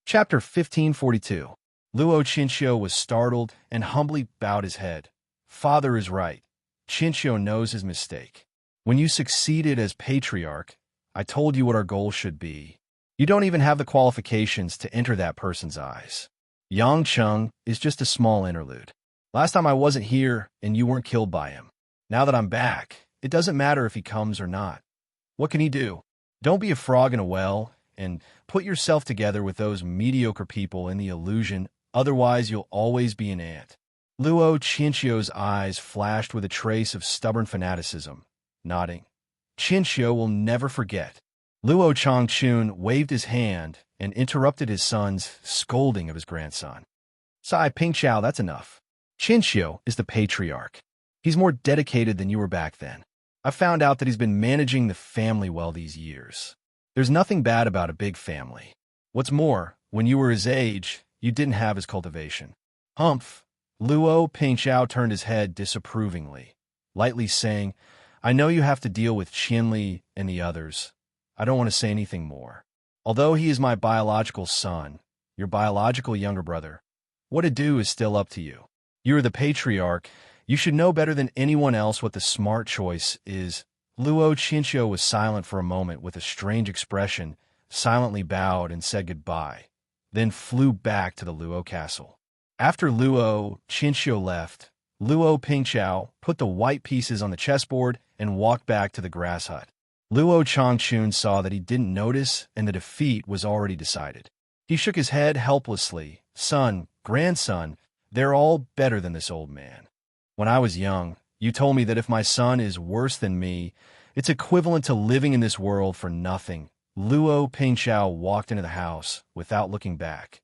Chapter 1542. Luo Qinxiu was startled and humbly bowed his head. Father is right. Qinxiu knows his mistake. When you succeeded as patriarch, I told you what our goal should be. You don't even have the qualifications to enter that person's eyes. Yang Cheng is just a small interlude. Last time I wasn't here and you weren't killed by him. Now that I'm back, it doesn't matter if he comes or not. What can he do? Don't be a frog in a well and put yourself together with those mediocre people in the illusion, otherwise you'll always be an ant. Luo Qinxiu's eyes flashed with a trace of stubborn fanaticism, nodding. Qinxiu will never forget. Luo Changchun waved his hand and interrupted his son's scolding of his grandson. Sai Pingqiao, that's enough. Qinxiu is the patriarch. He's more dedicated than you were back then. I found out that he's been managing the family well these years. There's nothing bad about a big family. What's more, when you were his age, you didn't have his cultivation. Humph! Luo Pingqiao turned his head disapprovingly, lightly saying, I know you have to deal with Qianli and the others. I don't want to say anything more. Although he is my biological son, your biological younger brother, what to do is still up to you. You are the patriarch. You should know better than anyone else what the smart choice is. Luo Qinxiu was silent for a moment with a strange expression, silently bowed and said goodbye, then flew back to the Luo castle. After Luo Qinxiu left, Luo Pingqiao put the white pieces on the chessboard and walked back to the grass hut. Luo Changchun saw that he didn't notice and the defeat was already decided. He shook his head helplessly. Son, grandson, they're all better than this old man. When I was young, you told me that if my son is worse than me, it's equivalent to living in this world for nothing. Luo Pingqiao walked into the house without looking back.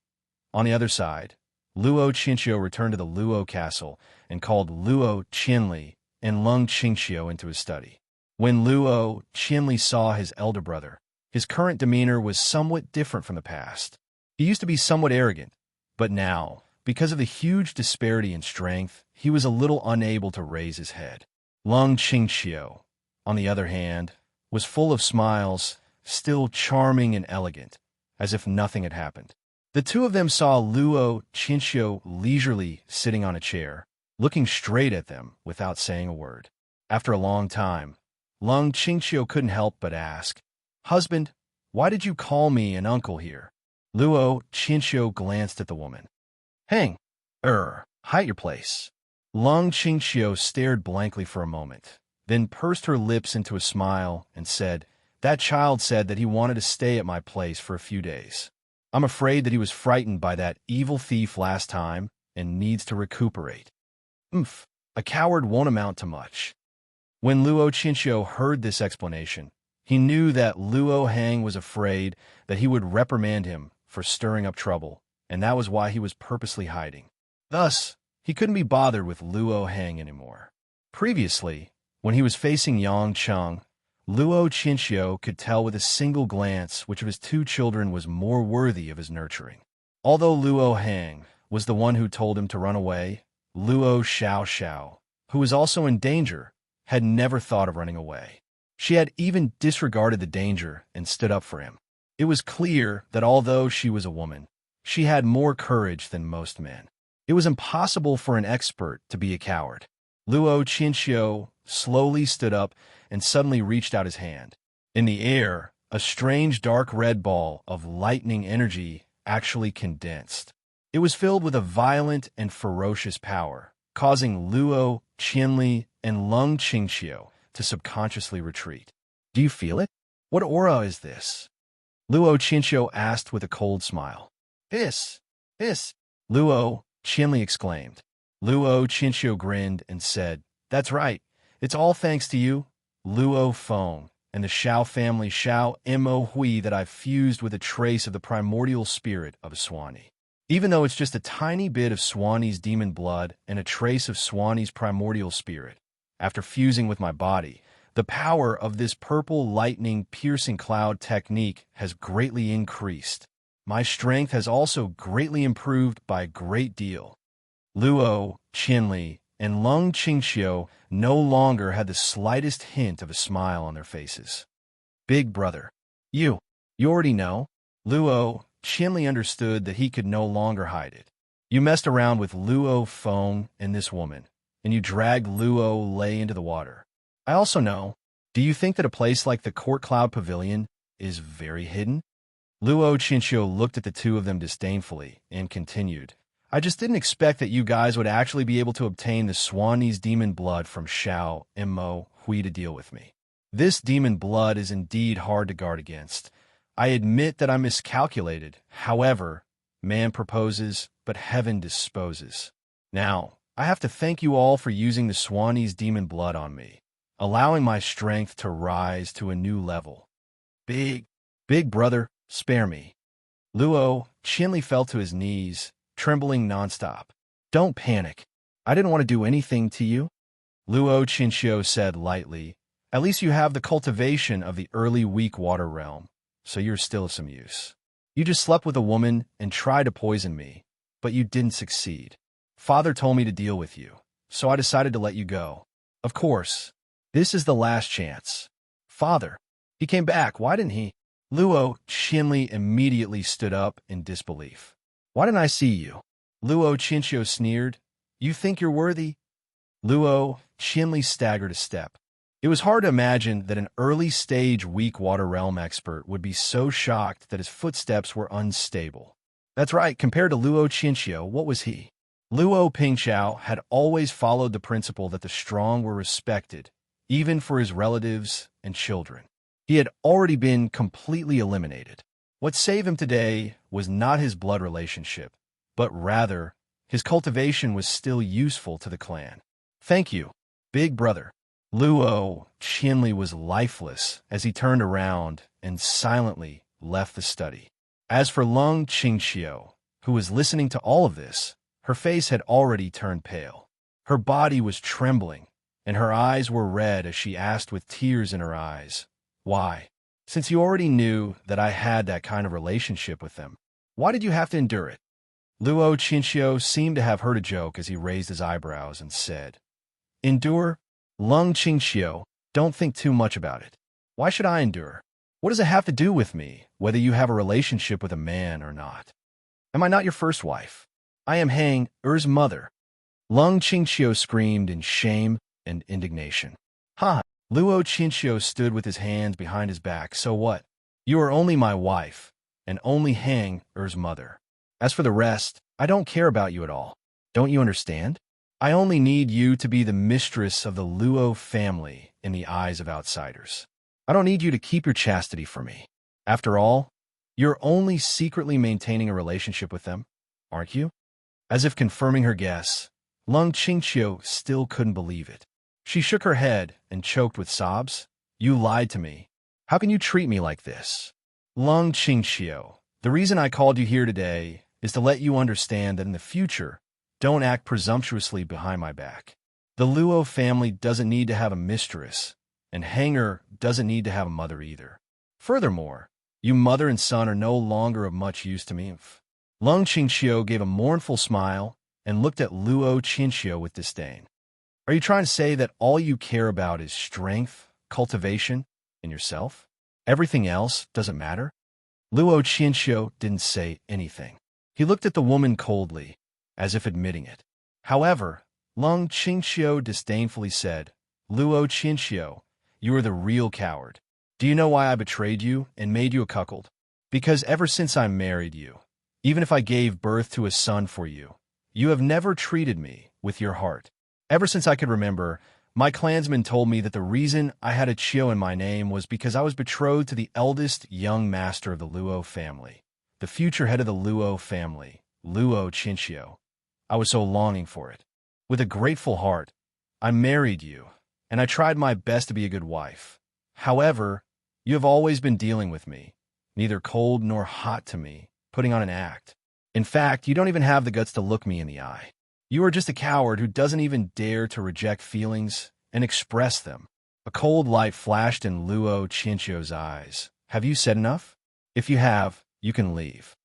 On the other side, Luo Qinxiu returned to the Luo castle and called Luo Qianli and Lung Qingxiu into his study. When Luo Qianli saw his elder brother, his current demeanor was somewhat different from the past. He used to be somewhat arrogant, but now, because of the huge disparity in strength, he was a little unable to raise his head. Lung Qingxiu, on the other hand, was full of smiles, still charming and elegant, as if nothing had happened. The two of them saw Luo Qinxiu leisurely sitting on a chair, looking straight at them without saying a word. After a long time, Lung Qingxiu couldn't help but ask, Husband, why did you call me an uncle here? Luo Qinxiu glanced at the woman. Hang, hide your place. Lung Qingxiu stared blankly for a moment, then pursed her lips into a smile and said, That child said that he wanted to stay at my place for a few days. I'm afraid that he was frightened by that evil thief last time and needs to recuperate. A coward won't amount to much. When Luo Qinxiu heard this explanation, he knew that Luo Hang was afraid that he would reprimand him for stirring up trouble, and that was why he was purposely hiding. Thus, he couldn't be bothered with Luo Hang anymore. Previously, when he was facing Yang Cheng, Luo Qinxiu could tell with a single glance which of his two children was more worthy of his nurturing. Although Luo Hang was the one who told him to run away, Luo Xiao, who was also in danger, had never thought of running away. She had even disregarded the danger and stood up for him. It was clear that although she was a woman, she had more courage than most men. It was impossible for an expert to be a coward. Luo Qinxiu slowly stood up and suddenly reached out his hand. In the air, a strange dark red ball of lightning energy actually condensed. It was filled with a violent and ferocious power, causing Luo Qianli and Lung Qingxiu to subconsciously retreat. Do you feel it? What aura is this? Luo Qinxiu asked with a cold smile. Hiss! Luo Qianli exclaimed. Luo Qinxiu grinned and said, That's right. It's all thanks to you, Luo Feng, and the Xiao family Xiao Mo Hui that I've fused with a trace of the primordial spirit of a Swanee. Even though it's just a tiny bit of Swanee's demon blood and a trace of Swanee's primordial spirit, after fusing with my body, the power of this purple lightning piercing cloud technique has greatly increased. My strength has also greatly improved by a great deal. Luo Qianli and Lung Qingxiu no longer had the slightest hint of a smile on their faces. Big brother. You already know? Luo Chinli understood that he could no longer hide it. You messed around with Luo Feng and this woman, and you dragged Luo Lei into the water. I also know. Do you think that a place like the Court Cloud Pavilion is very hidden? Luo Chinchou looked at the two of them disdainfully and continued, I just didn't expect that you guys would actually be able to obtain the Swanese demon blood from Xiao and Mo Hui to deal with me. This demon blood is indeed hard to guard against. I admit that I miscalculated. However, man proposes, but heaven disposes. Now, I have to thank you all for using the Swanese demon blood on me, allowing my strength to rise to a new level. Big brother, spare me. Luo Chinli fell to his knees, trembling nonstop. Don't panic. I didn't want to do anything to you. Luo Chinchou said lightly, at least you have the cultivation of the early weak water realm, so you're still of some use. You just slept with a woman and tried to poison me, but you didn't succeed. Father told me to deal with you, so I decided to let you go. Of course, this is the last chance. Father, he came back, why didn't he? Luo Chinli immediately stood up in disbelief. Why didn't I see you? Luo Chinchou sneered. You think you're worthy? Luo Chinli staggered a step. It was hard to imagine that an early-stage weak water realm expert would be so shocked that his footsteps were unstable. That's right, compared to Luo Chinchou, what was he? Luo Pingchao had always followed the principle that the strong were respected, even for his relatives and children. He had already been completely eliminated. What saved him today was not his blood relationship, but rather, his cultivation was still useful to the clan. Thank you, big brother. Luo Chinli was lifeless as he turned around and silently left the study. As for Lung Qingxiu, who was listening to all of this, her face had already turned pale. Her body was trembling, and her eyes were red as she asked with tears in her eyes, why? Since you already knew that I had that kind of relationship with them, why did you have to endure it? Luo Chinchou seemed to have heard a joke as he raised his eyebrows and said, Endure? Lung Qingxiu, don't think too much about it. Why should I endure? What does it have to do with me, whether you have a relationship with a man or not? Am I not your first wife? I am Hang Er's mother. Lung Qingxiu screamed in shame and indignation. Ha! Luo Chinchou stood with his hands behind his back. So what? You are only my wife, and only Hang Er's mother. As for the rest, I don't care about you at all. Don't you understand? I only need you to be the mistress of the Luo family in the eyes of outsiders. I don't need you to keep your chastity for me. After all, you're only secretly maintaining a relationship with them, aren't you? As if confirming her guess, Lung Qingxiu still couldn't believe it. She shook her head and choked with sobs. You lied to me. How can you treat me like this? Lung Qingxiu, the reason I called you here today is to let you understand that in the future, don't act presumptuously behind my back. The Luo family doesn't need to have a mistress, and Hanger doesn't need to have a mother either. Furthermore, you mother and son are no longer of much use to me. Lung Qingxiu gave a mournful smile and looked at Luo Chinchou with disdain. Are you trying to say that all you care about is strength, cultivation, and yourself? Everything else doesn't matter? Luo Chinchou didn't say anything. He looked at the woman coldly, as if admitting it. However, Lung Qingxiu disdainfully said, Luo Chinchou, you are the real coward. Do you know why I betrayed you and made you a cuckold? Because ever since I married you, even if I gave birth to a son for you, you have never treated me with your heart. Ever since I could remember, my clansmen told me that the reason I had a Chiu in my name was because I was betrothed to the eldest young master of the Luo family, the future head of the Luo family, Luo Chinchou. I was so longing for it. With a grateful heart, I married you, and I tried my best to be a good wife. However, you have always been dealing with me, neither cold nor hot to me, putting on an act. In fact, you don't even have the guts to look me in the eye. You are just a coward who doesn't even dare to reject feelings and express them. A cold light flashed in Luo Chinchou's eyes. Have you said enough? If you have, you can leave.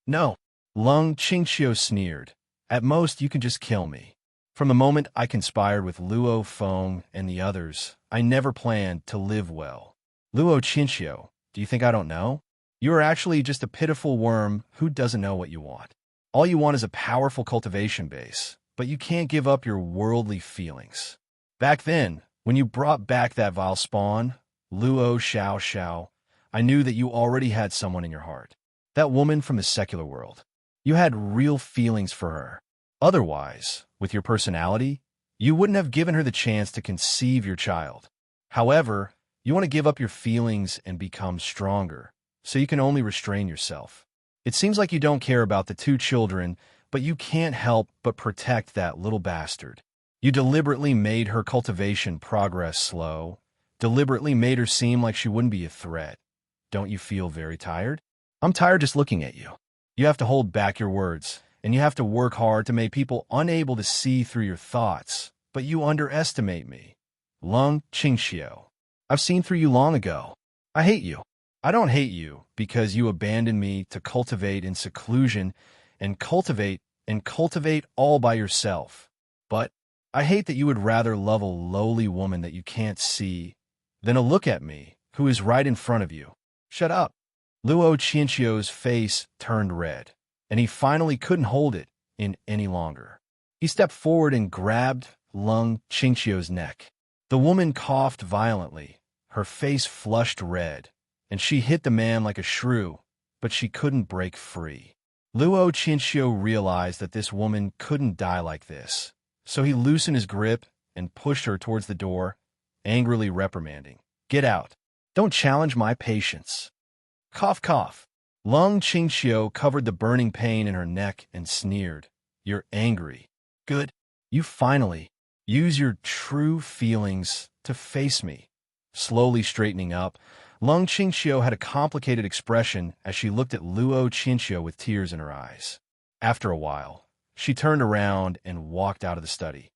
No. Lung Qingxiu sneered. At most, you can just kill me. From the moment I conspired with Luo Feng and the others, I never planned to live well. Luo Chinchou, do you think I don't know? You are actually just a pitiful worm who doesn't know what you want. All you want is a powerful cultivation base, but you can't give up your worldly feelings. Back then, when you brought back that vile spawn, Luo Xiao Xiao, I knew that you already had someone in your heart. That woman from the secular world. You had real feelings for her. Otherwise, with your personality, you wouldn't have given her the chance to conceive your child. However, you want to give up your feelings and become stronger, so you can only restrain yourself. It seems like you don't care about the two children, but you can't help but protect that little bastard. You deliberately made her cultivation progress slow, deliberately made her seem like she wouldn't be a threat. Don't you feel very tired? I'm tired just looking at you. You have to hold back your words, and you have to work hard to make people unable to see through your thoughts, but you underestimate me. Lung Qingxiu. I've seen through you long ago. I hate you. I don't hate you because you abandoned me to cultivate in seclusion and cultivate all by yourself. But I hate that you would rather love a lowly woman that you can't see than a look at me, who is right in front of you. Shut up. Luo Qianqiu's face turned red, and he finally couldn't hold it in any longer. He stepped forward and grabbed Lung Qingqiu's neck. The woman coughed violently, her face flushed red, and she hit the man like a shrew, but she couldn't break free. Luo Qianqiu realized that this woman couldn't die like this, so he loosened his grip and pushed her towards the door, angrily reprimanding. Get out. Don't challenge my patience. Cough, cough. Lung Qingqiu covered the burning pain in her neck and sneered. You're angry. Good. You finally use your true feelings to face me. Slowly straightening up, Lung Qingqiu had a complicated expression as she looked at Luo Qianqiu with tears in her eyes. After a while, she turned around and walked out of the study.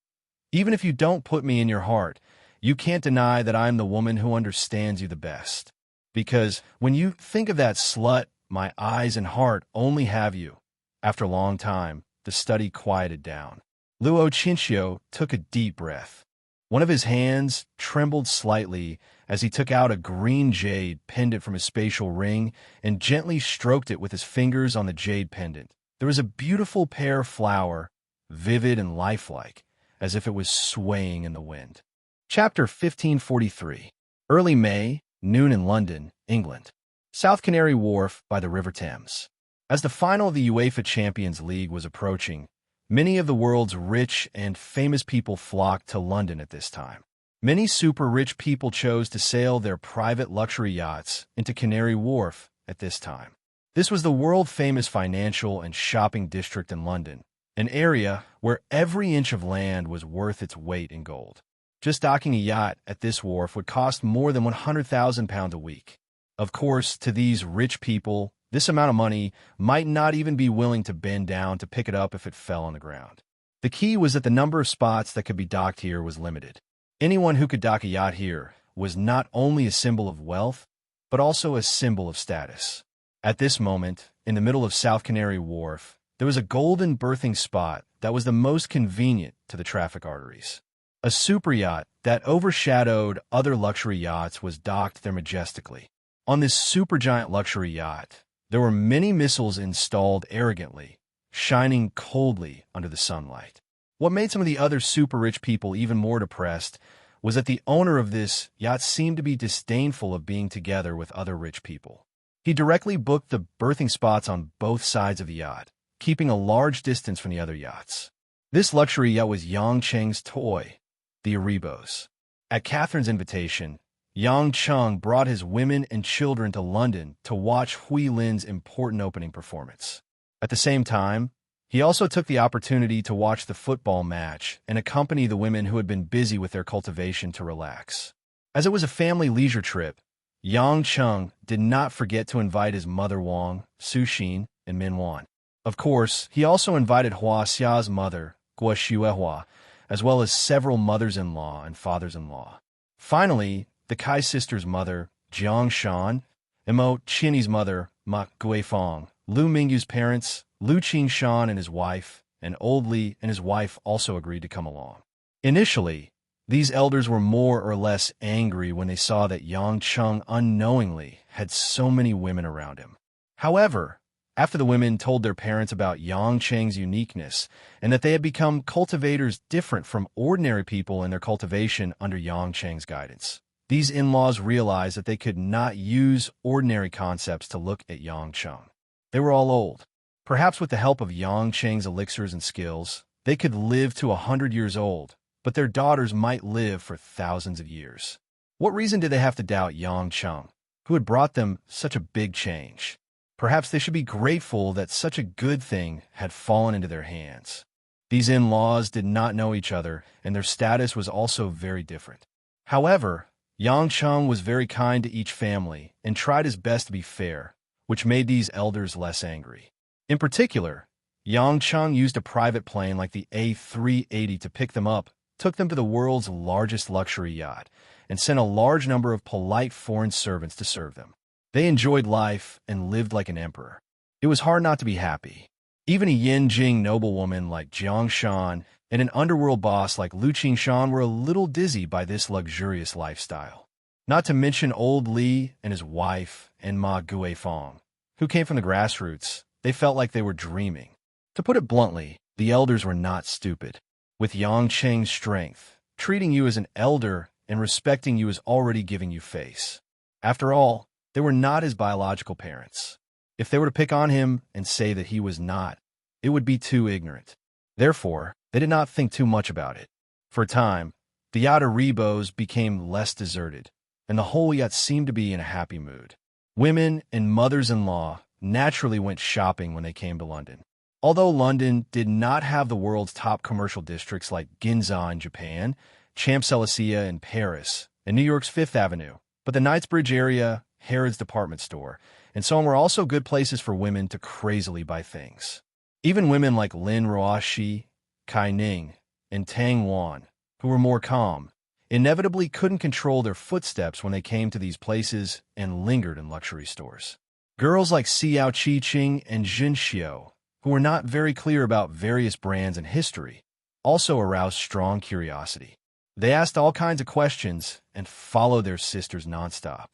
Even if you don't put me in your heart, you can't deny that I'm the woman who understands you the best. Because when you think of that slut, my eyes and heart only have you. After a long time, the study quieted down. Luo Qianqiu took a deep breath. One of his hands trembled slightly as he took out a green jade pendant from his spatial ring and gently stroked it with his fingers on the jade pendant. There was a beautiful pear flower, vivid and lifelike, as if it was swaying in the wind. Chapter 1543. Early May, noon in London, England. South Canary Wharf by the River Thames. As the final of the UEFA Champions League was approaching, many of the world's rich and famous people flocked to London at this time. Many super-rich people chose to sail their private luxury yachts into Canary Wharf at this time. This was the world-famous financial and shopping district in London, an area where every inch of land was worth its weight in gold. Just docking a yacht at this wharf would cost more than £100,000 a week. Of course, to these rich people, this amount of money might not even be willing to bend down to pick it up if it fell on the ground. The key was that the number of spots that could be docked here was limited. Anyone who could dock a yacht here was not only a symbol of wealth, but also a symbol of status. At this moment, in the middle of South Canary Wharf, there was a golden berthing spot that was the most convenient to the traffic arteries. A super yacht that overshadowed other luxury yachts was docked there majestically. On this supergiant luxury yacht, there were many missiles installed arrogantly, shining coldly under the sunlight. What made some of the other super-rich people even more depressed was that the owner of this yacht seemed to be disdainful of being together with other rich people. He directly booked the berthing spots on both sides of the yacht, keeping a large distance from the other yachts. This luxury yacht was Yang Cheng's toy, the Erebos. At Catherine's invitation, Yang Cheng brought his women and children to London to watch Hui Lin's important opening performance. At the same time, he also took the opportunity to watch the football match and accompany the women who had been busy with their cultivation to relax. As it was a family leisure trip, Yang Cheng did not forget to invite his mother Wang, Su Xin, and Min Wan. Of course, he also invited Hua Xia's mother, Guo Xuehua, as well as several mothers-in-law and fathers-in-law. Finally, the Kai sisters' mother, Jiang Shan, and Mo Qian's mother, Ma Guifang, Lu Mingyu's parents, Lu Qingshan and his wife, and Old Li and his wife also agreed to come along. Initially, These elders were more or less angry when they saw that Yang Cheng unknowingly had so many women around him. However, after the women told their parents about Yang Cheng's uniqueness and that they had become cultivators different from ordinary people in their cultivation under Yang Cheng's guidance, these in-laws realized that they could not use ordinary concepts to look at Yang Cheng. They were all old. Perhaps with the help of Yang Cheng's elixirs and skills, they could live to 100 years old, but their daughters might live for thousands of years. What reason did they have to doubt Yang Cheng, who had brought them such a big change? Perhaps they should be grateful that such a good thing had fallen into their hands. These in-laws did not know each other, and their status was also very different. However, Yang Cheng was very kind to each family and tried his best to be fair, which made these elders less angry. In particular, Yang Cheng used a private plane like the A380 to pick them up, took them to the world's largest luxury yacht, and sent a large number of polite foreign servants to serve them. They enjoyed life and lived like an emperor. It was hard not to be happy. Even a Yanjing noblewoman like Jiang Shan and an underworld boss like Lu Qingshan were a little dizzy by this luxurious lifestyle. Not to mention old Li and his wife and Ma Guifeng, who came from the grassroots. They felt like they were dreaming. To put it bluntly, the elders were not stupid. With Yang Cheng's strength, treating you as an elder and respecting you is already giving you face. After all, they were not his biological parents. If they were to pick on him and say that he was not, it would be too ignorant. Therefore, they did not think too much about it. For a time, the yacht Rebos became less deserted, and the whole yacht seemed to be in a happy mood. Women and mothers-in-law naturally went shopping when they came to London. Although London did not have the world's top commercial districts like Ginza in Japan, Champs-Élysées in Paris, and New York's Fifth Avenue, but the Knightsbridge area, Harrods department store, and so on were also good places for women to crazily buy things. Even women like Lin Ruoxi, Kai Ning, and Tang Wan, who were more calm, inevitably couldn't control their footsteps when they came to these places and lingered in luxury stores. Girls like Xiao Qiqing and Jin Xiao, who were not very clear about various brands and history, also aroused strong curiosity. They asked all kinds of questions and followed their sisters nonstop.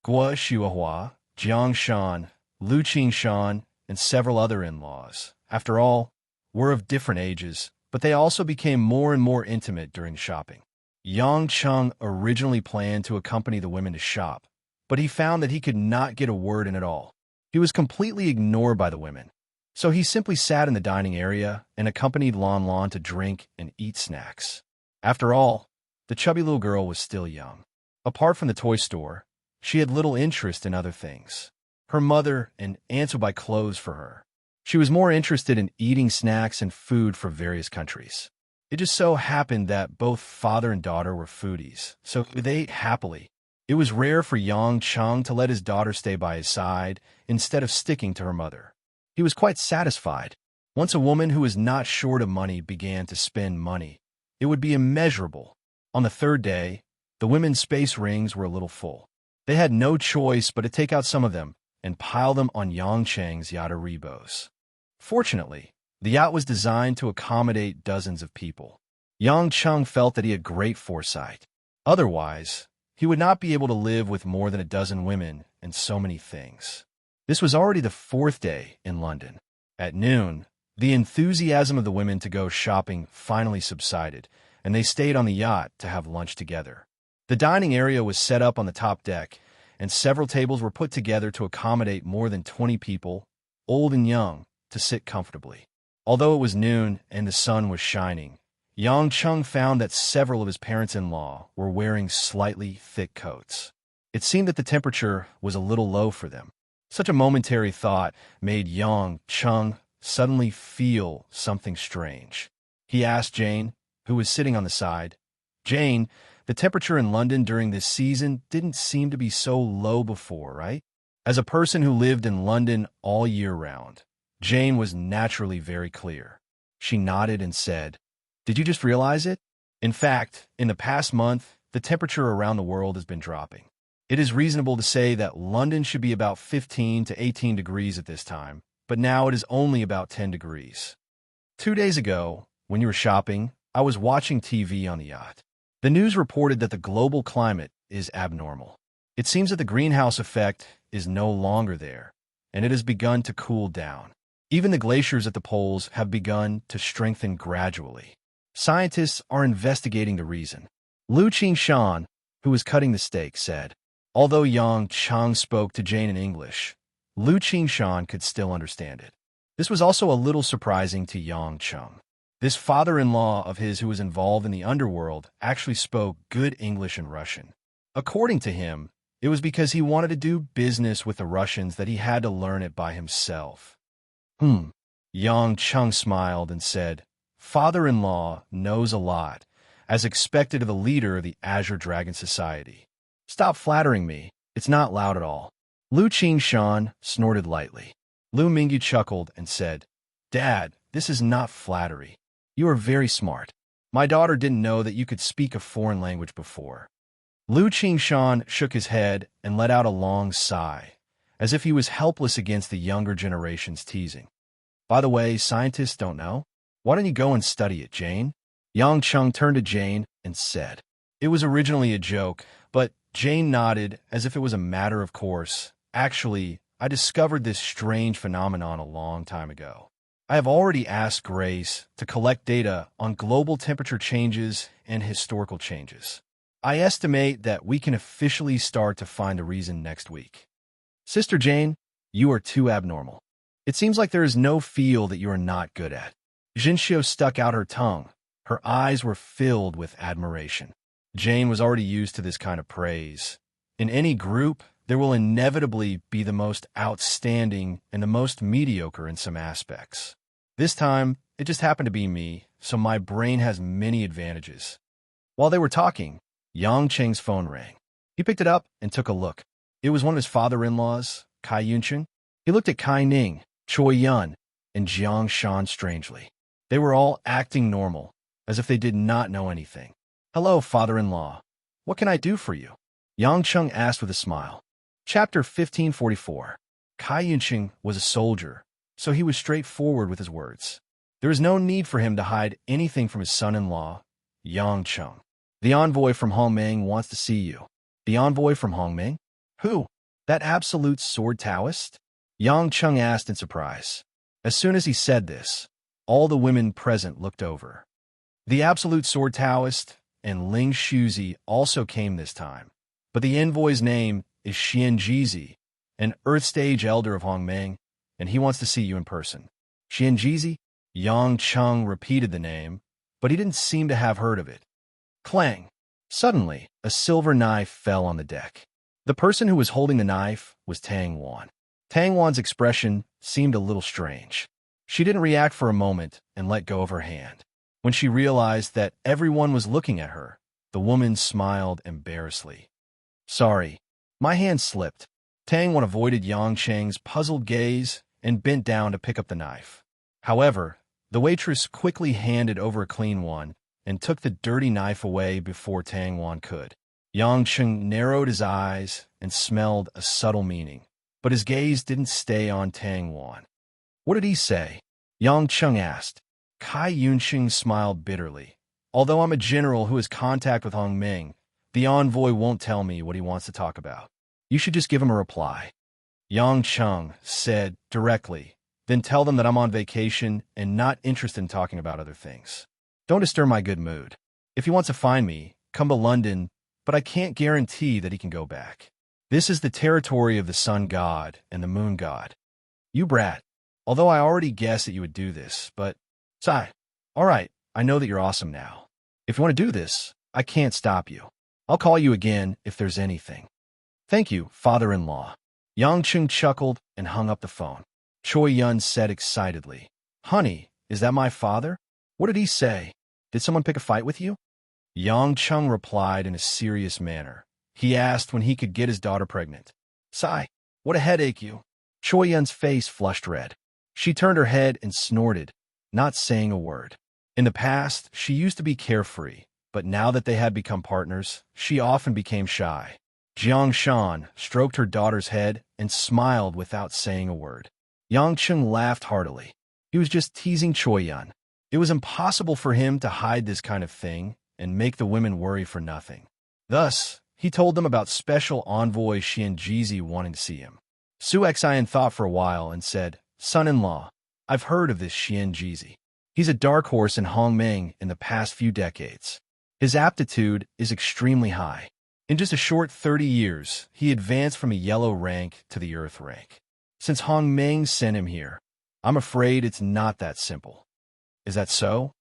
Guo Xiuhua, Jiang Shan, Lu Qingshan, and several other in-laws, after all, were of different ages, but they also became more and more intimate during shopping. Yang Cheng originally planned to accompany the women to shop, but he found that he could not get a word in at all. He was completely ignored by the women, so he simply sat in the dining area and accompanied Lan Lan to drink and eat snacks. After all, the chubby little girl was still young. Apart from the toy store, she had little interest in other things. Her mother and aunts would buy clothes for her. She was more interested in eating snacks and food from various countries. It just so happened that both father and daughter were foodies, so they ate happily. It was rare for Yang Cheng to let his daughter stay by his side instead of sticking to her mother. He was quite satisfied. Once a woman who was not short of money began to spend money, it would be immeasurable. On the third day, the women's space rings were a little full. They had no choice but to take out some of them and pile them on Yang Cheng's yacht Rebos. Fortunately, the yacht was designed to accommodate dozens of people. Yang Cheng felt that he had great foresight. Otherwise, he would not be able to live with more than a dozen women and so many things. This was already the fourth day in London. At noon, the enthusiasm of the women to go shopping finally subsided, and they stayed on the yacht to have lunch together. The dining area was set up on the top deck, and several tables were put together to accommodate more than 20 people, old and young, to sit comfortably. Although it was noon and the sun was shining, Yang Cheng found that several of his parents-in-law were wearing slightly thick coats. It seemed that the temperature was a little low for them. Such a momentary thought made Yang Cheng suddenly feel something strange. He asked Jane, who was sitting on the side, "Jane, the temperature in London during this season didn't seem to be so low before, right?" As a person who lived in London all year round, Jane was naturally very clear. She nodded and said, "Did you just realize it? In fact, in the past month, the temperature around the world has been dropping. It is reasonable to say that London should be about 15 to 18 degrees at this time, but now it is only about 10 degrees. 2 days ago, when you were shopping, I was watching TV on the yacht. The news reported that the global climate is abnormal. It seems that the greenhouse effect is no longer there, and it has begun to cool down. Even the glaciers at the poles have begun to strengthen gradually. Scientists are investigating the reason. Lu Qingshan, who was cutting the steak, said. Although Yang Cheng spoke to Jane in English, Lu Qingshan could still understand it. This was also a little surprising to Yang Cheng. This father-in-law of his who was involved in the underworld actually spoke good English and Russian. According to him, it was because he wanted to do business with the Russians that he had to learn it by himself. Yang Cheng smiled and said, Father-in-law knows a lot, as expected of the leader of the Azure Dragon Society. Stop flattering me. It's not loud at all. Lu Qingshan snorted lightly. Lu Mingyu chuckled and said, Dad, this is not flattery. You are very smart. My daughter didn't know that you could speak a foreign language before. Lu Qingshan shook his head and let out a long sigh, as if he was helpless against the younger generation's teasing. By the way, scientists don't know. Why don't you go and study it, Jane? Yang Cheng turned to Jane and said. It was originally a joke, but Jane nodded as if it was a matter of course. Actually, I discovered this strange phenomenon a long time ago. I have already asked Grace to collect data on global temperature changes and historical changes. I estimate that we can officially start to find the reason next week. Sister Jane, you are too abnormal. It seems like there is no field that you are not good at. Jinxiu stuck out her tongue. Her eyes were filled with admiration. Jane was already used to this kind of praise. In any group, there will inevitably be the most outstanding and the most mediocre in some aspects. This time, it just happened to be me, so my brain has many advantages. While they were talking, Yang Cheng's phone rang. He picked it up and took a look. It was one of his father-in-laws, Kai Yuncheng. He looked at Kai Ning, Choi Yun, and Jiang Shan strangely. They were all acting normal, as if they did not know anything. Hello, father-in-law. What can I do for you? Yang Cheng asked with a smile. Chapter 1544. Kai Yuncheng was a soldier, so he was straightforward with his words. There is no need for him to hide anything from his son-in-law, Yang Cheng. The envoy from Hongmeng wants to see you. The envoy from Hongmeng? Who? That absolute sword Taoist? Yang Cheng asked in surprise. As soon as he said this, all the women present looked over. The absolute sword Taoist and Ling Shuzi also came this time, but the envoy's name is Xian Jizi, an Earth Stage elder of Hongmeng, and he wants to see you in person. Xian Jizi? Yang Cheng repeated the name, but he didn't seem to have heard of it. Clang! Suddenly, a silver knife fell on the deck. The person who was holding the knife was Tang Wan. Tang Wan's expression seemed a little strange. She didn't react for a moment and let go of her hand. When she realized that everyone was looking at her, the woman smiled embarrassedly. Sorry, my hand slipped. Tang Wan avoided Yang Cheng's puzzled gaze and bent down to pick up the knife. However, the waitress quickly handed over a clean one and took the dirty knife away before Tang Wan could. Yang Cheng narrowed his eyes and smelled a subtle meaning, but his gaze didn't stay on Tang Wan. What did he say? Yang Cheng asked. Kai Yunxing smiled bitterly. Although I'm a general who has contact with Hongmeng, the envoy won't tell me what he wants to talk about. You should just give him a reply. Yang Cheng said directly, then tell them that I'm on vacation and not interested in talking about other things. Don't disturb my good mood. If he wants to find me, come to London, but I can't guarantee that he can go back. This is the territory of the sun god and the moon god. You brat. Although I already guessed that you would do this, but... Sigh. All right, I know that you're awesome now. If you want to do this, I can't stop you. I'll call you again if there's anything. Thank you, father-in-law. Yang Cheng chuckled and hung up the phone. Choi Yun said excitedly, Honey, is that my father? What did he say? Did someone pick a fight with you? Yang Cheng replied in a serious manner. He asked when he could get his daughter pregnant. Sigh, what a headache you. Choi Yun's face flushed red. She turned her head and snorted, not saying a word. In the past, she used to be carefree, but now that they had become partners, she often became shy. Jiang Shan stroked her daughter's head and smiled without saying a word. Yang Cheng laughed heartily. He was just teasing Choi Yun. It was impossible for him to hide this kind of thing, and make the women worry for nothing. Thus, he told them about special envoy Xianjizi wanting to see him. Su Xian thought for a while and said, "Son-in-law, I've heard of this Xianjizi. He's a dark horse in Hongmeng in the past few decades. His aptitude is extremely high. In just a short 30 years, he advanced from a yellow rank to the earth rank. Since Hongmeng sent him here, I'm afraid it's not that simple." "Is that so?"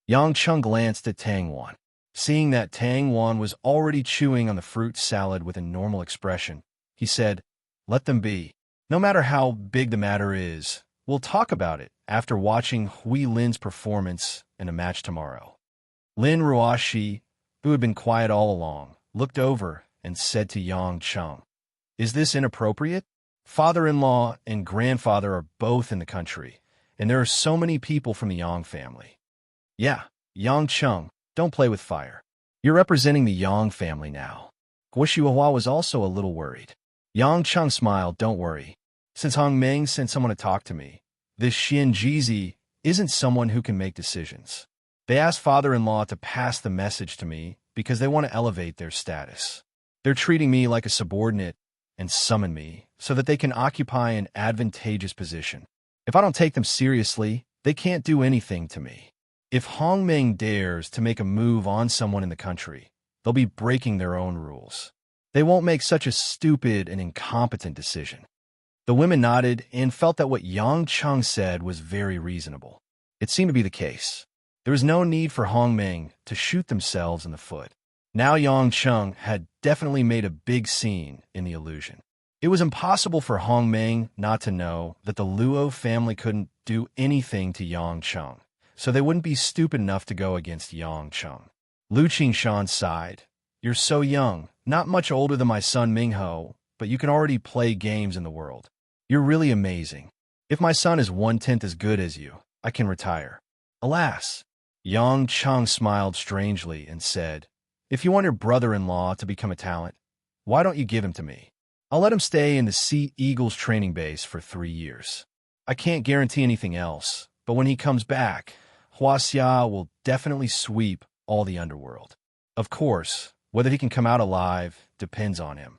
Yang Cheng glanced at Tang Wan. Seeing that Tang Wan was already chewing on the fruit salad with a normal expression, he said, "Let them be. No matter how big the matter is, we'll talk about it after watching Hui Lin's performance in a match tomorrow." Lin Ruoshi, who had been quiet all along, looked over and said to Yang Cheng, "Is this inappropriate? Father-in-law and grandfather are both in the country, and there are so many people from the Yang family." "Yeah, Yang Cheng, don't play with fire. You're representing the Yang family now." Guo Xiuhua was also a little worried. Yang Cheng smiled. "Don't worry. Since Hongmeng sent someone to talk to me, this Xianjizi isn't someone who can make decisions. They asked father-in-law to pass the message to me because they want to elevate their status. They're treating me like a subordinate and summon me so that they can occupy an advantageous position. If I don't take them seriously, they can't do anything to me. If Hongmeng dares to make a move on someone in the country, they'll be breaking their own rules. They won't make such a stupid and incompetent decision." The women nodded and felt that what Yang Cheng said was very reasonable. It seemed to be the case. There was no need for Hongmeng to shoot themselves in the foot. Now Yang Cheng had definitely made a big scene in the illusion. It was impossible for Hongmeng not to know that the Luo family couldn't do anything to Yang Cheng, so they wouldn't be stupid enough to go against Yang Cheng. Lu Qingshan sighed. "You're so young, not much older than my son Mingho, but you can already play games in the world. You're really amazing. If my son is 1/10 as good as you, I can retire." "Alas." Yang Cheng smiled strangely and said, "If you want your brother-in-law to become a talent, why don't you give him to me? I'll let him stay in the Sea Eagles training base for 3 years. I can't guarantee anything else, but when he comes back, Huaxia will definitely sweep all the underworld. Of course, whether he can come out alive depends on him.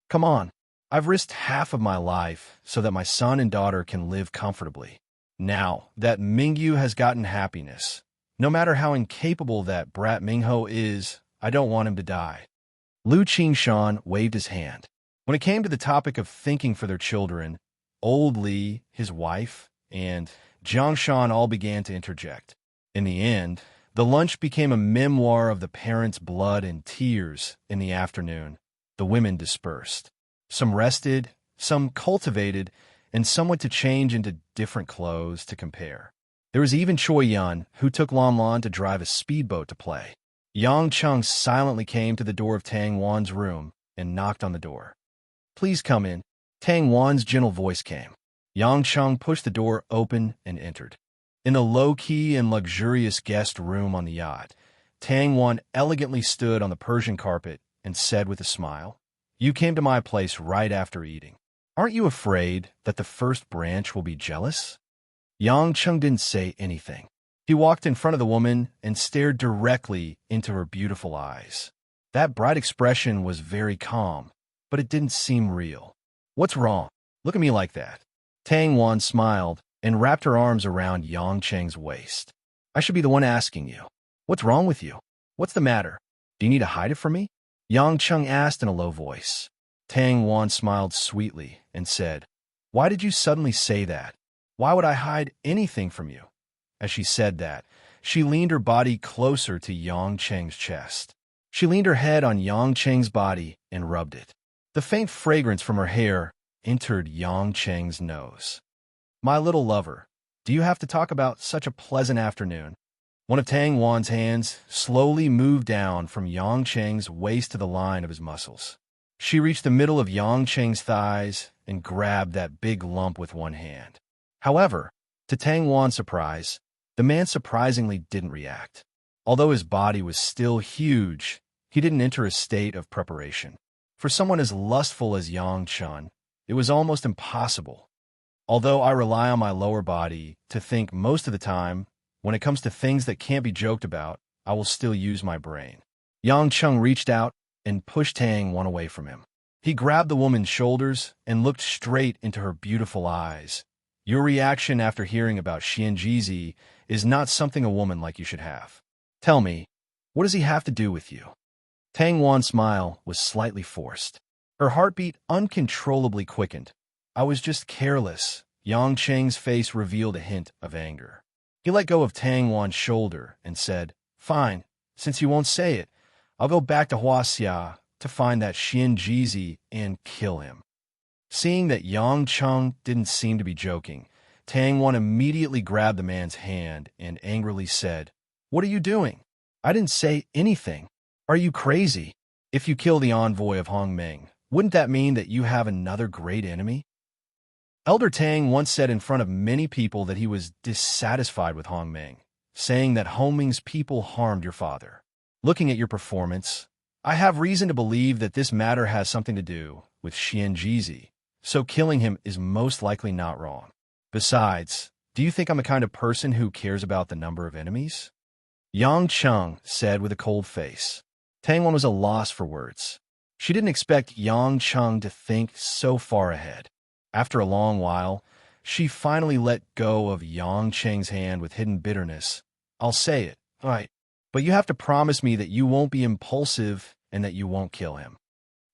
Come on, I've risked half of my life so that my son and daughter can live comfortably. Now that Mingyu has gotten happiness, no matter how incapable that brat Mingho is, I don't want him to die." Lu Qingshan waved his hand. When it came to the topic of thinking for their children, old Li, his wife, and Jiangshan all began to interject. In the end, the lunch became a memoir of the parents' blood and tears. In the afternoon, the women dispersed. Some rested, some cultivated, and some went to change into different clothes to compare. There was even Choi Yun, who took Lan Lan to drive a speedboat to play. Yang Cheng silently came to the door of Tang Wan's room and knocked on the door. "Please come in." Tang Wan's gentle voice came. Yang Cheng pushed the door open and entered. In the low-key and luxurious guest room on the yacht, Tang Wan elegantly stood on the Persian carpet and said with a smile, "You came to my place right after eating. Aren't you afraid that the first branch will be jealous?" Yang Cheng didn't say anything. He walked in front of the woman and stared directly into her beautiful eyes. That bright expression was very calm, but it didn't seem real. "What's wrong? Look at me like that." Tang Wan smiled and wrapped her arms around Yang Cheng's waist. "I should be the one asking you. What's wrong with you? What's the matter? Do you need to hide it from me?" Yang Cheng asked in a low voice. Tang Wan smiled sweetly and said, "Why did you suddenly say that? Why would I hide anything from you?" As she said that, she leaned her body closer to Yang Cheng's chest. She leaned her head on Yang Cheng's body and rubbed it. The faint fragrance from her hair entered Yang Cheng's nose. "My little lover, do you have to talk about such a pleasant afternoon?" One of Tang Wan's hands slowly moved down from Yang Cheng's waist to the line of his muscles. She reached the middle of Yang Cheng's thighs and grabbed that big lump with one hand. However, to Tang Wan's surprise, the man surprisingly didn't react. Although his body was still huge, he didn't enter a state of preparation. For someone as lustful as Yang Cheng, it was almost impossible. Although I rely on my lower body to think most of the time, when it comes to things that can't be joked about, I will still use my brain. Yang Cheng reached out and pushed Tang Wan away from him. He grabbed the woman's shoulders and looked straight into her beautiful eyes. Your reaction after hearing about Xianjizi is not something a woman like you should have. Tell me, what does he have to do with you? Tang Wan's smile was slightly forced. Her heartbeat uncontrollably quickened. I was just careless. Yang Cheng's face revealed a hint of anger. He let go of Tang Wan's shoulder and said, Fine, since you won't say it, I'll go back to Huaxia to find that Xianjizi and kill him. Seeing that Yang Cheng didn't seem to be joking, Tang Wan immediately grabbed the man's hand and angrily said, What are you doing? I didn't say anything. Are you crazy? If you kill the envoy of Hongmeng, wouldn't that mean that you have another great enemy? Elder Tang once said in front of many people that he was dissatisfied with Hongmeng, saying that Hongmeng's people harmed your father. Looking at your performance, I have reason to believe that this matter has something to do with Xianjizi, so killing him is most likely not wrong. Besides, do you think I'm the kind of person who cares about the number of enemies? Yang Cheng said with a cold face. Tang Wan was a loss for words. She didn't expect Yang Cheng to think so far ahead. After a long while, she finally let go of Yang Cheng's hand with hidden bitterness. I'll say it, all right, but you have to promise me that you won't be impulsive and that you won't kill him.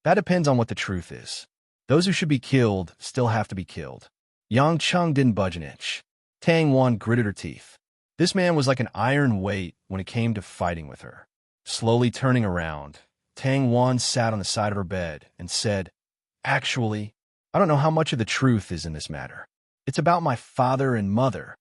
That depends on what the truth is. Those who should be killed still have to be killed. Yang Cheng didn't budge an inch. Tang Wan gritted her teeth. This man was like an iron weight when it came to fighting with her. Slowly turning around, Tang Wan sat on the side of her bed and said, Actually, I don't know how much of the truth is in this matter. It's about my father and mother.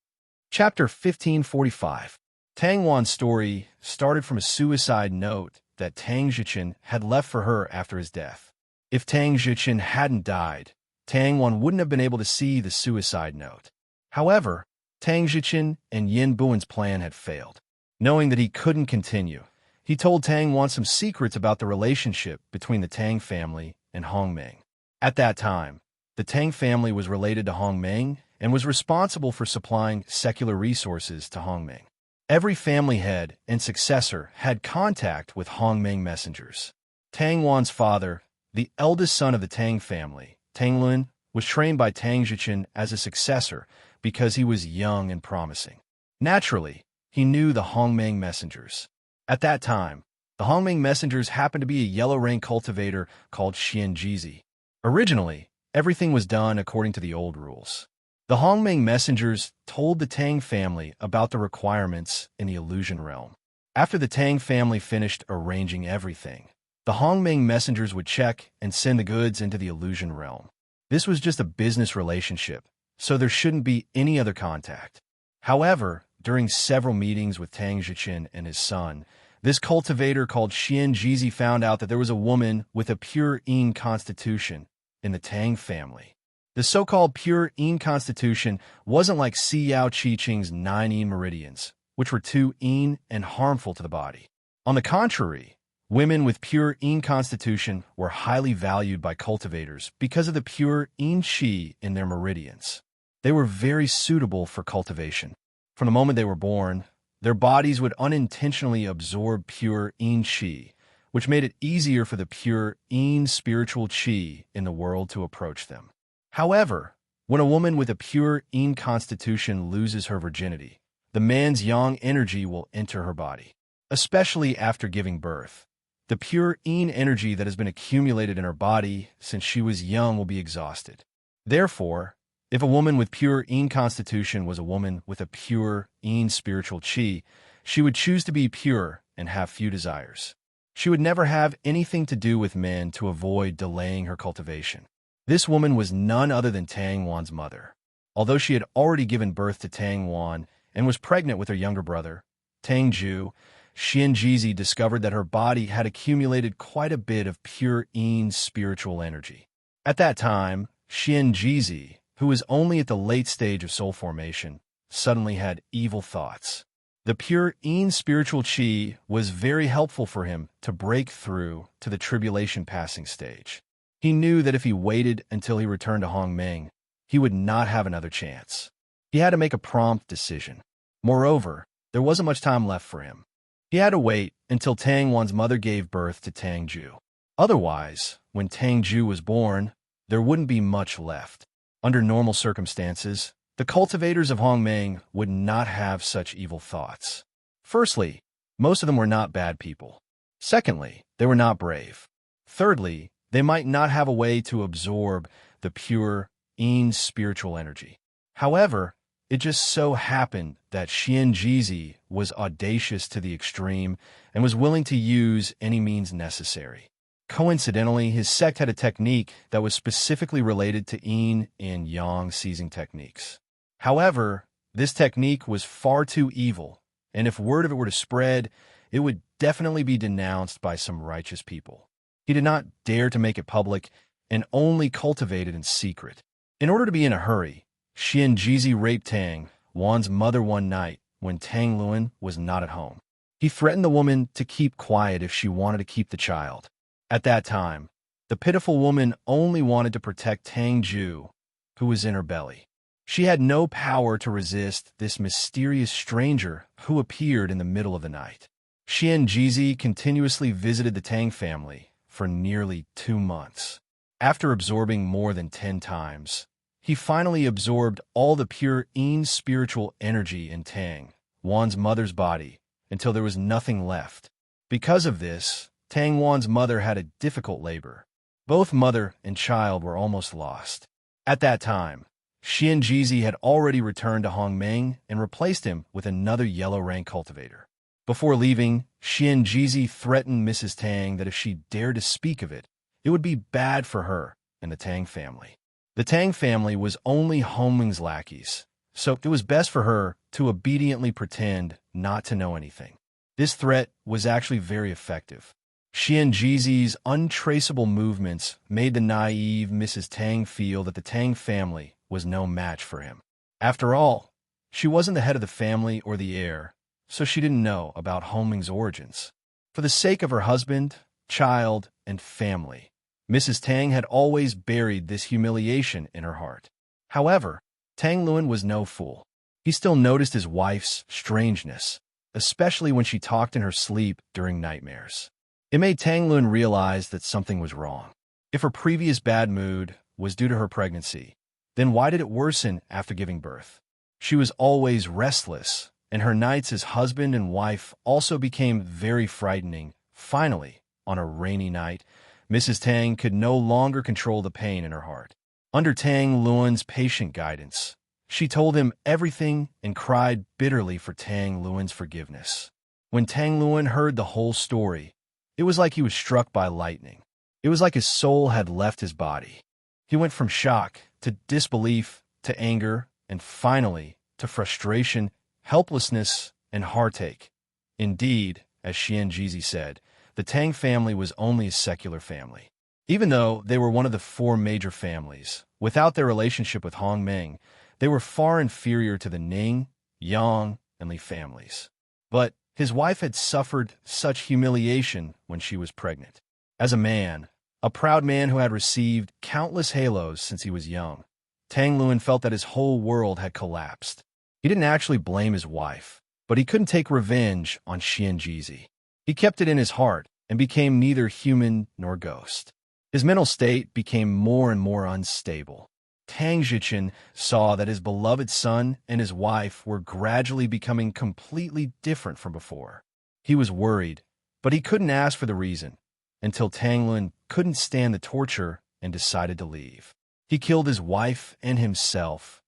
Chapter 1545. Tang Wan's story started from a suicide note that Tang Zhichen had left for her after his death. If Tang Zhichen hadn't died, Tang Wan wouldn't have been able to see the suicide note. However, Tang Zhichen and Yin Buin's plan had failed. Knowing that he couldn't continue, he told Tang Wan some secrets about the relationship between the Tang family and Hongmeng. At that time, the Tang family was related to Hongmeng and was responsible for supplying secular resources to Hongmeng. Every family head and successor had contact with Hongmeng messengers. Tang Wan's father, the eldest son of the Tang family, Tang Lun, was trained by Tang Zhichen as a successor because he was young and promising. Naturally, he knew the Hongmeng messengers. At that time, the Hongmeng messengers happened to be a yellow rain cultivator called Xianjizi. Originally, everything was done according to the old rules. The Hongmeng messengers told the Tang family about the requirements in the illusion realm. After the Tang family finished arranging everything, the Hongmeng messengers would check and send the goods into the illusion realm. This was just a business relationship, so there shouldn't be any other contact. However, during several meetings with Tang Zhichen and his son, this cultivator called Xianjizi found out that there was a woman with a pure Yin constitution in the Tang family. The so-called pure Yin constitution wasn't like Si Yao Qi Qing's 9 Yin meridians, which were too Yin and harmful to the body. On the contrary, women with pure Yin constitution were highly valued by cultivators because of the pure Yin Qi in their meridians. They were very suitable for cultivation. From the moment they were born, their bodies would unintentionally absorb pure Yin Qi, which made it easier for the pure Yin spiritual Qi in the world to approach them. However, when a woman with a pure Yin constitution loses her virginity, the man's yang energy will enter her body, especially after giving birth. The pure Yin energy that has been accumulated in her body since she was young will be exhausted. Therefore, if a woman with pure Yin constitution was a woman with a pure Yin spiritual Qi, she would choose to be pure and have few desires. She would never have anything to do with men to avoid delaying her cultivation. This woman was none other than Tang Wan's mother. Although she had already given birth to Tang Wan and was pregnant with her younger brother, Tang Ju, Xianjizi discovered that her body had accumulated quite a bit of pure Yin spiritual energy. At that time, Xianjizi, who was only at the late stage of soul formation, suddenly had evil thoughts. The pure Yin spiritual Qi was very helpful for him to break through to the tribulation passing stage. He knew that if he waited until he returned to Hongmeng, he would not have another chance. He had to make a prompt decision. Moreover, there wasn't much time left for him. He had to wait until Tang Wan's mother gave birth to Tang Ju. Otherwise, when Tang Ju was born, there wouldn't be much left. Under normal circumstances, the cultivators of Hongmeng would not have such evil thoughts. Firstly, most of them were not bad people. Secondly, they were not brave. Thirdly, they might not have a way to absorb the pure, Yin spiritual energy. However, it just so happened that Xian Jizi was audacious to the extreme and was willing to use any means necessary. Coincidentally, his sect had a technique that was specifically related to Yin and Yang seizing techniques. However, this technique was far too evil, and if word of it were to spread, it would definitely be denounced by some righteous people. He did not dare to make it public and only cultivated in secret. In order to be in a hurry, Xian Jizi raped Tang Wan's mother one night when Tang Luan was not at home. He threatened the woman to keep quiet if she wanted to keep the child. At that time, the pitiful woman only wanted to protect Tang Ju, who was in her belly. She had no power to resist this mysterious stranger who appeared in the middle of the night. Xian Jizi continuously visited the Tang family for nearly 2 months. After absorbing more than 10 times, he finally absorbed all the pure Yin spiritual energy in Tang Wan's mother's body until there was nothing left. Because of this, Tang Wan's mother had a difficult labor. Both mother and child were almost lost. At that time, Xian Jizi had already returned to Hongmeng and replaced him with another yellow rank cultivator. Before leaving, Xian Jizi threatened Mrs. Tang that if she dared to speak of it, it would be bad for her and the Tang family. The Tang family was only Hongmeng's lackeys, so it was best for her to obediently pretend not to know anything. This threat was actually very effective. Xian Jizi's untraceable movements made the naive Mrs. Tang feel that the Tang family was no match for him. After all, she wasn't the head of the family or the heir, so she didn't know about Hongmeng's origins. For the sake of her husband, child, and family, Mrs. Tang had always buried this humiliation in her heart. However, Tang Luan was no fool. He still noticed his wife's strangeness, especially when she talked in her sleep during nightmares. It made Tang Luan realize that something was wrong. If her previous bad mood was due to her pregnancy, then why did it worsen after giving birth? She was always restless, and her nights as husband and wife also became very frightening. Finally, on a rainy night, Mrs. Tang could no longer control the pain in her heart. Under Tang Luan's patient guidance, she told him everything and cried bitterly for Tang Luan's forgiveness. When Tang Luan heard the whole story, it was like he was struck by lightning. It was like his soul had left his body. He went from shock to disbelief to anger and finally to frustration, helplessness, and heartache. Indeed, as Xian Jizi said, the Tang family was only a secular family. Even though they were one of the 4 major families, without their relationship with Hongmeng, they were far inferior to the Ning, Yang, and Li families. But his wife had suffered such humiliation when she was pregnant. As a man, a proud man who had received countless halos since he was young, Tang Luan felt that his whole world had collapsed. He didn't actually blame his wife, but he couldn't take revenge on Xian Jizi. He kept it in his heart and became neither human nor ghost. His mental state became more and more unstable. Tang Zhichen saw that his beloved son and his wife were gradually becoming completely different from before. He was worried, but he couldn't ask for the reason, until Tang Luan couldn't stand the torture and decided to leave. He killed his wife and himself.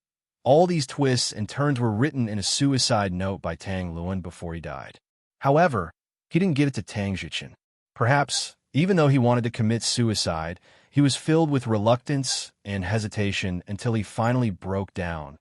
All these twists and turns were written in a suicide note by Tang Luan before he died. However, he didn't give it to Tang Zhichen. Perhaps, even though he wanted to commit suicide, he was filled with reluctance and hesitation until he finally broke down.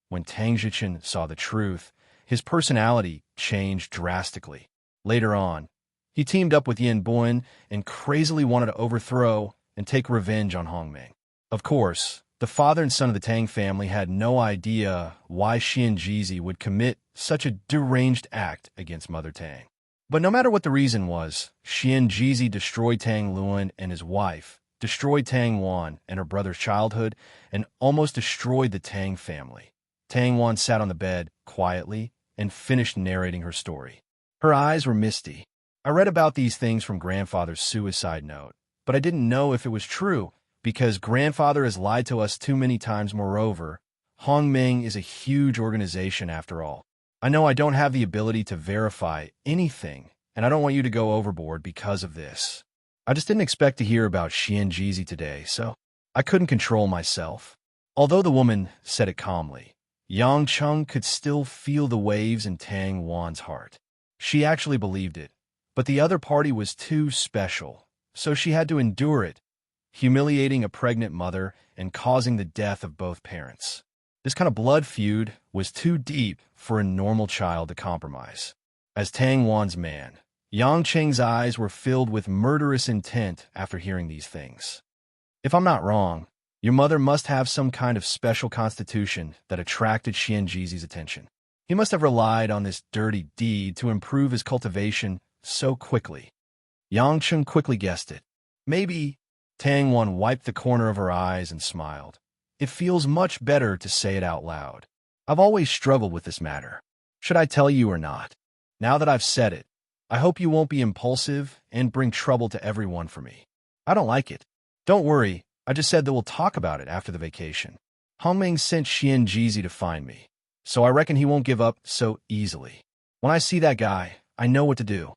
When Tang Zhichen saw the truth, his personality changed drastically. Later on, he teamed up with Yin Boyan and crazily wanted to overthrow and take revenge on Hongmeng. Of course, the father and son of the Tang family had no idea why Xian Jizi would commit such a deranged act against Mother Tang. But no matter what the reason was, Xian Jizi destroyed Tang Luan and his wife, destroyed Tang Wan and her brother's childhood, and almost destroyed the Tang family. Tang Wan sat on the bed quietly and finished narrating her story. Her eyes were misty. I read about these things from grandfather's suicide note, but I didn't know if it was true because grandfather has lied to us too many times. Moreover, Hongming is a huge organization after all. I know I don't have the ability to verify anything, and I don't want you to go overboard because of this. I just didn't expect to hear about Xianjizi today, so I couldn't control myself. Although the woman said it calmly, Yang Cheng could still feel the waves in Tang Wan's heart. She actually believed it, but the other party was too special, so she had to endure it, humiliating a pregnant mother and causing the death of both parents. This kind of blood feud was too deep for a normal child to compromise. As Tang Wan's man, Yang Cheng's eyes were filled with murderous intent after hearing these things. If I'm not wrong, your mother must have some kind of special constitution that attracted Xianjizi's attention. He must have relied on this dirty deed to improve his cultivation so quickly. Yang Cheng quickly guessed it. Maybe. Tang Wan wiped the corner of her eyes and smiled. It feels much better to say it out loud. I've always struggled with this matter. Should I tell you or not? Now that I've said it, I hope you won't be impulsive and bring trouble to everyone for me. I don't like it. Don't worry, I just said that we'll talk about it after the vacation. Hongming sent Xianjizi to find me, so I reckon he won't give up so easily. When I see that guy, I know what to do.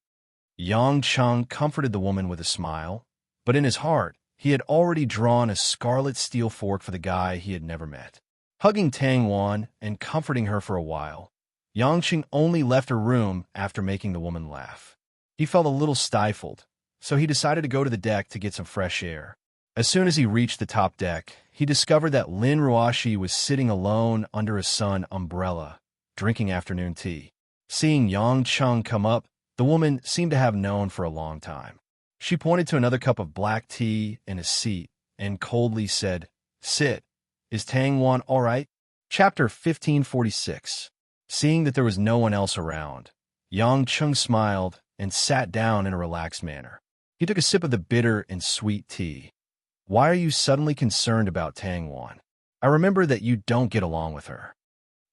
Yang Cheng comforted the woman with a smile, but in his heart, he had already drawn a scarlet steel fork for the guy he had never met. Hugging Tang Wan and comforting her for a while, Yang Cheng only left her room after making the woman laugh. He felt a little stifled, so he decided to go to the deck to get some fresh air. As soon as he reached the top deck, he discovered that Lin Ruoshi was sitting alone under a sun umbrella, drinking afternoon tea. Seeing Yang Cheng come up, the woman seemed to have known for a long time. She pointed to another cup of black tea and a seat and coldly said, "Sit. Is Tang Wan all right?" Chapter 1546. Seeing that there was no one else around, Yang Cheng smiled and sat down in a relaxed manner. He took a sip of the bitter and sweet tea. "Why are you suddenly concerned about Tang Wan? I remember that you don't get along with her.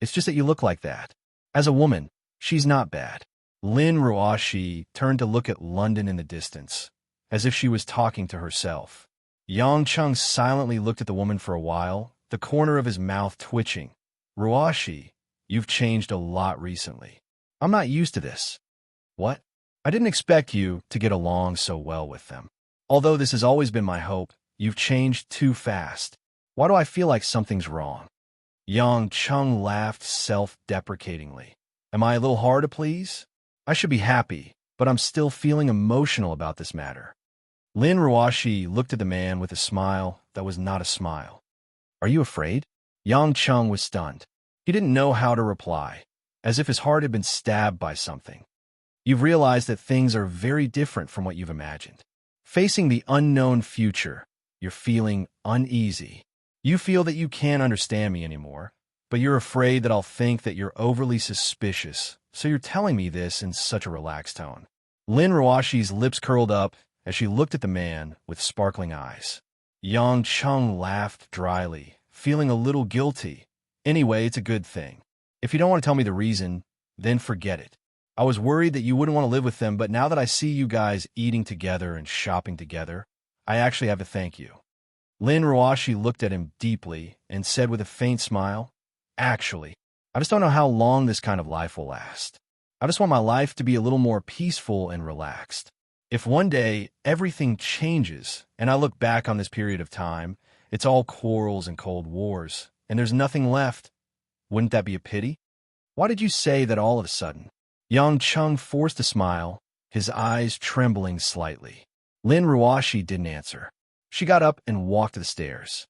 It's just that you look like that. As a woman, she's not bad." Lin Ruoshi turned to look at London in the distance, as if she was talking to herself. Yang Cheng silently looked at the woman for a while, the corner of his mouth twitching. "Ruoshi, you've changed a lot recently. I'm not used to this." "What?" "I didn't expect you to get along so well with them. Although this has always been my hope, you've changed too fast. Why do I feel like something's wrong?" Yang Cheng laughed self-deprecatingly. "Am I a little hard to please? I should be happy, but I'm still feeling emotional about this matter." Lin Ruoshi looked at the man with a smile that was not a smile. "Are you afraid?" Yang Cheng was stunned. He didn't know how to reply, as if his heart had been stabbed by something. "You've realized that things are very different from what you've imagined. Facing the unknown future, you're feeling uneasy. You feel that you can't understand me anymore, but you're afraid that I'll think that you're overly suspicious, so you're telling me this in such a relaxed tone." Lin Ruoshi's lips curled up as she looked at the man with sparkling eyes. Yang Cheng laughed dryly, feeling a little guilty. "Anyway, it's a good thing. If you don't want to tell me the reason, then forget it. I was worried that you wouldn't want to live with them, but now that I see you guys eating together and shopping together, I actually have to thank you." Lin Ruoshi looked at him deeply and said with a faint smile, "Actually, I just don't know how long this kind of life will last. I just want my life to be a little more peaceful and relaxed. If one day everything changes and I look back on this period of time, it's all quarrels and cold wars, and there's nothing left, wouldn't that be a pity? Why did you say that all of a sudden?" Yang Cheng forced a smile, his eyes trembling slightly. Lin Ruoshi didn't answer. She got up and walked to the stairs.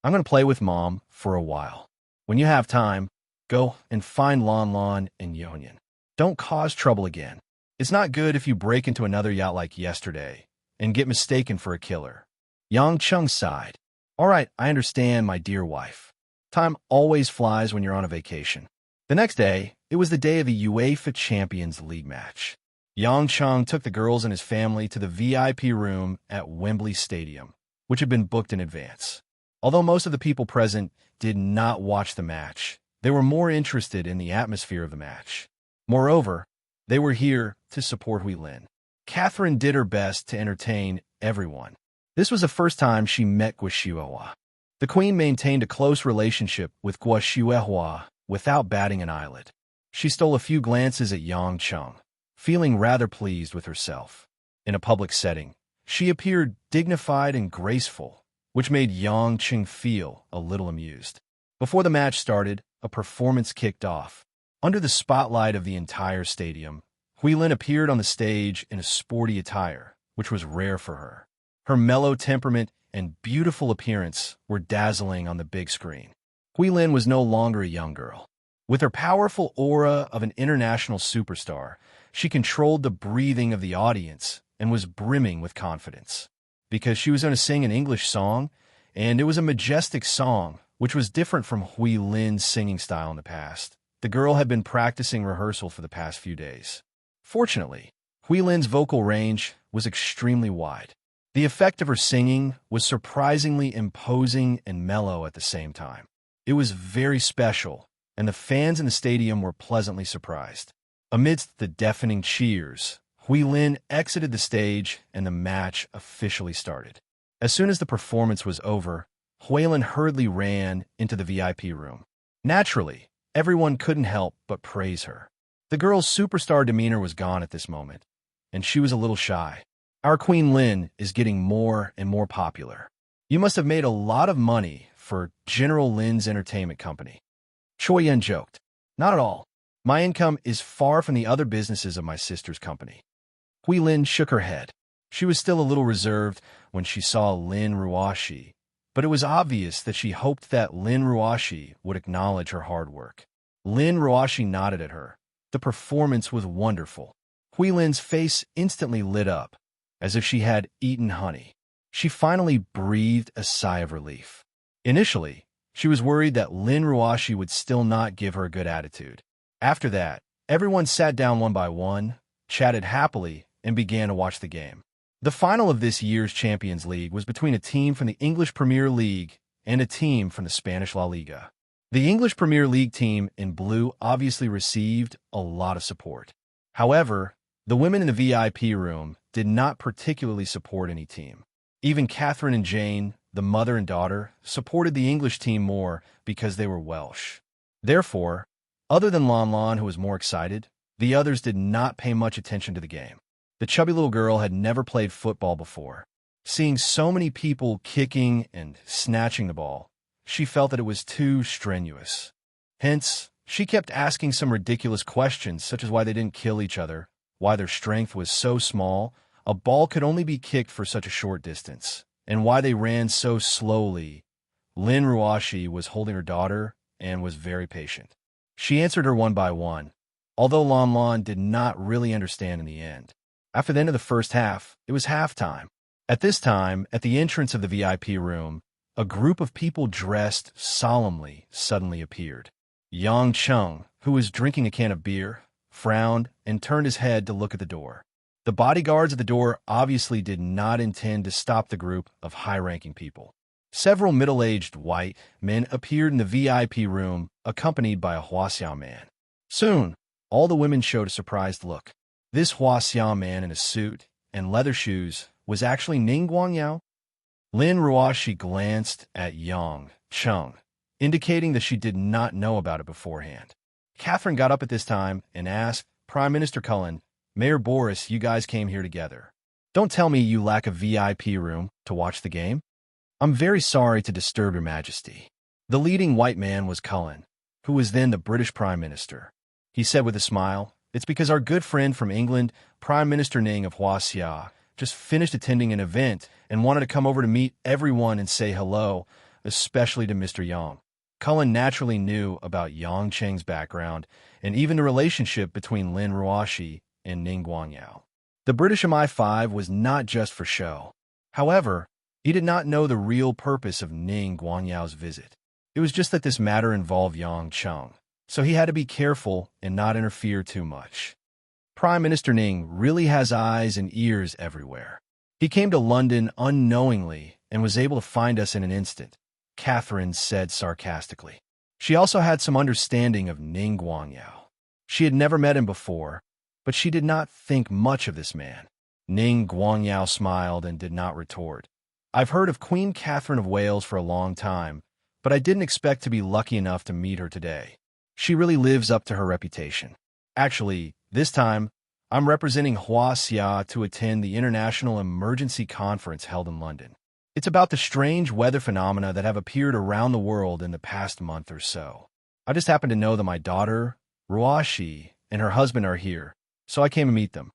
"I'm going to play with Mom for a while. When you have time, go and find Lon Lon and Yonyan. Don't cause trouble again. It's not good if you break into another yacht like yesterday and get mistaken for a killer." Yang Cheng sighed. "All right, I understand, my dear wife. Time always flies when you're on a vacation." The next day, it was the day of the UEFA Champions League match. Yang Cheng took the girls and his family to the VIP room at Wembley Stadium, which had been booked in advance. Although most of the people present did not watch the match, they were more interested in the atmosphere of the match. Moreover, They were here to support Huilin. Catherine did her best to entertain everyone. This was the first time she met Guo. The queen maintained a close relationship with Guo without batting an eyelid. She stole a few glances at Yang Cheng, feeling rather pleased with herself. In a public setting, she appeared dignified and graceful, which made Yang Cheng feel a little amused. Before the match started, a performance kicked off. Under the spotlight of the entire stadium, Huilin appeared on the stage in a sporty attire, which was rare for her. Her mellow temperament and beautiful appearance were dazzling on the big screen. Huilin was no longer a young girl. With her powerful aura of an international superstar, she controlled the breathing of the audience and was brimming with confidence. Because she was going to sing an English song, and it was a majestic song, which was different from Huilin's singing style in the past. The girl had been practicing rehearsal for the past few days. Fortunately, Huilin's vocal range was extremely wide. The effect of her singing was surprisingly imposing and mellow at the same time. It was very special, and the fans in the stadium were pleasantly surprised. Amidst the deafening cheers, Huilin exited the stage and the match officially started. As soon as the performance was over, Huilin hurriedly ran into the VIP room. Naturally, everyone couldn't help but praise her. The girl's superstar demeanor was gone at this moment, and she was a little shy. Our Queen Lin is getting more and more popular. You must have made a lot of money for General Lin's entertainment company. Choi Yen joked. Not at all. My income is far from the other businesses of my sister's company. Huilin shook her head. She was still a little reserved when she saw Lin Ruoxi, but it was obvious that she hoped that Lin Ruoxi would acknowledge her hard work. Lin Ruoxi nodded at her. The performance was wonderful. Huilin's face instantly lit up, as if she had eaten honey. She finally breathed a sigh of relief. Initially, she was worried that Lin Ruoxi would still not give her a good attitude. After that, everyone sat down one by one, chatted happily, and began to watch the game. The final of this year's Champions League was between a team from the English Premier League and a team from the Spanish La Liga. The English Premier League team in blue obviously received a lot of support. However, the women in the VIP room did not particularly support any team. Even Catherine and Jane, the mother and daughter, supported the English team more because they were Welsh. Therefore, other than Lon Lon, who was more excited, the others did not pay much attention to the game. The chubby little girl had never played football before. Seeing so many people kicking and snatching the ball, she felt that it was too strenuous. Hence, she kept asking some ridiculous questions, such as why they didn't kill each other, why their strength was so small, a ball could only be kicked for such a short distance, and why they ran so slowly. Lin Ruoxi was holding her daughter and was very patient. She answered her one by one, although Lon Lon did not really understand in the end. After the end of the first half, it was halftime. At this time, at the entrance of the VIP room, a group of people dressed solemnly suddenly appeared. Yang Cheng, who was drinking a can of beer, frowned and turned his head to look at the door. The bodyguards at the door obviously did not intend to stop the group of high-ranking people. Several middle-aged white men appeared in the VIP room, accompanied by a Huaxiao man. Soon, all the women showed a surprised look. This Huaxiao man in a suit and leather shoes was actually Ning Guangyao. Lin Ruoxi glanced at Yang Cheng, indicating that she did not know about it beforehand. Catherine got up at this time and asked, Prime Minister Cullen, Mayor Boris, you guys came here together. Don't tell me you lack a VIP room to watch the game. I'm very sorry to disturb your majesty. The leading white man was Cullen, who was then the British Prime Minister. He said with a smile, it's because our good friend from England, Prime Minister Ning of Huaxia, just finished attending an event and wanted to come over to meet everyone and say hello, especially to Mr. Yang. Cullen naturally knew about Yang Cheng's background and even the relationship between Lin Ruoxi and Ning Guangyao. The British MI5 was not just for show. However, he did not know the real purpose of Ning Guangyao's visit. It was just that this matter involved Yang Cheng, so he had to be careful and not interfere too much. Prime Minister Ning really has eyes and ears everywhere. He came to London unknowingly and was able to find us in an instant, Catherine said sarcastically. She also had some understanding of Ning Guangyao. She had never met him before, but she did not think much of this man. Ning Guangyao smiled and did not retort. I've heard of Queen Catherine of Wales for a long time, but I didn't expect to be lucky enough to meet her today. She really lives up to her reputation. Actually, this time, I'm representing Huaxia to attend the International Emergency Conference held in London. It's about the strange weather phenomena that have appeared around the world in the past month or so. I just happen to know that my daughter, Ruashi, and her husband are here, so I came to meet them.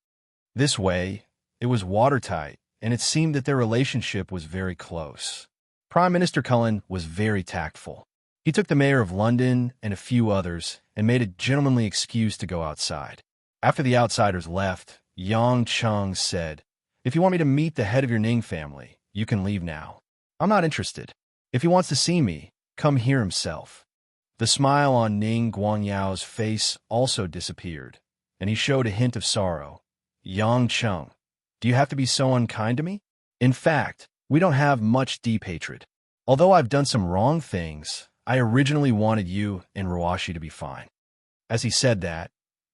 This way, it was watertight, and it seemed that their relationship was very close. Prime Minister Cullen was very tactful. He took the mayor of London and a few others and made a gentlemanly excuse to go outside. After the outsiders left, Yang Chung said, "If you want me to meet the head of your Ning family, you can leave now. I'm not interested. If he wants to see me, come here himself." The smile on Ning Guangyao's face also disappeared, and he showed a hint of sorrow. "Yang Chung, do you have to be so unkind to me? In fact, we don't have much deep hatred. Although I've done some wrong things, I originally wanted you and Ruashi to be fine." As he said that,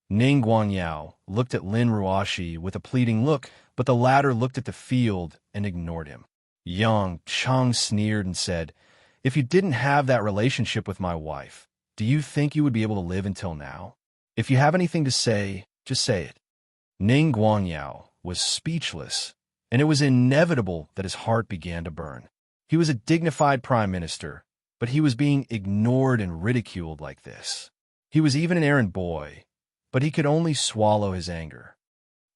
Ning Guangyao looked at Lin Ruashi with a pleading look, but the latter looked at the field and ignored him. Yang Chung sneered and said, "If you didn't have that relationship with my wife, do you think you would be able to live until now? If you have anything to say, just say it." Ning Guangyao was speechless, and it was inevitable that his heart began to burn. He was a dignified prime minister, but he was being ignored and ridiculed like this. He was even an errand boy, but he could only swallow his anger.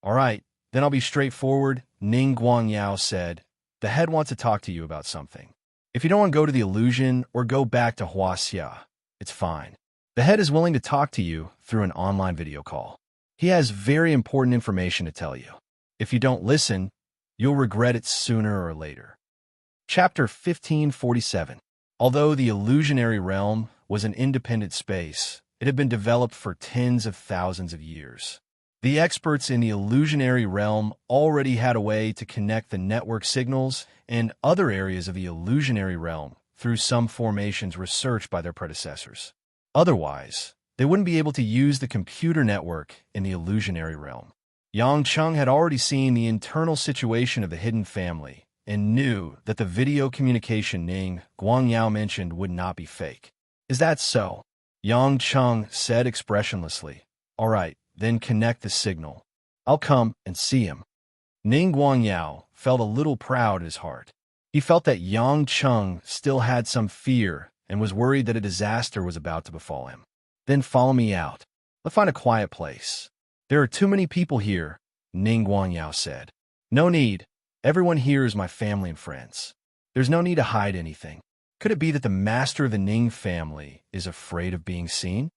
"All right, then I'll be straightforward," Ning Guangyao said. "The head wants to talk to you about something. If you don't want to go to the illusion or go back to Huaxia, it's fine. The head is willing to talk to you through an online video call. He has very important information to tell you. If you don't listen, you'll regret it sooner or later." Chapter 1547. Although the illusionary realm was an independent space, it had been developed for tens of thousands of years. The experts in the illusionary realm already had a way to connect the network signals and other areas of the illusionary realm through some formations researched by their predecessors. Otherwise, they wouldn't be able to use the computer network in the illusionary realm. Yang Chung had already seen the internal situation of the hidden family and knew that the video communication Ning Guangyao mentioned would not be fake. "Is that so?" Yang Chung said expressionlessly. "All right, then connect the signal. I'll come and see him." Ning Guangyao felt a little proud in his heart. He felt that Yang Chung still had some fear and was worried that a disaster was about to befall him. "Then follow me out. Let's find a quiet place." "There are too many people here," Ning Guangyao said. "No need. Everyone here is my family and friends. There's no need to hide anything. Could it be that the master of the Ning family is afraid of being seen?"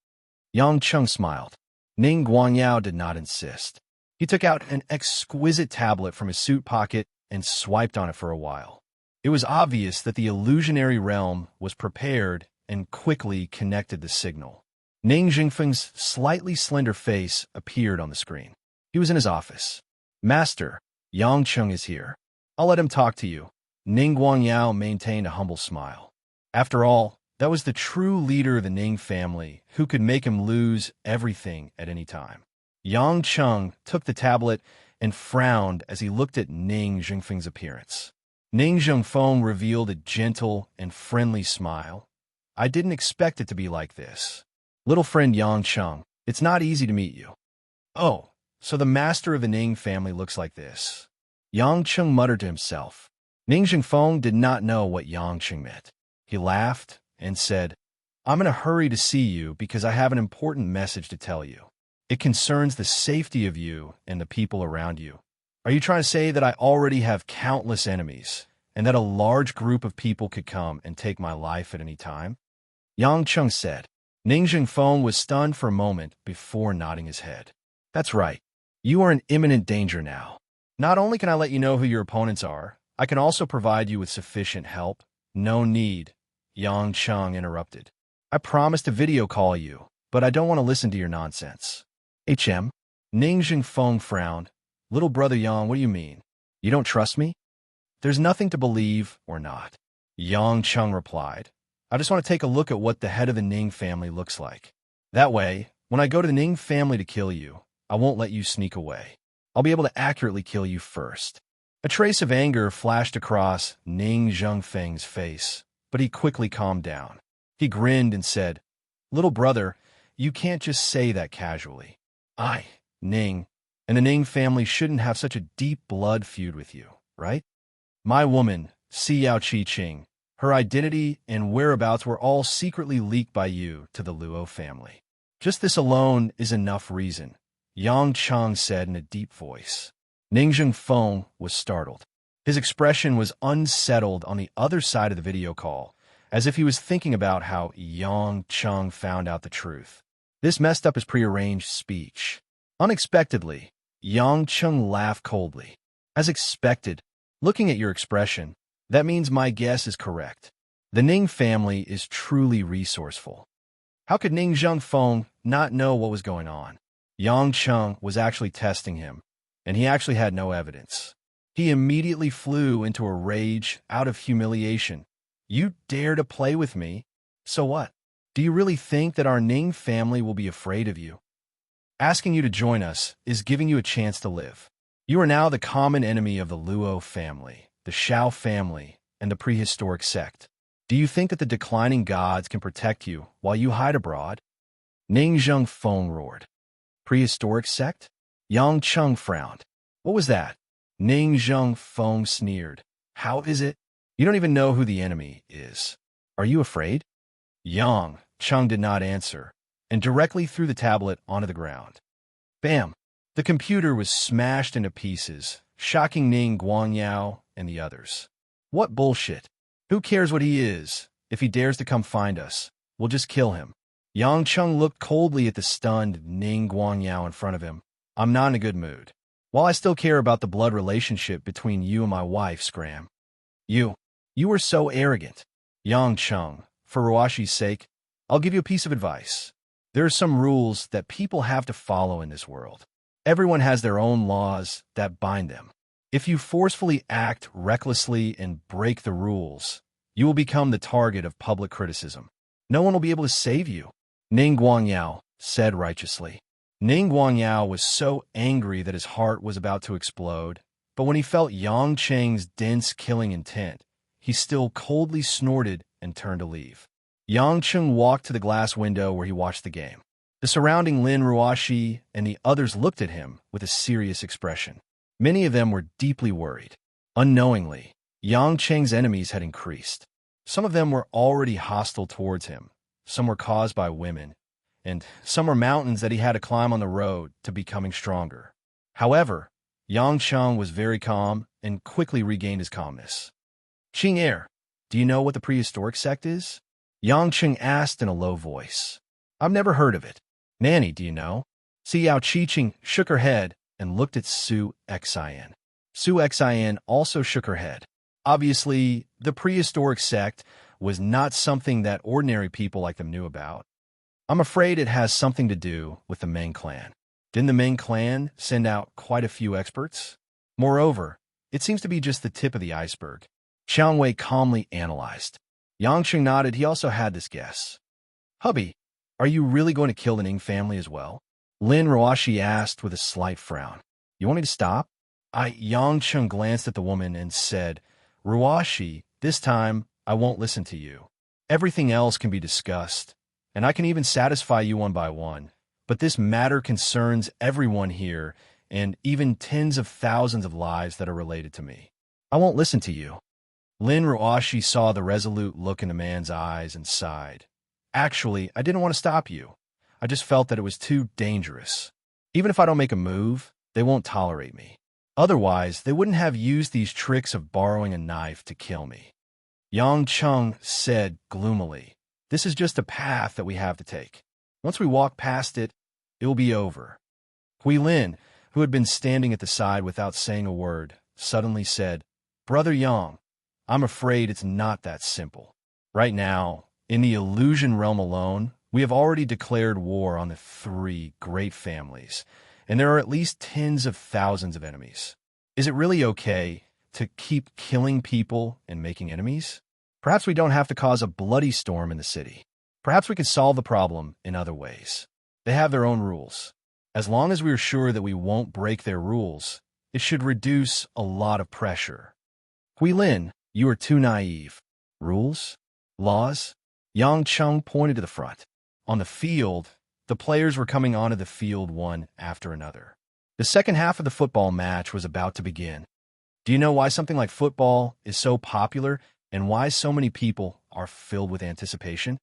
Yang Chung smiled. Ning Guangyao did not insist. He took out an exquisite tablet from his suit pocket and swiped on it for a while. It was obvious that the illusionary realm was prepared and quickly connected the signal. Ning Jingfeng's slightly slender face appeared on the screen. He was in his office. "Master, Yang Chung is here. I'll let him talk to you." Ning Guangyao maintained a humble smile. After all, that was the true leader of the Ning family who could make him lose everything at any time. Yang Chung took the tablet and frowned as he looked at Ning Jingfeng's appearance. Ning Jingfeng revealed a gentle and friendly smile. "I didn't expect it to be like this. Little friend Yang Chung, it's not easy to meet you." "Oh, so the master of the Ning family looks like this." Yang Chung muttered to himself. Ning Jingfeng did not know what Yang Chung meant. He laughed and said, "I'm in a hurry to see you because I have an important message to tell you. It concerns the safety of you and the people around you. Are you trying to say that I already have countless enemies and that a large group of people could come and take my life at any time?" Yang Chung said. Ning Jingfeng was stunned for a moment before nodding his head. "That's right. You are in imminent danger now. Not only can I let you know who your opponents are, I can also provide you with sufficient help." "No need," Yang Chung interrupted. "I promised to video call you, but I don't want to listen to your nonsense." Ning Jingfeng frowned. "Little brother Yang, what do you mean? You don't trust me?" "There's nothing to believe or not," Yang Chung replied. "I just want to take a look at what the head of the Ning family looks like. That way, when I go to the Ning family to kill you, I won't let you sneak away. I'll be able to accurately kill you first." A trace of anger flashed across Ning Zhengfeng's face, but he quickly calmed down. He grinned and said, "Little brother, you can't just say that casually. I, Ning, and the Ning family shouldn't have such a deep blood feud with you, right? My woman, Xiao Qi-Qing, her identity and whereabouts were all secretly leaked by you to the Luo family. Just this alone is enough reason," Yang Cheng said in a deep voice. Ning Zhengfeng was startled. His expression was unsettled on the other side of the video call, as if he was thinking about how Yang Cheng found out the truth. This messed up his prearranged speech. Unexpectedly, Yang Cheng laughed coldly. "As expected, looking at your expression, that means my guess is correct. The Ning family is truly resourceful." How could Ning Zhengfeng not know what was going on? Yang Cheng was actually testing him, and he actually had no evidence. He immediately flew into a rage out of humiliation. "You dare to play with me? So what? Do you really think that our Ning family will be afraid of you? Asking you to join us is giving you a chance to live. You are now the common enemy of the Luo family, the Shao family, and the prehistoric sect. Do you think that the declining gods can protect you while you hide abroad?" Ning Zhengfeng roared. "Prehistoric sect?" Yang Cheng frowned. "What was that?" Ning Zhengfeng sneered. "How is it? You don't even know who the enemy is. Are you afraid?" Yang Cheng did not answer, and directly threw the tablet onto the ground. Bam! The computer was smashed into pieces, shocking Ning Guangyao and the others. "What bullshit? Who cares what he is? If he dares to come find us, we'll just kill him." Yang Cheng looked coldly at the stunned Ning Guangyao in front of him. "I'm not in a good mood. While I still care about the blood relationship between you and my wife, Scram. You were so arrogant." "Yang Cheng, for Ruashi's sake, I'll give you a piece of advice. There are some rules that people have to follow in this world. Everyone has their own laws that bind them. If you forcefully act recklessly and break the rules, you will become the target of public criticism. No one will be able to save you," Ning Guangyao said righteously. Ning Guangyao was so angry that his heart was about to explode, but when he felt Yang Cheng's dense killing intent, he still coldly snorted and turned to leave. Yang Cheng walked to the glass window where he watched the game. The surrounding Lin Ruoxi and the others looked at him with a serious expression. Many of them were deeply worried. Unknowingly, Yang Cheng's enemies had increased. Some of them were already hostile towards him, some were caused by women, and some were mountains that he had to climb on the road to becoming stronger. However, Yang Cheng was very calm and quickly regained his calmness. "Qing Er, do you know what the prehistoric sect is?" Yang Cheng asked in a low voice. "I've never heard of it." "Nanny, do you know?" Xiao Qi-Qing shook her head and looked at Su Xian. Su Xian also shook her head. Obviously, the prehistoric sect was not something that ordinary people like them knew about. "I'm afraid it has something to do with the Meng clan. Didn't the Meng clan send out quite a few experts? Moreover, it seems to be just the tip of the iceberg," Qiang Wei calmly analyzed. Yang Cheng nodded. He also had this guess. "Hubby, are you really going to kill the Ning family as well?" Lin Ruoxi asked with a slight frown. "You want me to stop?" Yang Cheng glanced at the woman and said, "Ruoxi, this time I won't listen to you. Everything else can be discussed, and I can even satisfy you one by one. But this matter concerns everyone here, and even tens of thousands of lives that are related to me. I won't listen to you." Lin Ruoxi saw the resolute look in the man's eyes and sighed. "Actually, I didn't want to stop you. I just felt that it was too dangerous. Even if I don't make a move, they won't tolerate me. Otherwise, they wouldn't have used these tricks of borrowing a knife to kill me." Yang Cheng said gloomily, "This is just a path that we have to take. Once we walk past it, it will be over." Hui Lin, who had been standing at the side without saying a word, suddenly said, "Brother Yang, I'm afraid it's not that simple. Right now, in the illusion realm alone, we have already declared war on the 3 great families, and there are at least tens of thousands of enemies. Is it really okay to keep killing people and making enemies? Perhaps we don't have to cause a bloody storm in the city. Perhaps we can solve the problem in other ways. They have their own rules. As long as we are sure that we won't break their rules, it should reduce a lot of pressure. Huilin, you are too naive. Rules? Laws? Yang Cheng pointed to the front. On the field, the players were coming onto the field one after another. The second half of the football match was about to begin. Do you know why something like football is so popular and why so many people are filled with anticipation?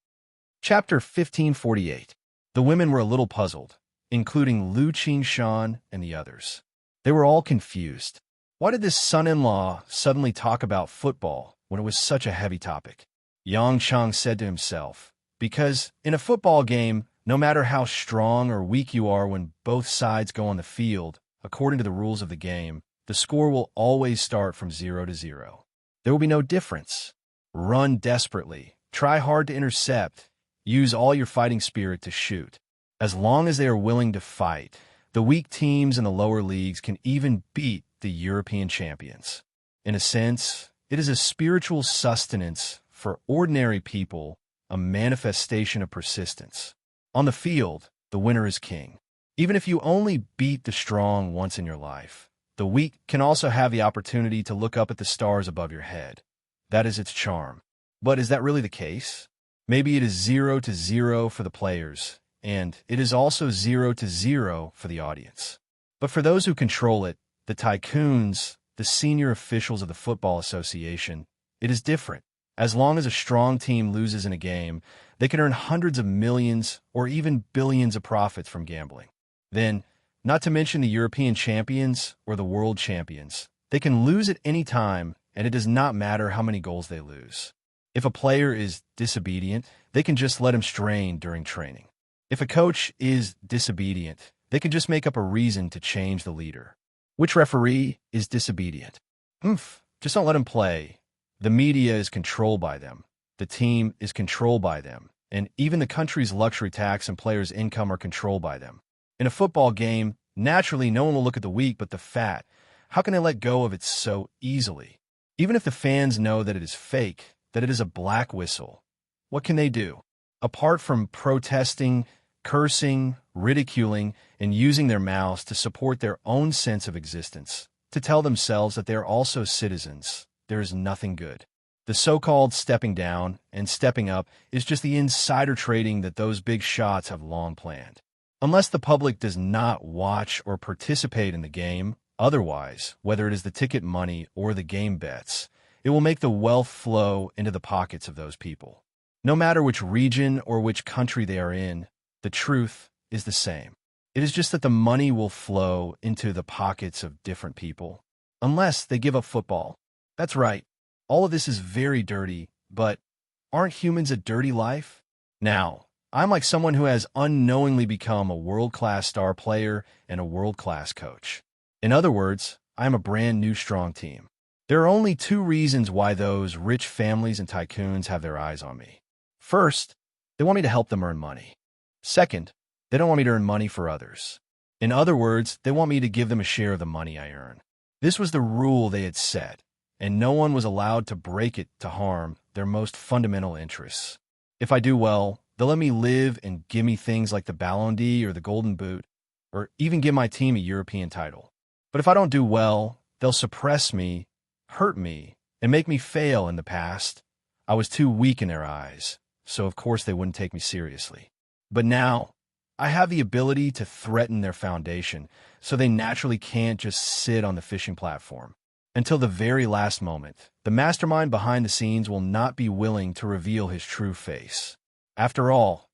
Chapter 1548. The women were a little puzzled, including Lu Qingshan and the others. They were all confused. Why did this son-in-law suddenly talk about football when it was such a heavy topic? Yang Cheng said to himself, because in a football game, no matter how strong or weak you are when both sides go on the field, according to the rules of the game, the score will always start from 0-0. There will be no difference. Run desperately, try hard to intercept, use all your fighting spirit to shoot. As long as they are willing to fight, the weak teams in the lower leagues can even beat the European champions. In a sense, it is a spiritual sustenance for ordinary people, a manifestation of persistence. On the field, the winner is king. Even if you only beat the strong once in your life, the weak can also have the opportunity to look up at the stars above your head. That is its charm. But is that really the case? Maybe it is 0-0 for the players, and it is also 0-0 for the audience. But for those who control it, the tycoons, the senior officials of the Football Association, it is different. As long as a strong team loses in a game, they can earn hundreds of millions or even billions of profits from gambling. Then, not to mention the European champions or the world champions, they can lose at any time, and it does not matter how many goals they lose. If a player is disobedient, they can just let him strain during training. If a coach is disobedient, they can just make up a reason to change the leader. Which referee is disobedient? Just don't let him play. The media is controlled by them. The team is controlled by them. And even the country's luxury tax and players' income are controlled by them. In a football game, naturally no one will look at the weak but the fat. How can they let go of it so easily? Even if the fans know that it is fake, that it is a black whistle, what can they do? Apart from protesting, cursing, ridiculing, and using their mouths to support their own sense of existence, to tell themselves that they are also citizens, there is nothing good. The so-called stepping down and stepping up is just the insider trading that those big shots have long planned. Unless the public does not watch or participate in the game, otherwise, whether it is the ticket money or the game bets, it will make the wealth flow into the pockets of those people. No matter which region or which country they are in, the truth is the same. It is just that the money will flow into the pockets of different people, unless they give up football. That's right. All of this is very dirty, but aren't humans a dirty life? Now, I'm like someone who has unknowingly become a world-class star player and a world-class coach. In other words, I'm a brand new strong team. There are only two reasons why those rich families and tycoons have their eyes on me. First, they want me to help them earn money. Second, they don't want me to earn money for others. In other words, they want me to give them a share of the money I earn. This was the rule they had set, and no one was allowed to break it to harm their most fundamental interests. If I do well, they'll let me live and give me things like the Ballon d'Or or the Golden Boot, or even give my team a European title. But if I don't do well, they'll suppress me, hurt me, and make me fail. In the past, I was too weak in their eyes, so of course they wouldn't take me seriously. But now, I have the ability to threaten their foundation, so they naturally can't just sit on the fishing platform. Until the very last moment, the mastermind behind the scenes will not be willing to reveal his true face. After all,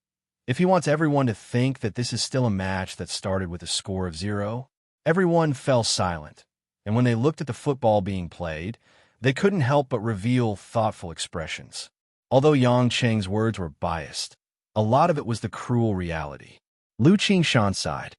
if he wants everyone to think that this is still a match that started with a score of 0, everyone fell silent, and when they looked at the football being played, they couldn't help but reveal thoughtful expressions. Although Yang Cheng's words were biased, a lot of it was the cruel reality. Lu Qingshan sighed.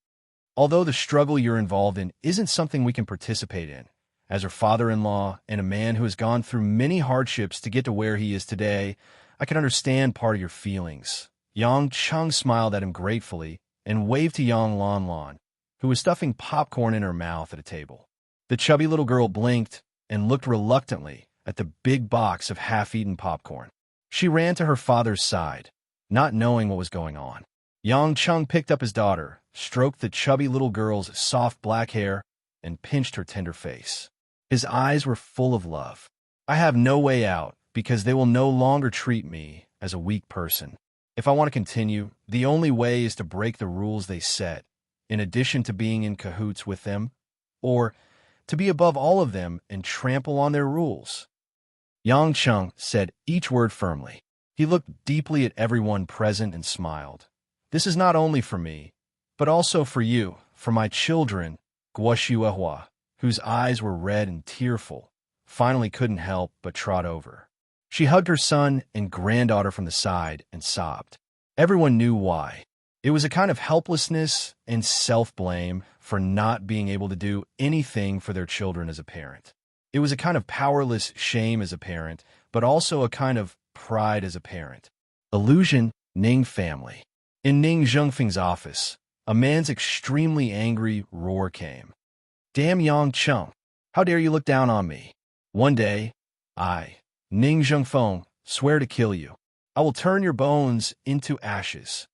Although the struggle you're involved in isn't something we can participate in, as her father-in-law and a man who has gone through many hardships to get to where he is today, I can understand part of your feelings. Yang Cheng smiled at him gratefully and waved to Yang Lanlan, who was stuffing popcorn in her mouth at a table. The chubby little girl blinked and looked reluctantly at the big box of half-eaten popcorn. She ran to her father's side, not knowing what was going on. Yang Cheng picked up his daughter, stroked the chubby little girl's soft black hair, and pinched her tender face. His eyes were full of love. I have no way out because they will no longer treat me as a weak person. If I want to continue, the only way is to break the rules they set, in addition to being in cahoots with them, or to be above all of them and trample on their rules. Yang Cheng said each word firmly. He looked deeply at everyone present and smiled. This is not only for me, but also for you, for my children, Guoshuehua, whose eyes were red and tearful, finally couldn't help but trot over. She hugged her son and granddaughter from the side and sobbed. Everyone knew why. It was a kind of helplessness and self-blame for not being able to do anything for their children as a parent. It was a kind of powerless shame as a parent, but also a kind of pride as a parent. Illusion, Ning family. In Ning Zhengfeng's office, a man's extremely angry roar came. Damn Yang Cheng, how dare you look down on me? One day, I, Ning Zhengfeng, swear to kill you. I will turn your bones into ashes.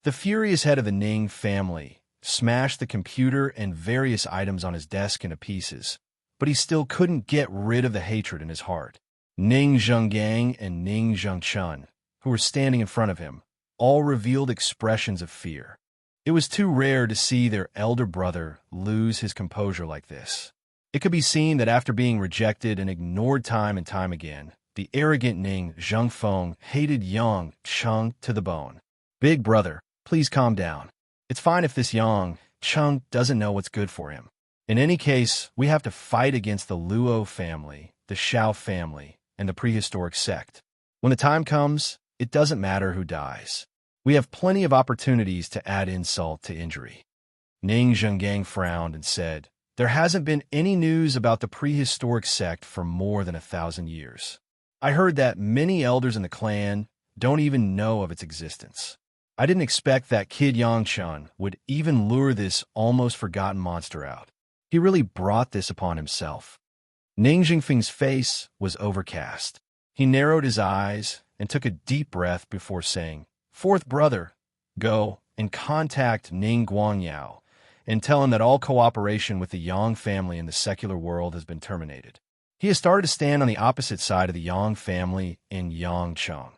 The furious head of the Ning family smashed the computer and various items on his desk into pieces, but he still couldn't get rid of the hatred in his heart. Ning Zhenggang and Ning Zhengchun, who were standing in front of him, all revealed expressions of fear. It was too rare to see their elder brother lose his composure like this. It could be seen that after being rejected and ignored time and time again, the arrogant Ning Zhengfeng hated Yang Cheng to the bone. Big brother, please calm down. It's fine if this Yang Cheng doesn't know what's good for him. In any case, we have to fight against the Luo family, the Shao family, and the prehistoric sect. When the time comes, it doesn't matter who dies. We have plenty of opportunities to add insult to injury. Ning Zhenggang frowned and said, there hasn't been any news about the prehistoric sect for more than 1,000 years. I heard that many elders in the clan don't even know of its existence. I didn't expect that kid Yang Chun would even lure this almost forgotten monster out. He really brought this upon himself. Ning Jingfeng's face was overcast. He narrowed his eyes and took a deep breath before saying, Fourth brother, go and contact Ning Guangyao and tell him that all cooperation with the Yang family in the secular world has been terminated. He has started to stand on the opposite side of the Yang family in Yangcheng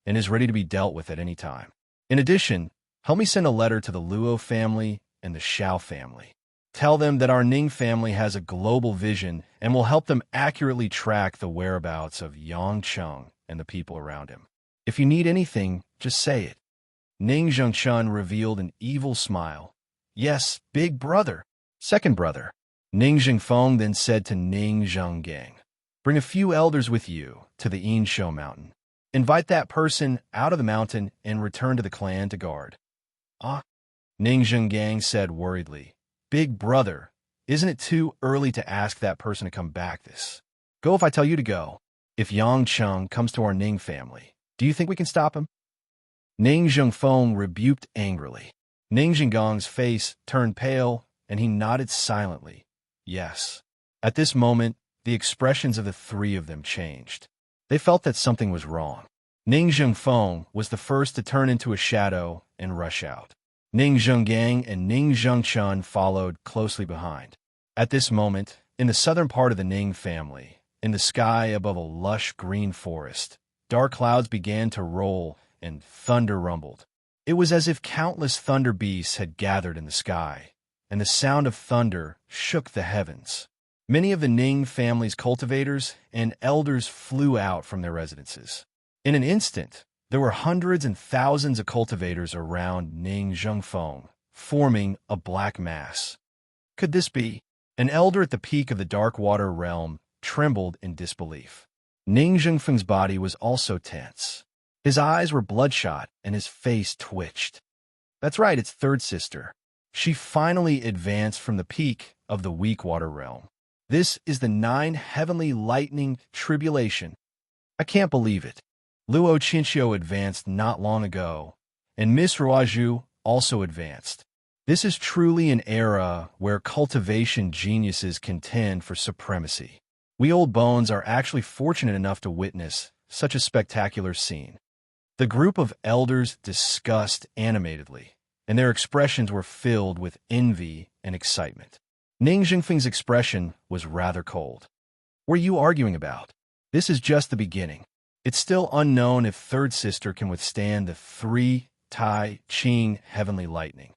and is ready to be dealt with at any time. In addition, help me send a letter to the Luo family and the Shao family. Tell them that our Ning family has a global vision and will help them accurately track the whereabouts of Yangcheng and the people around him. If you need anything, just say it. Ning Zhengchun revealed an evil smile. Yes, big brother. Second brother. Ning Zhengfeng then said to Ning Zhenggang, bring a few elders with you to the Inshou mountain. Invite that person out of the mountain and return to the clan to guard. Ah, Ning Zhenggang said worriedly. Big brother, isn't it too early to ask that person to come back this? Go if I tell you to go. If Yang Cheng comes to our Ning family, do you think we can stop him? Ning Zhengfeng rebuked angrily. Ning Zhenggang's face turned pale, and he nodded silently. Yes. At this moment, the expressions of the three of them changed. They felt that something was wrong. Ning Zhengfeng was the first to turn into a shadow and rush out. Ning Zhenggang and Ning Zhengchun followed closely behind. At this moment, in the southern part of the Ning family, in the sky above a lush green forest, dark clouds began to roll and thunder rumbled. It was as if countless thunder beasts had gathered in the sky, and the sound of thunder shook the heavens. Many of the Ning family's cultivators and elders flew out from their residences. In an instant, there were hundreds and thousands of cultivators around Ning Zhengfeng, forming a black mass. Could this be? An elder at the peak of the dark water realm trembled in disbelief. Ning Zhengfeng's body was also tense. His eyes were bloodshot and his face twitched. That's right, it's third sister. She finally advanced from the peak of the weak water realm. This is the 9 heavenly lightning tribulation. I can't believe it. Luo Qinxiu advanced not long ago, and Miss Ruaju also advanced. This is truly an era where cultivation geniuses contend for supremacy. We old bones are actually fortunate enough to witness such a spectacular scene. The group of elders discussed animatedly. and their expressions were filled with envy and excitement. Ning Jingfeng's expression was rather cold. What are you arguing about? This is just the beginning. It's still unknown if third sister can withstand the 3 Tai Ching heavenly lightning.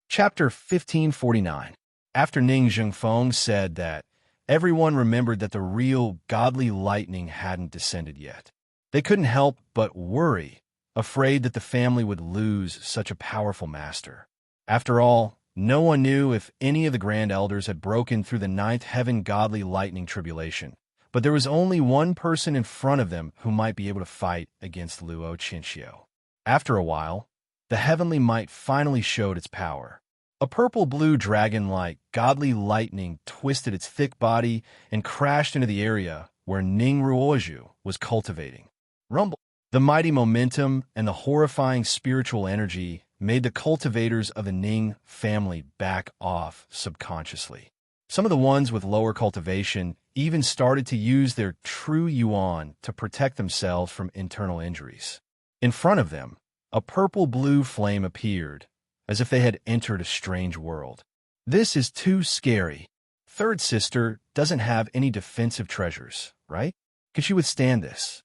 Chapter 1549. After Ning Jingfeng said that, everyone remembered that the real godly lightning hadn't descended yet. They couldn't help but worry, afraid that the family would lose such a powerful master. After all, no one knew if any of the grand elders had broken through the 9th heaven godly lightning tribulation, but there was only one person in front of them who might be able to fight against Luo Qinxiu. After a while, the heavenly might finally showed its power. A purple-blue dragon-like godly lightning twisted its thick body and crashed into the area where Ning Ruoju was cultivating. Rumble. The mighty momentum and the horrifying spiritual energy made the cultivators of the Ning family back off subconsciously. Some of the ones with lower cultivation even started to use their true yuan to protect themselves from internal injuries. In front of them, a purple-blue flame appeared, as if they had entered a strange world. This is too scary. Third sister doesn't have any defensive treasures, right? Could she withstand this?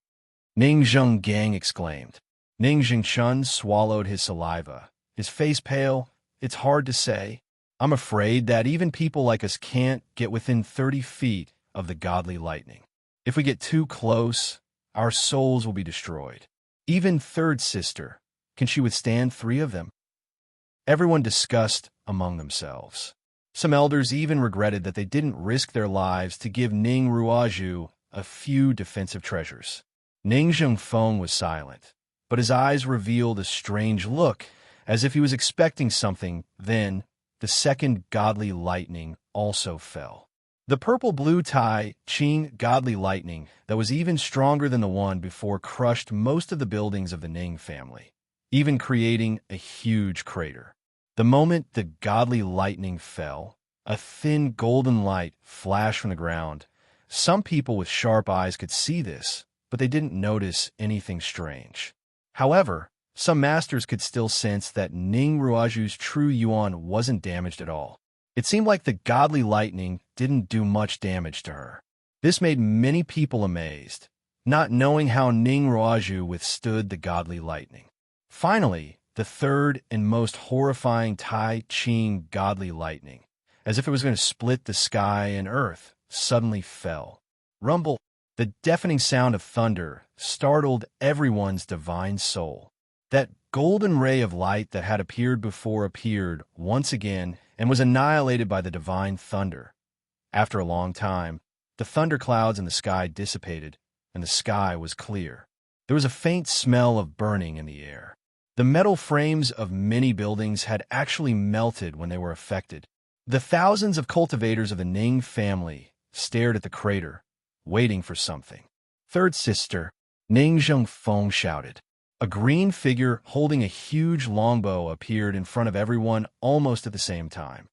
Ning Zhenggang exclaimed. Ning Jingchun swallowed his saliva, his face pale. It's hard to say. I'm afraid that even people like us can't get within 30 feet of the godly lightning. If we get too close, our souls will be destroyed. Even third sister, can she withstand 3 of them? Everyone discussed among themselves. Some elders even regretted that they didn't risk their lives to give Ning Ruoju a few defensive treasures. Ning Zhengfeng was silent, but his eyes revealed a strange look, as if he was expecting something. Then, the second godly lightning also fell. The purple-blue Tai Ching godly lightning that was even stronger than the one before crushed most of the buildings of the Ning family, even creating a huge crater. The moment the godly lightning fell, a thin golden light flashed from the ground. Some people with sharp eyes could see this, but they didn't notice anything strange. However, some masters could still sense that Ning Ruoju's true yuan wasn't damaged at all. It seemed like the godly lightning didn't do much damage to her. This made many people amazed, not knowing how Ning Ruoju withstood the godly lightning. Finally, the third and most horrifying Tai Ching godly lightning, as if it was going to split the sky and earth, suddenly fell. Rumble. The deafening sound of thunder startled everyone's divine soul. That golden ray of light that had appeared before appeared once again and was annihilated by the divine thunder. After a long time, the thunderclouds in the sky dissipated, and the sky was clear. There was a faint smell of burning in the air. The metal frames of many buildings had actually melted when they were affected. The thousands of cultivators of the Ning family stared at the crater, waiting for something. Third sister, Ning Zhengfeng shouted. A green figure holding a huge longbow appeared in front of everyone almost at the same time.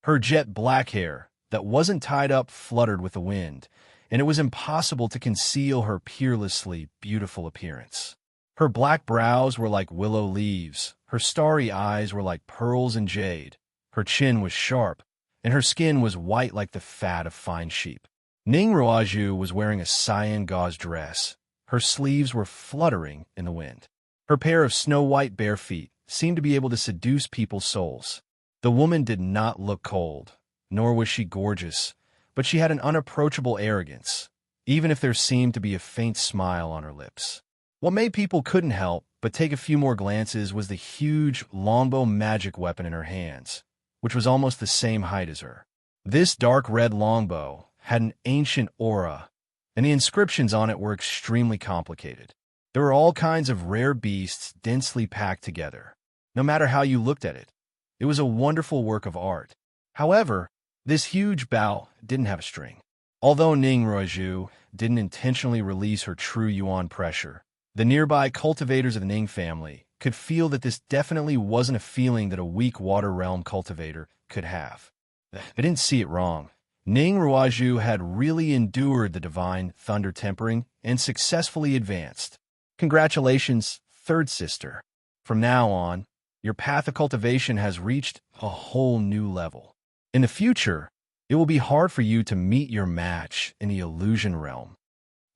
Her jet black hair, that wasn't tied up, fluttered with the wind, and it was impossible to conceal her peerlessly beautiful appearance. Her black brows were like willow leaves, her starry eyes were like pearls and jade, her chin was sharp, and her skin was white like the fat of fine sheep. Ning Ruoju was wearing a cyan gauze dress. Her sleeves were fluttering in the wind. Her pair of snow-white bare feet seemed to be able to seduce people's souls. The woman did not look cold, nor was she gorgeous, but she had an unapproachable arrogance, even if there seemed to be a faint smile on her lips. What made people couldn't help but take a few more glances was the huge longbow magic weapon in her hands, which was almost the same height as her. This dark red longbow had an ancient aura, and the inscriptions on it were extremely complicated. There were all kinds of rare beasts densely packed together. No matter how you looked at it, it was a wonderful work of art. However, this huge bow didn't have a string. Although Ning Ruoju didn't intentionally release her true yuan pressure, the nearby cultivators of the Ning family could feel that this definitely wasn't a feeling that a weak water realm cultivator could have. They didn't see it wrong. Ning Ruoju had really endured the divine thunder tempering and successfully advanced. Congratulations, third sister. From now on, Your path of cultivation has reached a whole new level. In the future, it will be hard for you to meet your match in the illusion realm.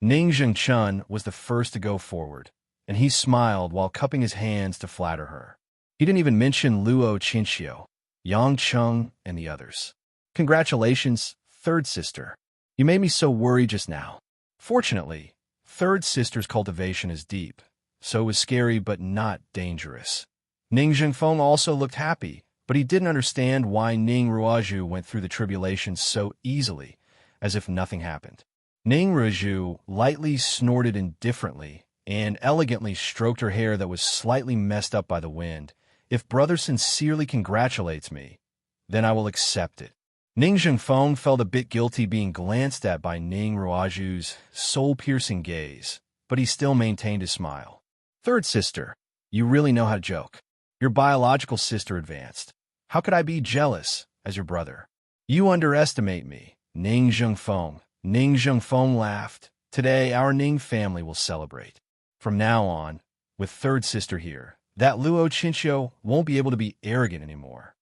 Ning Zhengchun was the first to go forward, and he smiled while cupping his hands to flatter her. He didn't even mention Luo Qinxiu, Yang Cheng, and the others. Congratulations, third sister. You made me so worried just now. Fortunately, third sister's cultivation is deep, so it was scary but not dangerous. Ning Zhengfeng also looked happy, but he didn't understand why Ning Ruozhu went through the tribulations so easily, as if nothing happened. Ning Ruozhu lightly snorted indifferently and elegantly stroked her hair that was slightly messed up by the wind. If brother sincerely congratulates me, then I will accept it. Ning Zhengfeng felt a bit guilty being glanced at by Ning Ruozhu's soul-piercing gaze, but he still maintained his smile. Third sister, you really know how to joke. Your biological sister advanced. How could I be jealous as your brother? You underestimate me, Ning Zhengfeng. Ning Zhengfeng laughed. Today, our Ning family will celebrate. From now on, with third sister here, that Luo Qinxiu won't be able to be arrogant anymore.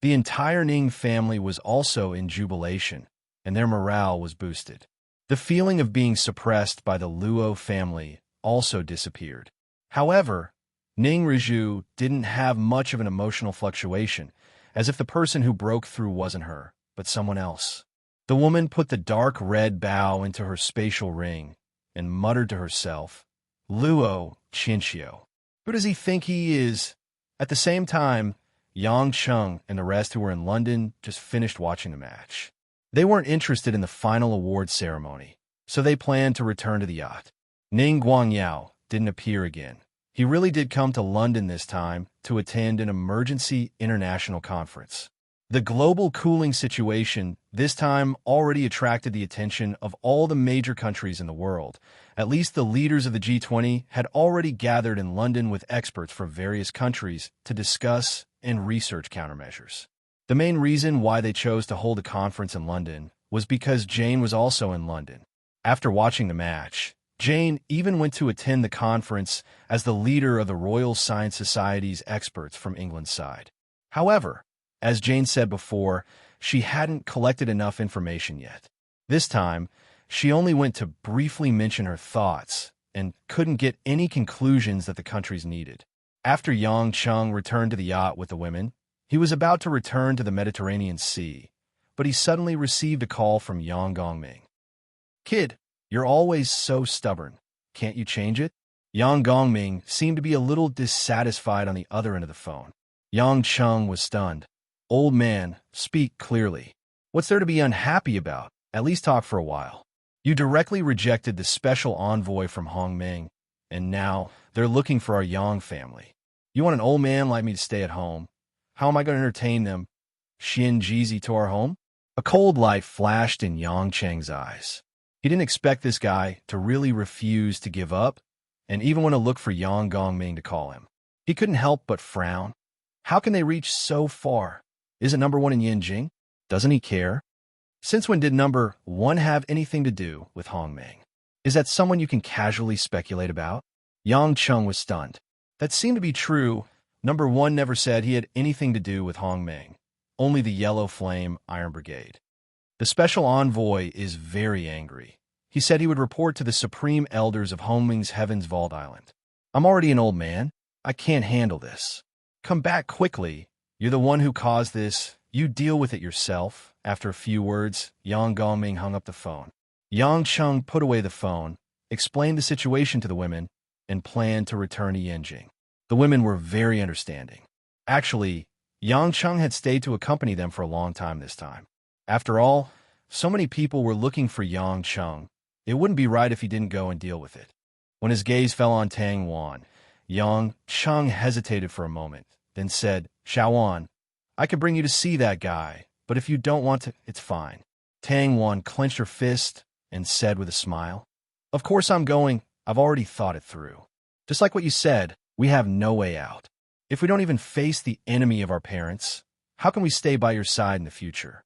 The entire Ning family was also in jubilation, and their morale was boosted. The feeling of being suppressed by the Luo family also disappeared. However, Ning Ruozhu didn't have much of an emotional fluctuation, as if the person who broke through wasn't her, but someone else. The woman put the dark red bow into her spatial ring and muttered to herself, Luo Qinxiu. Who does he think he is? At the same time, Yang Cheng and the rest who were in London just finished watching the match. They weren't interested in the final award ceremony, so they planned to return to the yacht. Ning Guangyao didn't appear again. He really did come to London this time to attend an emergency international conference. The global cooling situation this time already attracted the attention of all the major countries in the world. At least the leaders of the G20 had already gathered in London with experts from various countries to discuss and research countermeasures. The main reason why they chose to hold a conference in London was because Jane was also in London. After watching the match, Jane even went to attend the conference as the leader of the Royal Science Society's experts from England's side. However, as Jane said before, she hadn't collected enough information yet. This time, she only went to briefly mention her thoughts and couldn't get any conclusions that the countries needed. After Yang Cheng returned to the yacht with the women, he was about to return to the Mediterranean Sea, but he suddenly received a call from Yang Gongming. Kid, you're always so stubborn. Can't you change it? Yang Gongming seemed to be a little dissatisfied on the other end of the phone. Yang Cheng was stunned. Old man, speak clearly. What's there to be unhappy about? At least talk for a while. You directly rejected the special envoy from Hongming, and now they're looking for our Yang family. You want an old man like me to stay at home? How am I going to entertain them? Xin Jizi to our home? A cold light flashed in Yang Cheng's eyes. He didn't expect this guy to really refuse to give up, and even want to look for Yang Gongming to call him. He couldn't help but frown. How can they reach so far? Isn't number one in Yanjing? Doesn't he care? Since when did number one have anything to do with Hongming? Is that someone you can casually speculate about? Yang Cheng was stunned. That seemed to be true. Number one never said he had anything to do with Hongming, only the Yellow Flame Iron Brigade. The special envoy is very angry. He said he would report to the supreme elders of Hongming's Heaven's Vault Island. I'm already an old man. I can't handle this. Come back quickly. You're the one who caused this. You deal with it yourself. After a few words, Yang Gongming hung up the phone. Yang Cheng put away the phone, explained the situation to the women, and planned to return to Yanjing. The women were very understanding. Actually, Yang Cheng had stayed to accompany them for a long time this time. After all, so many people were looking for Yang Cheng. It wouldn't be right if he didn't go and deal with it. When his gaze fell on Tang Wan, Yang Cheng hesitated for a moment, then said, Xiaowan, I could bring you to see that guy, but if you don't want to, it's fine. Tang Wan clenched her fist and said with a smile, Of course I'm going. I've already thought it through. Just like what you said, we have no way out. If we don't even face the enemy of our parents, how can we stay by your side in the future?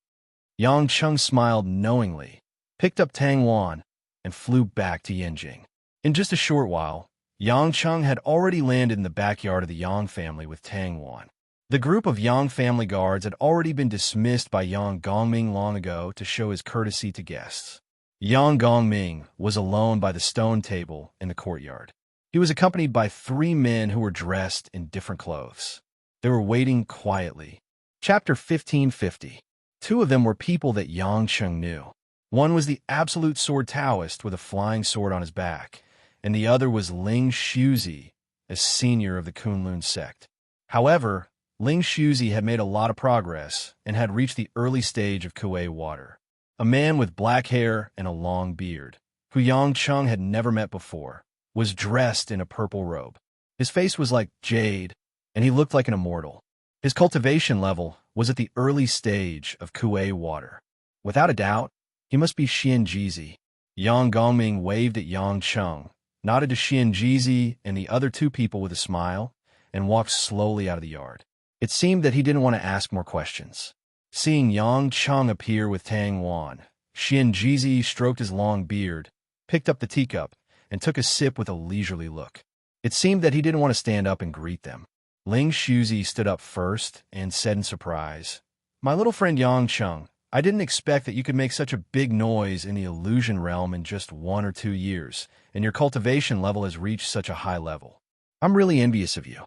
Yang Cheng smiled knowingly, picked up Tang Wan, and flew back to Yanjing. In just a short while, Yang Cheng had already landed in the backyard of the Yang family with Tang Wan. The group of Yang family guards had already been dismissed by Yang Gongming long ago to show his courtesy to guests. Yang Gongming was alone by the stone table in the courtyard. He was accompanied by 3 men who were dressed in different clothes. They were waiting quietly. Chapter 1550. 2 of them were people that Yang Cheng knew. One was the absolute sword Taoist with a flying sword on his back, and the other was Ling Shuzi, a senior of the Kunlun sect. However, Ling Shuzi had made a lot of progress and had reached the early stage of Kuei water. A man with black hair and a long beard, who Yang Cheng had never met before, was dressed in a purple robe. His face was like jade, and he looked like an immortal. His cultivation level was at the early stage of Kuei water. Without a doubt, he must be Xianjizi. Yang Gongming waved at Yang Cheng, nodded to Xianjizi and the other 2 people with a smile, and walked slowly out of the yard. It seemed that he didn't want to ask more questions. Seeing Yang Cheng appear with Tang Wan, Xianjizi stroked his long beard, picked up the teacup, and took a sip with a leisurely look. It seemed that he didn't want to stand up and greet them. Ling Shuzi stood up first and said in surprise, "My little friend Yang Cheng, I didn't expect that you could make such a big noise in the illusion realm in just 1 or 2 years, and your cultivation level has reached such a high level. I'm really envious of you."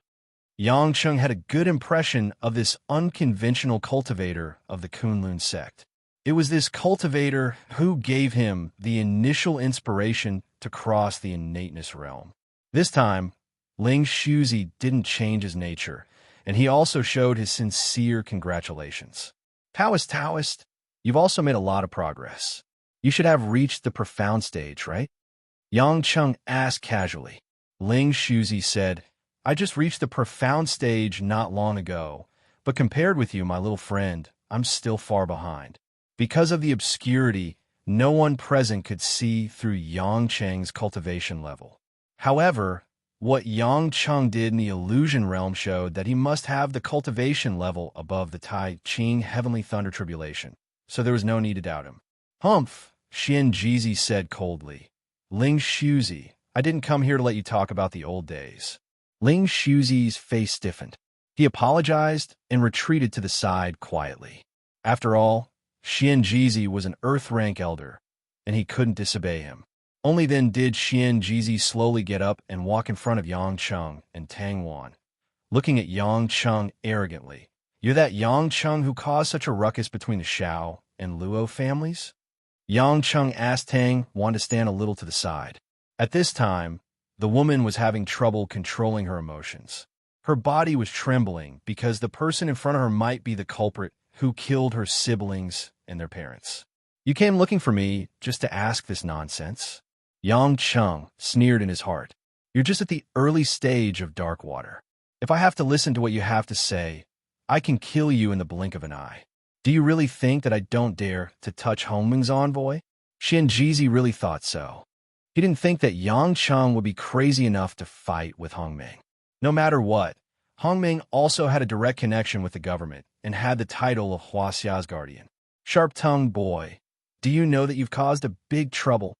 Yang Cheng had a good impression of this unconventional cultivator of the Kunlun sect. It was this cultivator who gave him the initial inspiration to cross the innateness realm. This time, Ling Shuzi didn't change his nature, and he also showed his sincere congratulations. Taoist, you've also made a lot of progress. You should have reached the profound stage, right?" Yang Cheng asked casually. Ling Shuzi said, "I just reached the profound stage not long ago, but compared with you, my little friend, I'm still far behind." Because of the obscurity, no one present could see through Yang Cheng's cultivation level. However, what Yang Cheng did in the illusion realm showed that he must have the cultivation level above the Tai Ching Heavenly Thunder Tribulation, so there was no need to doubt him. "Humph," Xianjizi said coldly. "Ling Shuzi, I didn't come here to let you talk about the old days." Ling Shuzi's face stiffened. He apologized and retreated to the side quietly. After all, Xianjizi was an Earth rank elder, and he couldn't disobey him. Only then did Xianjizi slowly get up and walk in front of Yang Cheng and Tang Wan, looking at Yang Cheng arrogantly. "You're that Yang Cheng who caused such a ruckus between the Shao and Luo families?" Yang Cheng asked Tang Wan to stand a little to the side. At this time, the woman was having trouble controlling her emotions. Her body was trembling because the person in front of her might be the culprit who killed her siblings and their parents. "You came looking for me just to ask this nonsense?" Yang Cheng sneered in his heart. "You're just at the early stage of dark water. If I have to listen to what you have to say, I can kill you in the blink of an eye. Do you really think that I don't dare to touch Hongming's envoy?" Xianjizi really thought so. He didn't think that Yang Cheng would be crazy enough to fight with Hongming. No matter what, Hongming also had a direct connection with the government and had the title of Huaxia's guardian. "Sharp-tongued boy, do you know that you've caused a big trouble?"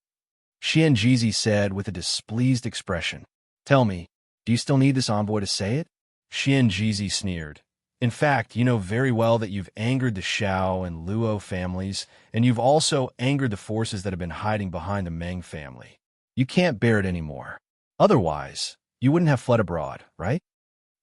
Xianjizi said with a displeased expression. "Tell me, do you still need this envoy to say it?" Xianjizi sneered. "In fact, you know very well that you've angered the Shao and Luo families, and you've also angered the forces that have been hiding behind the Meng family. You can't bear it anymore. Otherwise, you wouldn't have fled abroad, right?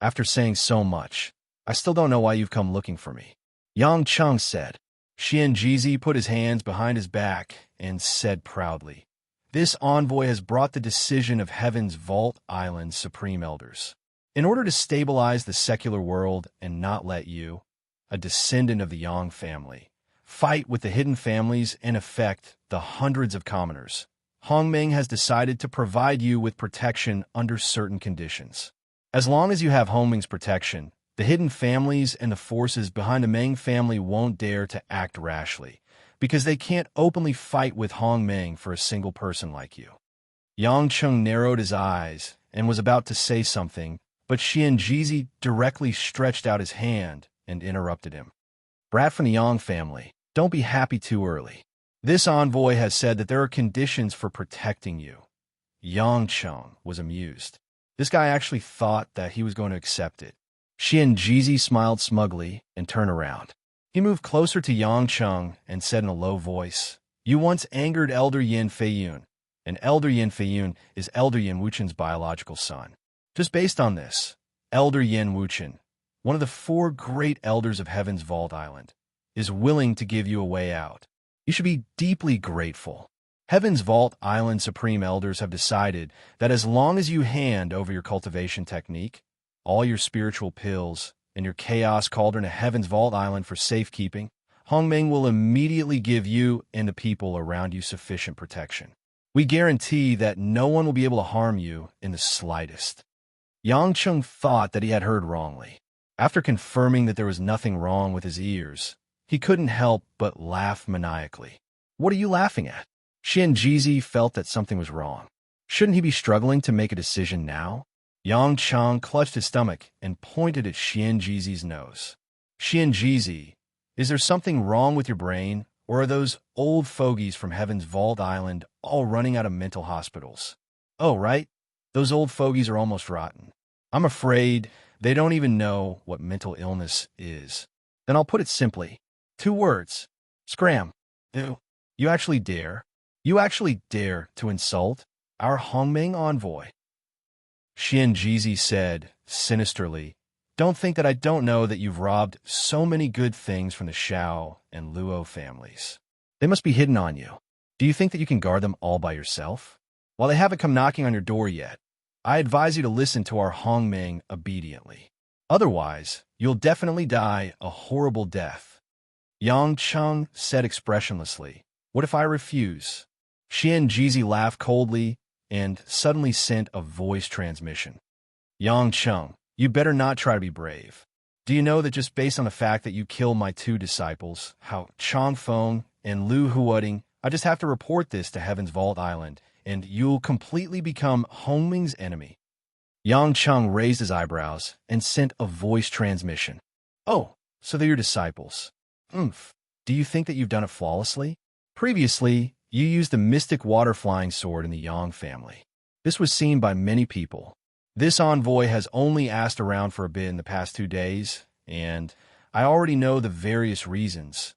After saying so much, I still don't know why you've come looking for me," Yang Cheng said. Xianjizi put his hands behind his back and said proudly, "This envoy has brought the decision of Heaven's Vault Island's supreme elders. In order to stabilize the secular world and not let you, a descendant of the Yang family, fight with the hidden families and affect the hundreds of commoners, Hongming has decided to provide you with protection under certain conditions. As long as you have Hongming's protection, the hidden families and the forces behind the Meng family won't dare to act rashly, because they can't openly fight with Hongming for a single person like you." Yang Cheng narrowed his eyes and was about to say something, but Xianjizi directly stretched out his hand and interrupted him. "Brat from the Yang family, don't be happy too early. This envoy has said that there are conditions for protecting you." Yang Cheng was amused. This guy actually thought that he was going to accept it. Xian Jizi smiled smugly and turned around. He moved closer to Yang Cheng and said in a low voice, "You once angered Elder Yin Feiyun, and Elder Yin Feiyun is Elder Yin Wuchen's biological son. Just based on this, Elder Yin Wuchen, one of the 4 great elders of Heaven's Vault Island, is willing to give you a way out. You should be deeply grateful. Heaven's Vault Island Supreme Elders have decided that as long as you hand over your cultivation technique, all your spiritual pills, and your chaos cauldron to Heaven's Vault Island for safekeeping, Hongmeng will immediately give you and the people around you sufficient protection. We guarantee that no one will be able to harm you in the slightest." Yang Cheng thought that he had heard wrongly. After confirming that there was nothing wrong with his ears, he couldn't help but laugh maniacally. "What are you laughing at?" Xian Jizi felt that something was wrong. Shouldn't he be struggling to make a decision now? Yang Cheng clutched his stomach and pointed at Xian Jizi's nose. "Xian Jizi, is there something wrong with your brain, or are those old fogies from Heaven's Vault Island all running out of mental hospitals?" "Oh, right. Those old fogies are almost rotten. I'm afraid they don't even know what mental illness is. Then I'll put it simply. 2 words. Scram. Ew. You actually dare? You actually dare to insult our Hongmeng envoy?" Xian Jizi said, sinisterly, "Don't think that I don't know that you've robbed so many good things from the Xiao and Luo families. They must be hidden on you. Do you think that you can guard them all by yourself? While they haven't come knocking on your door yet, I advise you to listen to our Hongmeng obediently. Otherwise, you'll definitely die a horrible death." Yang Cheng said expressionlessly, "What if I refuse?" Xian Jizi laughed coldly and suddenly sent a voice transmission. "Yang Cheng, you better not try to be brave. Do you know that just based on the fact that you killed my 2 disciples, Hao Changfeng and Lu Huoding, I just have to report this to Heaven's Vault Island, and you'll completely become Hongming's enemy." Yang Cheng raised his eyebrows and sent a voice transmission. "Oh, so they're your disciples. Oomph. Do you think that you've done it flawlessly? Previously, you used the mystic water-flying sword in the Yang family. This was seen by many people. This envoy has only asked around for a bit in the past 2 days, and I already know the various reasons.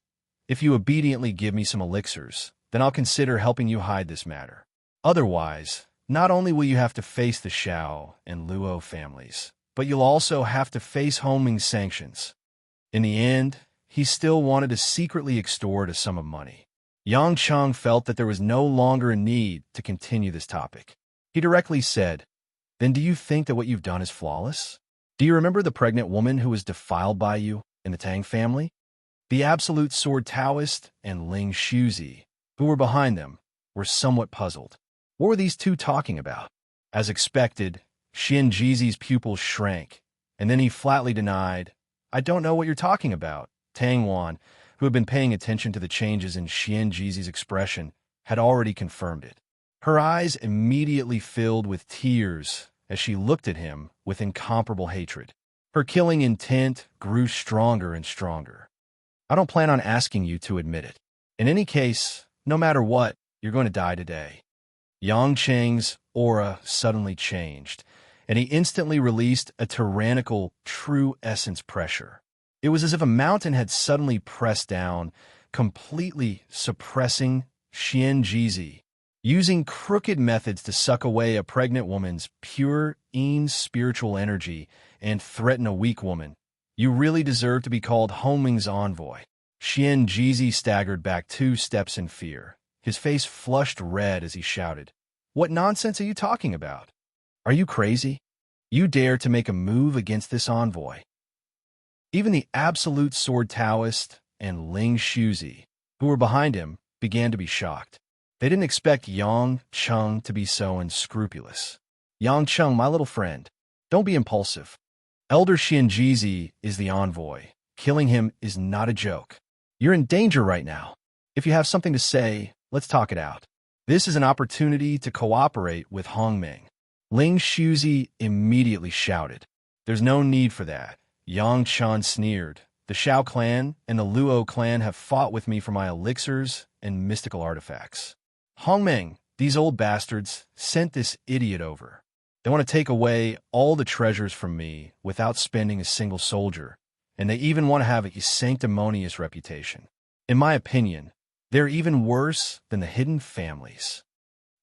If you obediently give me some elixirs, then I'll consider helping you hide this matter. Otherwise, not only will you have to face the Xiao and Luo families, but you'll also have to face Hongming's sanctions." In the end, he still wanted to secretly extort a sum of money. Yang Cheng felt that there was no longer a need to continue this topic. He directly said, "Then do you think that what you've done is flawless? Do you remember the pregnant woman who was defiled by you in the Tang family? The Absolute Sword Taoist and Ling Shuzi, who were behind them, were somewhat puzzled. What were these 2 talking about?" As expected, Xian Jizi's pupils shrank, and then he flatly denied, "I don't know what you're talking about." Tang Wan, who had been paying attention to the changes in Xian Jizi's expression, had already confirmed it. Her eyes immediately filled with tears as she looked at him with incomparable hatred. Her killing intent grew stronger and stronger. "I don't plan on asking you to admit it. In any case, no matter what, you're going to die today." Yang Cheng's aura suddenly changed, and he instantly released a tyrannical, true essence pressure. It was as if a mountain had suddenly pressed down, completely suppressing Xian Jizi. Using crooked methods to suck away a pregnant woman's pure, spiritual energy and threaten a weak woman, you really deserve to be called Hongming's envoy. Xian Jizi staggered back 2 steps in fear. His face flushed red as he shouted, "What nonsense are you talking about? Are you crazy? You dare to make a move against this envoy?" Even the Absolute Sword Taoist and Ling Shuzi, who were behind him, began to be shocked. They didn't expect Yang Cheng to be so unscrupulous. "Yang Cheng, my little friend, don't be impulsive. Elder Xian Jizi is the envoy. Killing him is not a joke. You're in danger right now. If you have something to say, let's talk it out. This is an opportunity to cooperate with Hongmeng." Ling Shuzi immediately shouted, "There's no need for that." Yang Cheng sneered, "The Xiao clan and the Luo clan have fought with me for my elixirs and mystical artifacts. Hongmeng, These old bastards sent this idiot over. They want to take away all the treasures from me without spending a single soldier, and they even want to have a sanctimonious reputation. In my opinion, they're even worse than the hidden families.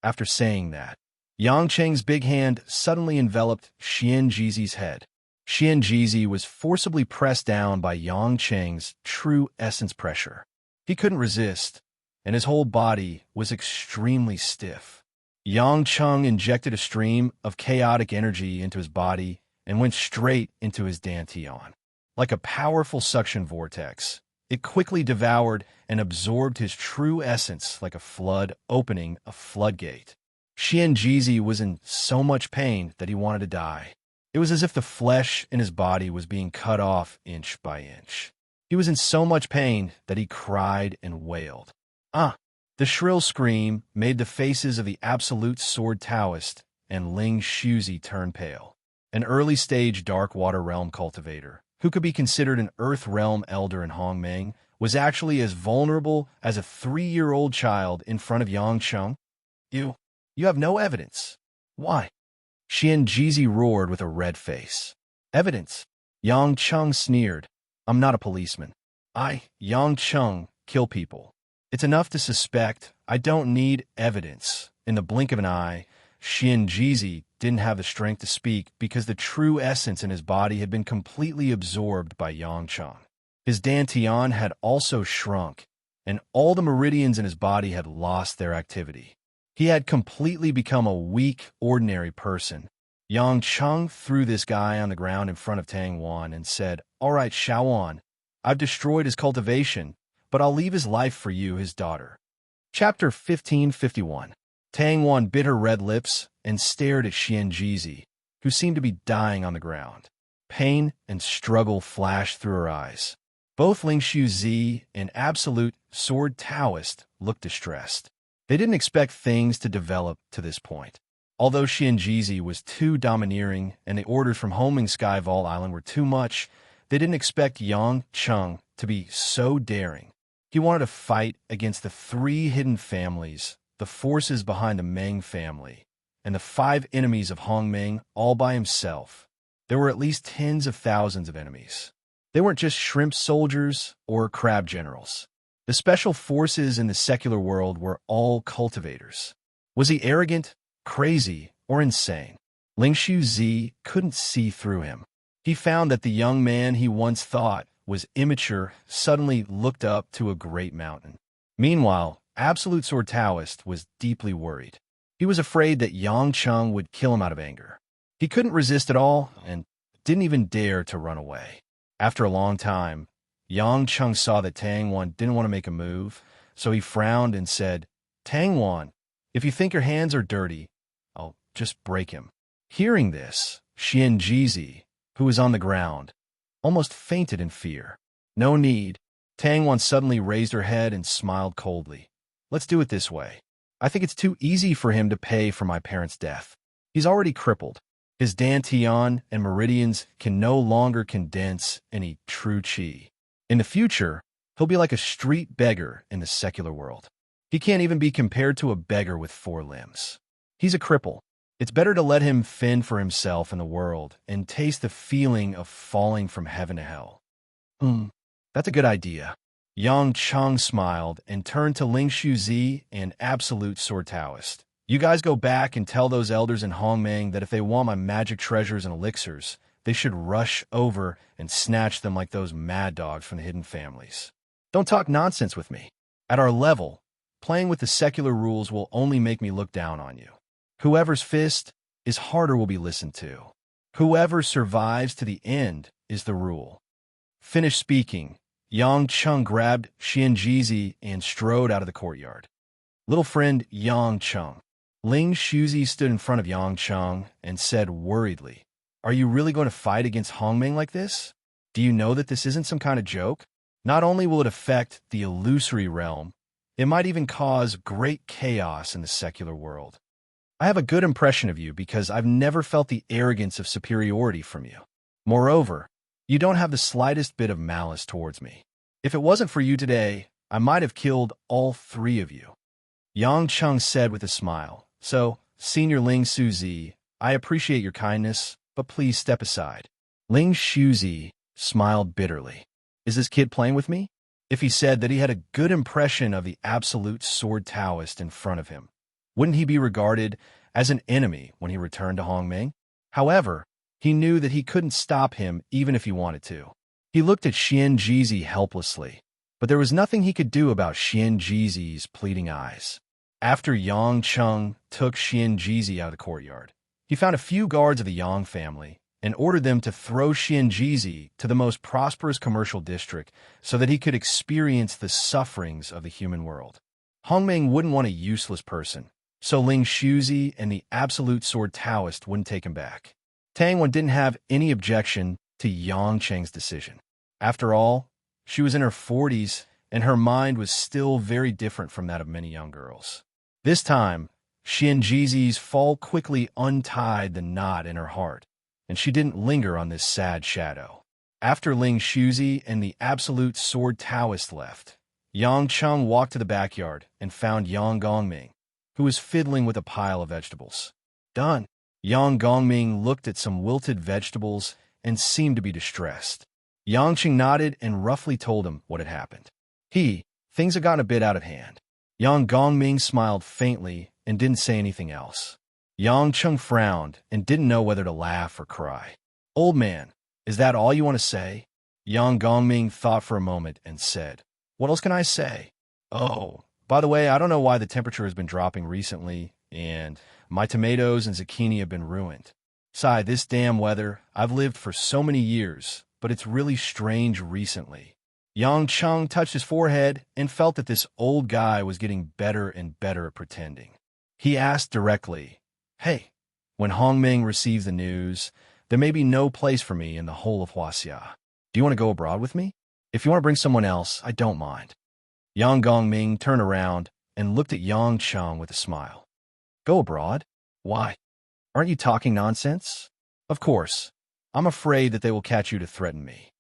After saying that, Yang Cheng's big hand suddenly enveloped Xian Jizi's head. Xian Jizi was forcibly pressed down by Yang Cheng's true essence pressure. He couldn't resist, and his whole body was extremely stiff. Yang Cheng injected a stream of chaotic energy into his body and went straight into his dantian. Like a powerful suction vortex, it quickly devoured and absorbed his true essence like a flood opening a floodgate. Xian Jizi was in so much pain that he wanted to die. It was as if the flesh in his body was being cut off inch by inch. He was in so much pain that he cried and wailed. The shrill scream made the faces of the absolute sword Taoist and Ling Shuzi turn pale. An early-stage Dark Water Realm cultivator, who could be considered an Earth Realm elder in Hongmeng, was actually as vulnerable as a 3-year-old child in front of Yang Cheng. You have no evidence. Why? Xian Jizi roared with a red face. Evidence? Yang Cheng sneered. I'm not a policeman. Yang Cheng, kill people. It's enough to suspect. I don't need evidence. In the blink of an eye, Xian Jizi didn't have the strength to speak because the true essence in his body had been completely absorbed by Yang Cheng. His dantian had also shrunk, and all the meridians in his body had lost their activity. He had completely become a weak, ordinary person. Yang Cheng threw this guy on the ground in front of Tang Wan and said, "All right, Shaoan, I've destroyed his cultivation, but I'll leave his life for you, his daughter." Chapter 1551. Tang Wan bit her red lips and stared at Xian Jizi, who seemed to be dying on the ground. Pain and struggle flashed through her eyes. Both Ling Shuzi and Absolute Sword Taoist looked distressed. They didn't expect things to develop to this point. Although Xian Jizi was too domineering and the orders from Homing Skyfall Island were too much, they didn't expect Yang Cheng to be so daring. He wanted to fight against the 3 hidden families, the forces behind the Meng family, and the 5 enemies of Hongmeng all by himself. There were at least tens of thousands of enemies. They weren't just shrimp soldiers or crab generals. The special forces in the secular world were all cultivators. Was he arrogant, crazy, or insane? Ling Shuzi couldn't see through him. He found that the young man he once thought was immature suddenly looked up to a great mountain. Meanwhile, Absolute Sword Taoist was deeply worried. He was afraid that Yang Cheng would kill him out of anger. He couldn't resist at all and didn't even dare to run away. After a long time, Yang Cheng saw that Tang Wan didn't want to make a move, so he frowned and said, "Tang Wan, if you think your hands are dirty, I'll just break him." Hearing this, Xian Jizi, who was on the ground, almost fainted in fear. "No need." Tang Wan suddenly raised her head and smiled coldly. "Let's do it this way. I think it's too easy for him to pay for my parents' death. He's already crippled. His dantian and meridians can no longer condense any true qi. In the future, he'll be like a street beggar in the secular world. He can't even be compared to a beggar with 4 limbs. He's a cripple. It's better to let him fend for himself in the world and taste the feeling of falling from heaven to hell." That's a good idea. Yang Cheng smiled and turned to Ling Shuzi and Absolute Sword Taoist. "You guys go back and tell those elders in Hongmeng that if they want my magic treasures and elixirs, they should rush over and snatch them like those mad dogs from the hidden families. Don't talk nonsense with me. At our level, playing with the secular rules will only make me look down on you. Whoever's fist is harder will be listened to. Whoever survives to the end is the rule." Finished speaking, Yang Cheng grabbed Xian Jizi and strode out of the courtyard. "Little friend Yang Cheng." Ling Shuzi stood in front of Yang Cheng and said worriedly, "Are you really going to fight against Hongmeng like this? Do you know that this isn't some kind of joke? Not only will it affect the illusory realm, it might even cause great chaos in the secular world. I have a good impression of you because I've never felt the arrogance of superiority from you. Moreover, you don't have the slightest bit of malice towards me. If it wasn't for you today, I might have killed all 3 of you." Yang Cheng said with a smile. So, Senior Ling Suzi, I appreciate your kindness, but please step aside. Ling Shuzi smiled bitterly. Is this kid playing with me? If he said that he had a good impression of the absolute sword Taoist in front of him, wouldn't he be regarded as an enemy when he returned to Hongming? However, he knew that he couldn't stop him even if he wanted to. He looked at Xian Jizi helplessly, but there was nothing he could do about Xian Jizi's pleading eyes. After Yang Cheng took Xian Jizi out of the courtyard, he found a few guards of the Yang family and ordered them to throw Xian Jizi to the most prosperous commercial district so that he could experience the sufferings of the human world. Hongming wouldn't want a useless person, so Ling Shuzi and the absolute sword Taoist wouldn't take him back. Tang Wan didn't have any objection to Yang Cheng's decision. After all, she was in her 40s, and her mind was still very different from that of many young girls. This time, Xian Jizi's fall quickly untied the knot in her heart, and she didn't linger on this sad shadow. After Ling Shuzi and the absolute sword Taoist left, Yang Cheng walked to the backyard and found Yang Gongming, who was fiddling with a pile of vegetables. Done. Yang Gongming looked at some wilted vegetables and seemed to be distressed. Yang Cheng nodded and roughly told him what had happened. Things had gotten a bit out of hand. Yang Gongming smiled faintly and didn't say anything else. Yang Cheng frowned and didn't know whether to laugh or cry. Old man, is that all you want to say? Yang Gongming thought for a moment and said, What else can I say? Oh, by the way, I don't know why the temperature has been dropping recently, and my tomatoes and zucchini have been ruined. Sigh, this damn weather, I've lived for so many years, but it's really strange recently. Yang Cheng touched his forehead and felt that this old guy was getting better and better at pretending. He asked directly, Hey, when Hongming receives the news, there may be no place for me in the whole of Huaxia. Do you want to go abroad with me? If you want to bring someone else, I don't mind. Yang Gongming turned around and looked at Yang Cheng with a smile. Go abroad? Why? Aren't you talking nonsense? Of course. I'm afraid that they will catch you to threaten me.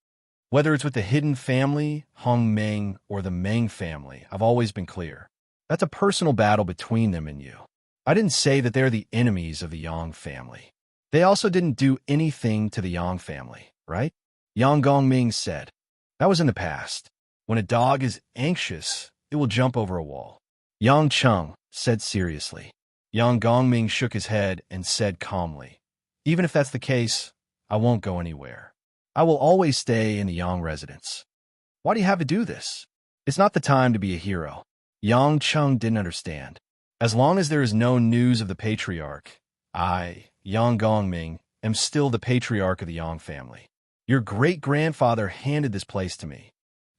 Whether it's with the hidden family, Hongming, or the Meng family, I've always been clear. That's a personal battle between them and you. I didn't say that they're the enemies of the Yang family. They also didn't do anything to the Yang family, right? Yang Gongming said. That was in the past. When a dog is anxious, it will jump over a wall. Yang Cheng said seriously. Yang Gongming shook his head and said calmly, Even if that's the case, I won't go anywhere. I will always stay in the Yang residence. Why do you have to do this? It's not the time to be a hero. Yang Cheng didn't understand. As long as there is no news of the patriarch, I, Yang Gongming, am still the patriarch of the Yang family. Your great-grandfather handed this place to me.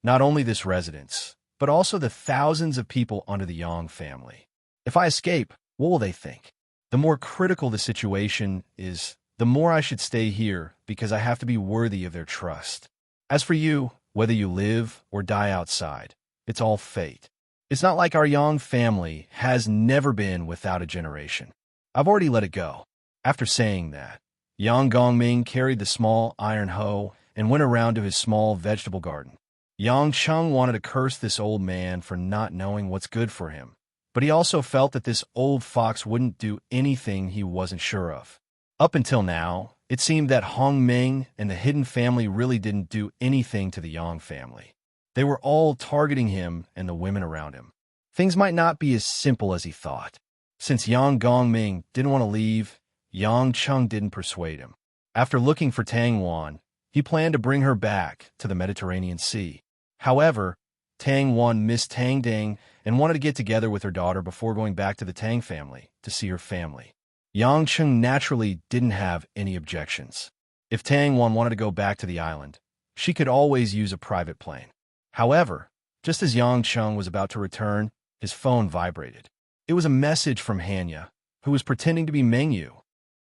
Not only this residence, but also the thousands of people under the Yang family. If I escape, what will they think? The more critical the situation is, the more I should stay here because I have to be worthy of their trust. As for you, whether you live or die outside, it's all fate. It's not like our Yang family has never been without a generation. I've already let it go. After saying that, Yang Gongming carried the small iron hoe and went around to his small vegetable garden. Yang Cheng wanted to curse this old man for not knowing what's good for him, but he also felt that this old fox wouldn't do anything he wasn't sure of. Up until now, it seemed that Hongming and the hidden family really didn't do anything to the Yang family. They were all targeting him and the women around him. Things might not be as simple as he thought. Since Yang Gongming didn't want to leave, Yang Cheng didn't persuade him. After looking for Tang Wan, he planned to bring her back to the Mediterranean Sea. However, Tang Wan missed Tang Ding and wanted to get together with her daughter before going back to the Tang family to see her family. Yang Cheng naturally didn't have any objections. If Tang Wan wanted to go back to the island, she could always use a private plane. However, just as Yang Cheng was about to return, his phone vibrated. It was a message from Hanya, who was pretending to be Mengyu.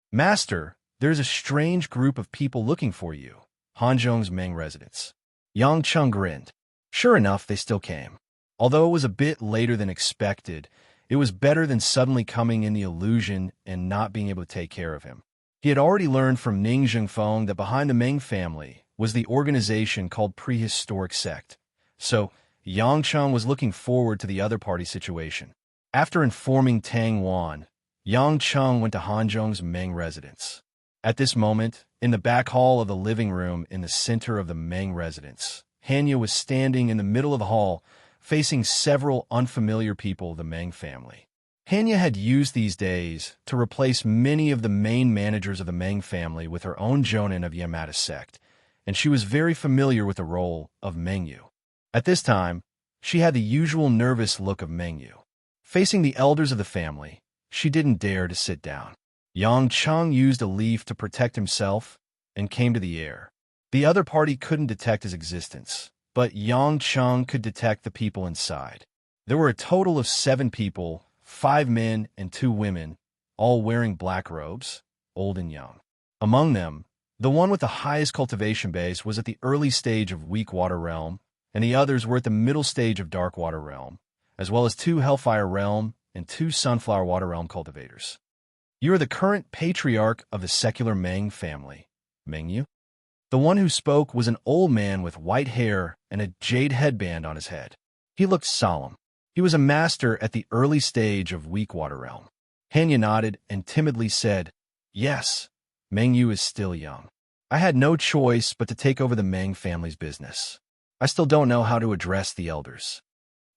Master, there's a strange group of people looking for you. Hanzhong's Meng residence. Yang Cheng grinned. Sure enough, they still came. Although it was a bit later than expected, it was better than suddenly coming in the illusion and not being able to take care of him. He had already learned from Ning Zhengfeng that behind the Meng family was the organization called Prehistoric Sect. So, Yang Cheng was looking forward to the other party situation. After informing Tang Wan, Yang Cheng went to Hanzhong's Meng residence. At this moment, in the back hall of the living room in the center of the Meng residence, Hanya was standing in the middle of the hall, facing several unfamiliar people of the Meng family. Hanya had used these days to replace many of the main managers of the Meng family with her own jonin of Yamata sect, and she was very familiar with the role of Mengyu. At this time, she had the usual nervous look of Mengyu. Facing the elders of the family, she didn't dare to sit down. Yang Cheng used a leaf to protect himself and came to the air. The other party couldn't detect his existence, but Yang Cheng could detect the people inside. There were a total of 7 people, 5 men and 2 women, all wearing black robes, old and young. Among them, the one with the highest cultivation base was at the early stage of weak water realm, and the others were at the middle stage of dark water realm, as well as 2 hellfire realm and 2 sunflower water realm cultivators. You are the current patriarch of the secular Meng family, Mengyu? The one who spoke was an old man with white hair and a jade headband on his head. He looked solemn. He was a master at the early stage of weak water realm. Hanya nodded and timidly said, "Yes, Mengyu is still young. I had no choice but to take over the Meng family's business. I still don't know how to address the elders.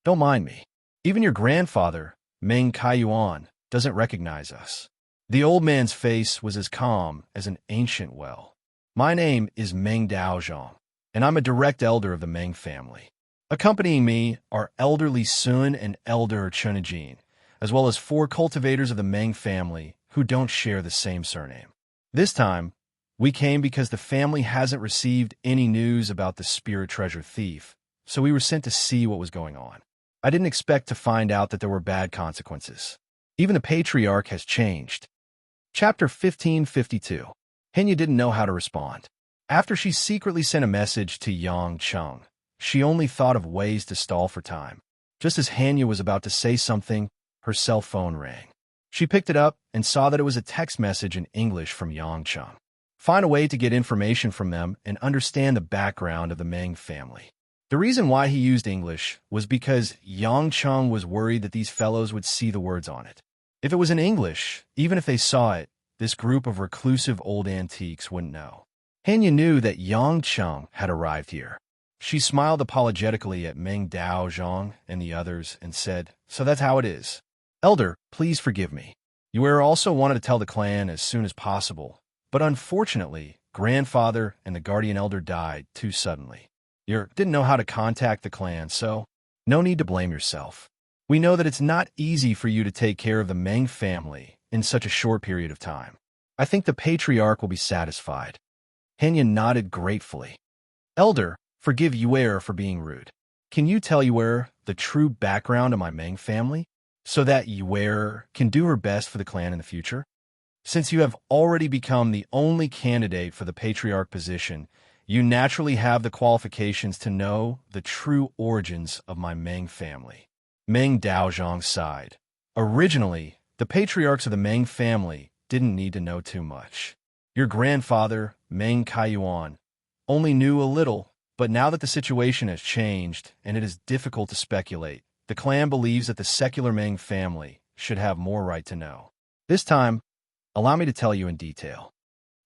Don't mind me. Even your grandfather, Meng Kaiyuan, doesn't recognize us." The old man's face was as calm as an ancient well. "My name is Meng Daozhong, and I'm a direct elder of the Meng family. Accompanying me are elderly Sun and elder Chunajin, as well as 4 cultivators of the Meng family who don't share the same surname. This time, we came because the family hasn't received any news about the spirit treasure thief, so we were sent to see what was going on. I didn't expect to find out that there were bad consequences. Even the patriarch has changed." Chapter 1552. Henya didn't know how to respond. After she secretly sent a message to Yang Cheng, she only thought of ways to stall for time. Just as Hanya was about to say something, her cell phone rang. She picked it up and saw that it was a text message in English from Yang Cheng. Find a way to get information from them and understand the background of the Meng family. The reason why he used English was because Yang Cheng was worried that these fellows would see the words on it. If it was in English, even if they saw it, this group of reclusive old antiques wouldn't know. Hanya knew that Yang Cheng had arrived here. She smiled apologetically at Meng Daozhong and the others and said, "So that's how it is. Elder, please forgive me. You also wanted to tell the clan as soon as possible, but unfortunately, grandfather and the guardian elder died too suddenly. You didn't know how to contact the clan, so no need to blame yourself. We know that it's not easy for you to take care of the Meng family in such a short period of time. I think the patriarch will be satisfied." Henya nodded gratefully. "Elder, forgive Yuer for being rude. Can you tell Yuer the true background of my Meng family, so that Yuer can do her best for the clan in the future? Since you have already become the only candidate for the patriarch position, you naturally have the qualifications to know the true origins of my Meng family." Meng Daozhong sighed. Originally, the patriarchs of the Meng family didn't need to know too much. Your grandfather, Meng Kaiyuan, only knew a little, but now that the situation has changed and it is difficult to speculate, the clan believes that the secular Meng family should have more right to know. This time, allow me to tell you in detail.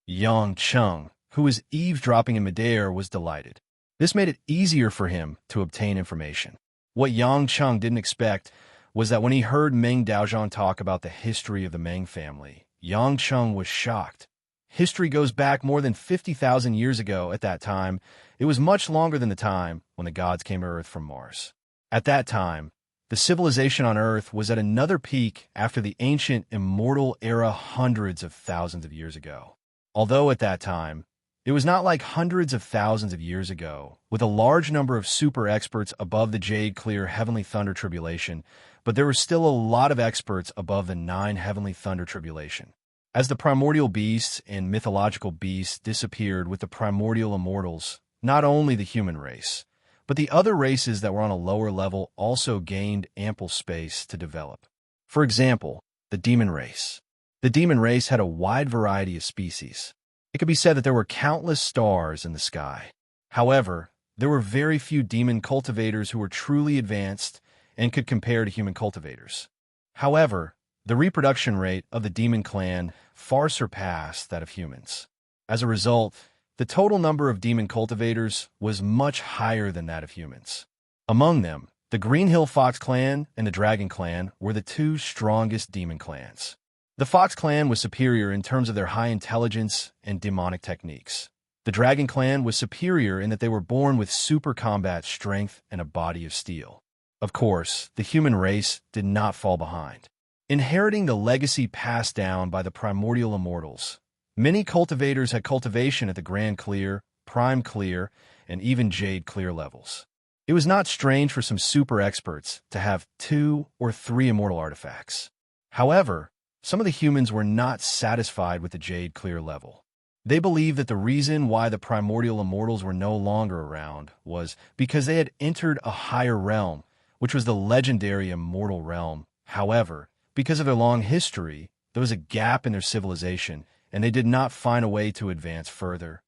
Yang Cheng, who was eavesdropping in midair, was delighted. This made it easier for him to obtain information. What Yang Cheng didn't expect was that when he heard Meng Daozhong talk about the history of the Meng family, Yang Cheng was shocked. History goes back more than 50,000 years ago. At that time, it was much longer than the time when the gods came to Earth from Mars. At that time, the civilization on Earth was at another peak after the ancient immortal era hundreds of thousands of years ago. Although at that time, it was not like hundreds of thousands of years ago, with a large number of super experts above the jade-clear heavenly thunder tribulation, but there were still a lot of experts above the 9 heavenly thunder tribulation. As the primordial beasts and mythological beasts disappeared with the primordial immortals, not only the human race, but the other races that were on a lower level also gained ample space to develop. For example, the demon race. The demon race had a wide variety of species. It could be said that there were countless stars in the sky. However, there were very few demon cultivators who were truly advanced and could compare to human cultivators. However, the reproduction rate of the demon clan far surpassed that of humans. As a result, the total number of demon cultivators was much higher than that of humans. Among them, the Green Hill Fox clan and the Dragon clan were the two strongest demon clans. The Fox clan was superior in terms of their high intelligence and demonic techniques. The Dragon clan was superior in that they were born with super combat strength and a body of steel. Of course, the human race did not fall behind. Inheriting the legacy passed down by the primordial immortals, many cultivators had cultivation at the Grand Clear, Prime Clear, and even Jade Clear levels. It was not strange for some super experts to have 2 or 3 immortal artifacts. However, some of the humans were not satisfied with the Jade Clear level. They believed that the reason why the primordial immortals were no longer around was because they had entered a higher realm, which was the legendary immortal realm. However, because of their long history, there was a gap in their civilization, and they did not find a way to advance further.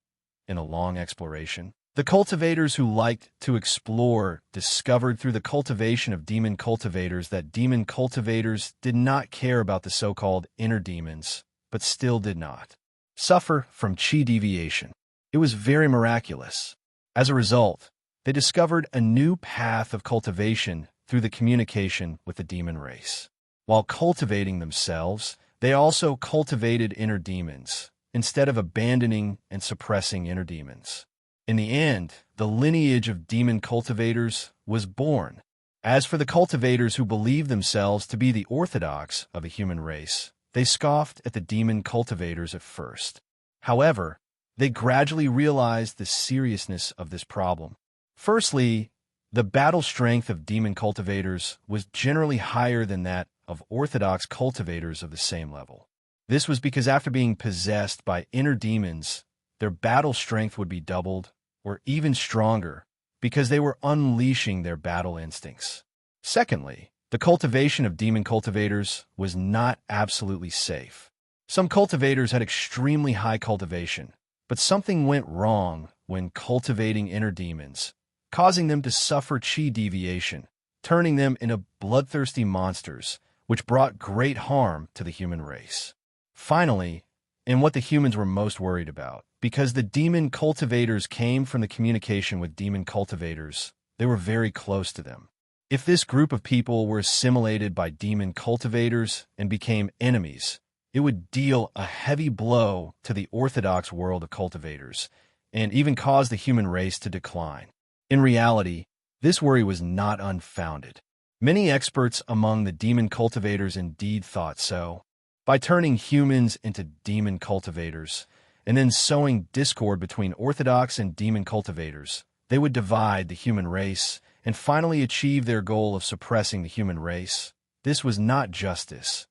In a long exploration, the cultivators who liked to explore discovered through the cultivation of demon cultivators that demon cultivators did not care about the so-called inner demons, but still did not suffer from chi deviation. It was very miraculous. As a result, they discovered a new path of cultivation through the communication with the demon race. While cultivating themselves, they also cultivated inner demons, instead of abandoning and suppressing inner demons. In the end, the lineage of demon cultivators was born. As for the cultivators who believed themselves to be the orthodox of a human race, they scoffed at the demon cultivators at first. However, they gradually realized the seriousness of this problem. Firstly, the battle strength of demon cultivators was generally higher than that of orthodox cultivators of the same level. This was because after being possessed by inner demons, their battle strength would be doubled or even stronger because they were unleashing their battle instincts. Secondly, the cultivation of demon cultivators was not absolutely safe. Some cultivators had extremely high cultivation, but something went wrong when cultivating inner demons, causing them to suffer chi deviation, turning them into bloodthirsty monsters, which brought great harm to the human race. Finally, and what the humans were most worried about, because the demon cultivators came from the communication with demon cultivators, they were very close to them. If this group of people were assimilated by demon cultivators and became enemies, it would deal a heavy blow to the orthodox world of cultivators, and even cause the human race to decline. In reality, this worry was not unfounded. Many experts among the demon cultivators indeed thought so. By turning humans into demon cultivators, and then sowing discord between orthodox and demon cultivators, they would divide the human race and finally achieve their goal of suppressing the human race. This was not justice,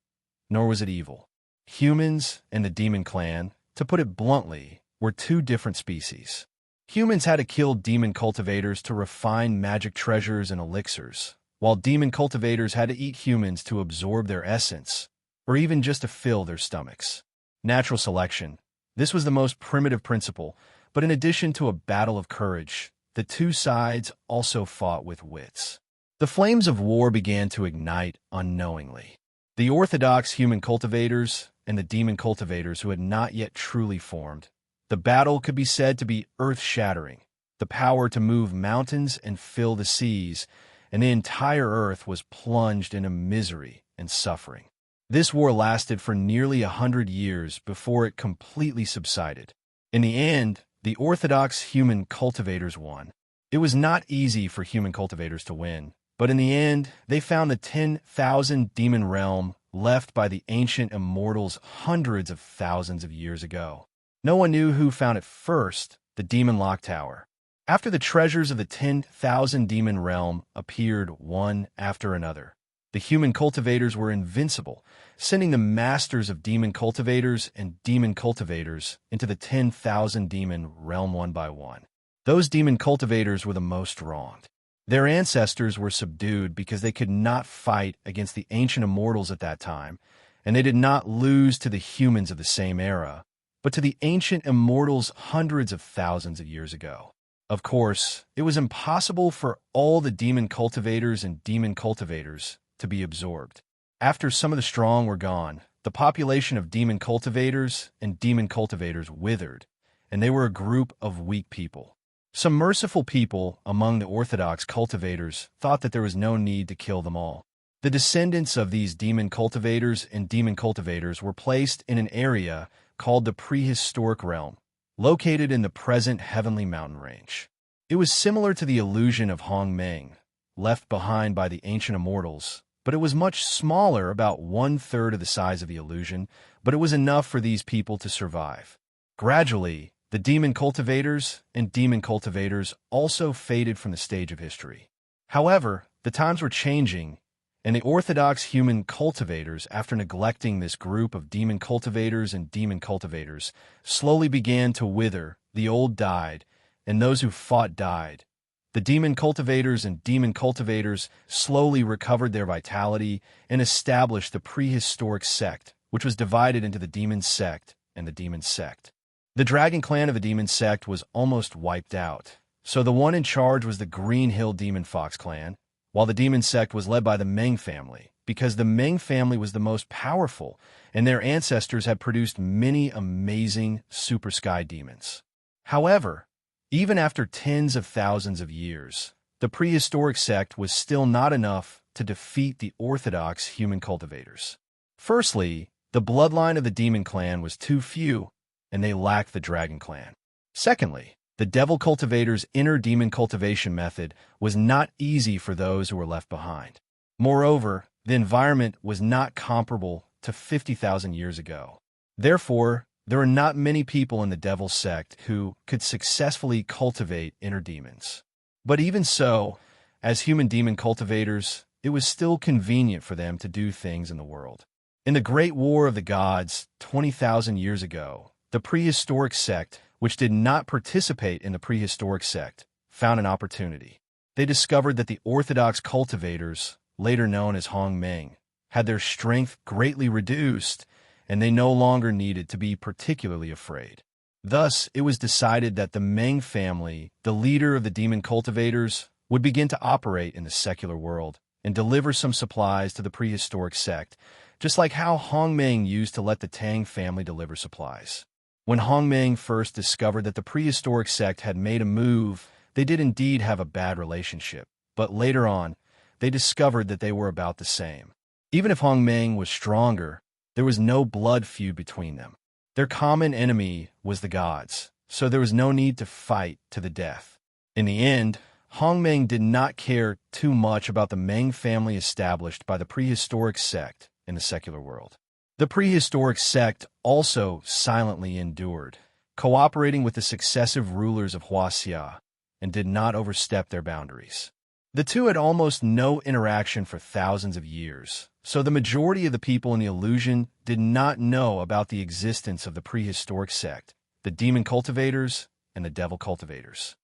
nor was it evil. Humans and the demon clan, to put it bluntly, were two different species. Humans had to kill demon cultivators to refine magic treasures and elixirs, while demon cultivators had to eat humans to absorb their essence, or even just to fill their stomachs. Natural selection. This was the most primitive principle, but in addition to a battle of courage, the two sides also fought with wits. The flames of war began to ignite unknowingly. The orthodox human cultivators and the demon cultivators who had not yet truly formed. The battle could be said to be earth-shattering. The power to move mountains and fill the seas, and the entire earth was plunged into misery and suffering. This war lasted for nearly 100 years before it completely subsided. In the end, the orthodox human cultivators won. It was not easy for human cultivators to win, but in the end, they found the 10,000 demon realm left by the ancient immortals hundreds of thousands of years ago. No one knew who found it first, the demon lock tower. After the treasures of the 10,000 demon realm appeared one after another, the human cultivators were invincible, sending the masters of demon cultivators and demon cultivators into the 10,000 demon realm one by one. Those demon cultivators were the most wronged. Their ancestors were subdued because they could not fight against the ancient immortals at that time, and they did not lose to the humans of the same era, but to the ancient immortals hundreds of thousands of years ago. Of course, it was impossible for all the demon cultivators and demon cultivators to be absorbed. After some of the strong were gone, the population of demon cultivators and demon cultivators withered, and they were a group of weak people. Some merciful people among the orthodox cultivators thought that there was no need to kill them all. The descendants of these demon cultivators and demon cultivators were placed in an area called the prehistoric realm, located in the present heavenly mountain range. It was similar to the illusion of Hong Meng, left behind by the ancient immortals, but it was much smaller, about 1/3 of the size of the illusion, but it was enough for these people to survive. Gradually, the demon cultivators and demon cultivators also faded from the stage of history. However, the times were changing, and the orthodox human cultivators, after neglecting this group of demon cultivators and demon cultivators, slowly began to wither. The old died, and those who fought died. The demon cultivators and demon cultivators slowly recovered their vitality and established the prehistoric sect, which was divided into the demon sect and the demon sect. The dragon clan of the demon sect was almost wiped out, so the one in charge was the Green Hill Demon Fox clan, while the demon sect was led by the Meng family, because the Meng family was the most powerful, and their ancestors had produced many amazing super sky demons. However, even after tens of thousands of years, the prehistoric sect was still not enough to defeat the orthodox human cultivators. Firstly, the bloodline of the demon clan was too few, and they lacked the dragon clan. Secondly, the devil cultivator's inner demon cultivation method was not easy for those who were left behind. Moreover, the environment was not comparable to 50,000 years ago. Therefore, there were not many people in the devil sect who could successfully cultivate inner demons. But even so, as human demon cultivators, it was still convenient for them to do things in the world. In the Great War of the Gods 20,000 years ago, the prehistoric sect, which did not participate in the prehistoric sect, found an opportunity. They discovered that the orthodox cultivators, later known as Hong Meng, had their strength greatly reduced, and they no longer needed to be particularly afraid. Thus, it was decided that the Meng family, the leader of the demon cultivators, would begin to operate in the secular world and deliver some supplies to the prehistoric sect, just like how Hong Meng used to let the Tang family deliver supplies. When Hong Meng first discovered that the prehistoric sect had made a move, they did indeed have a bad relationship, but later on, they discovered that they were about the same. Even if Hong Meng was stronger, there was no blood feud between them. Their common enemy was the gods, so there was no need to fight to the death. In the end, Hong Meng did not care too much about the Meng family established by the prehistoric sect in the secular world. The prehistoric sect also silently endured, cooperating with the successive rulers of Huaxia, and did not overstep their boundaries. The two had almost no interaction for thousands of years, so the majority of the people in the illusion did not know about the existence of the prehistoric sect, the demon cultivators, and the devil cultivators.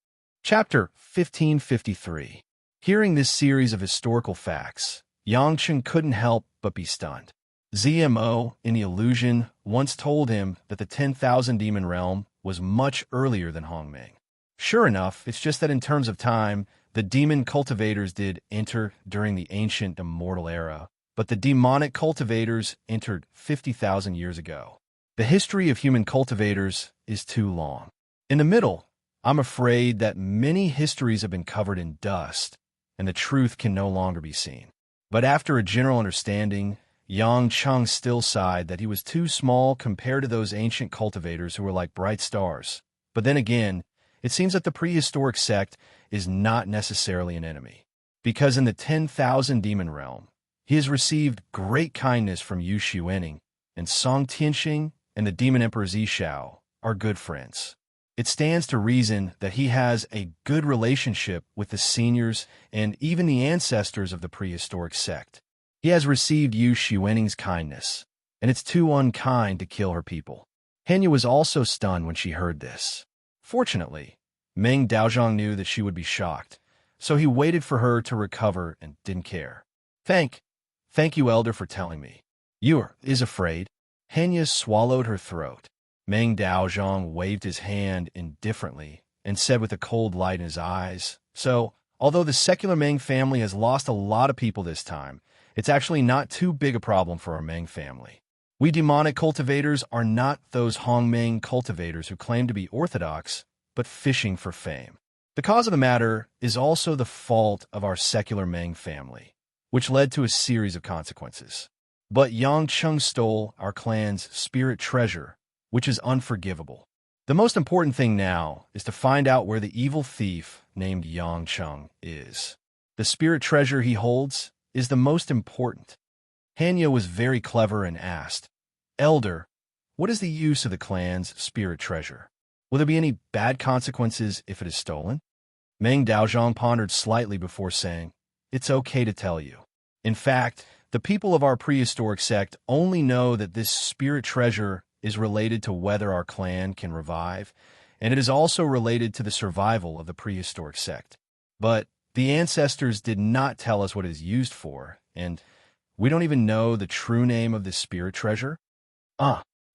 Chapter 1553. Hearing this series of historical facts, Yangchen couldn't help but be stunned. ZMO, in the illusion, once told him that the 10,000 demon realm was much earlier than Hong Meng. Sure enough, it's just that in terms of time, the demon cultivators did enter during the ancient immortal era, but the demonic cultivators entered 50,000 years ago. The history of human cultivators is too long. In the middle, I'm afraid that many histories have been covered in dust, and the truth can no longer be seen. But after a general understanding, Yang Cheng still sighed that he was too small compared to those ancient cultivators who were like bright stars. But then again, it seems that the prehistoric sect is not necessarily an enemy, because in the 10,000 demon realm, he has received great kindness from Yu Xuening, and Song Tianxing and the demon emperor Zishao are good friends. It stands to reason that he has a good relationship with the seniors and even the ancestors of the prehistoric sect. He has received Yu Xuening's kindness, and it's too unkind to kill her people. Henya was also stunned when she heard this. Fortunately, Meng Daozhong knew that she would be shocked, so he waited for her to recover and didn't care. Thank you, Elder, for telling me. You is afraid. Henya swallowed her throat. Meng Daozhong waved his hand indifferently and said with a cold light in his eyes, "So, although the secular Meng family has lost a lot of people this time, It's actually not too big a problem for our Meng family. We demonic cultivators are not those Hongmeng cultivators who claim to be orthodox, but fishing for fame. The cause of the matter is also the fault of our secular Meng family, which led to a series of consequences. But Yang Cheng stole our clan's spirit treasure, which is unforgivable. The most important thing now is to find out where the evil thief named Yang Cheng is. The spirit treasure he holds is the most important. Hanya was very clever and asked, "Elder, what is the use of the clan's spirit treasure? Will there be any bad consequences if it is stolen?" Meng Daozhong pondered slightly before saying, "It's okay to tell you. In fact, the people of our prehistoric sect only know that this spirit treasure is related to whether our clan can revive, and it is also related to the survival of the prehistoric sect. But the ancestors did not tell us what it is used for, and we don't even know the true name of this spirit treasure."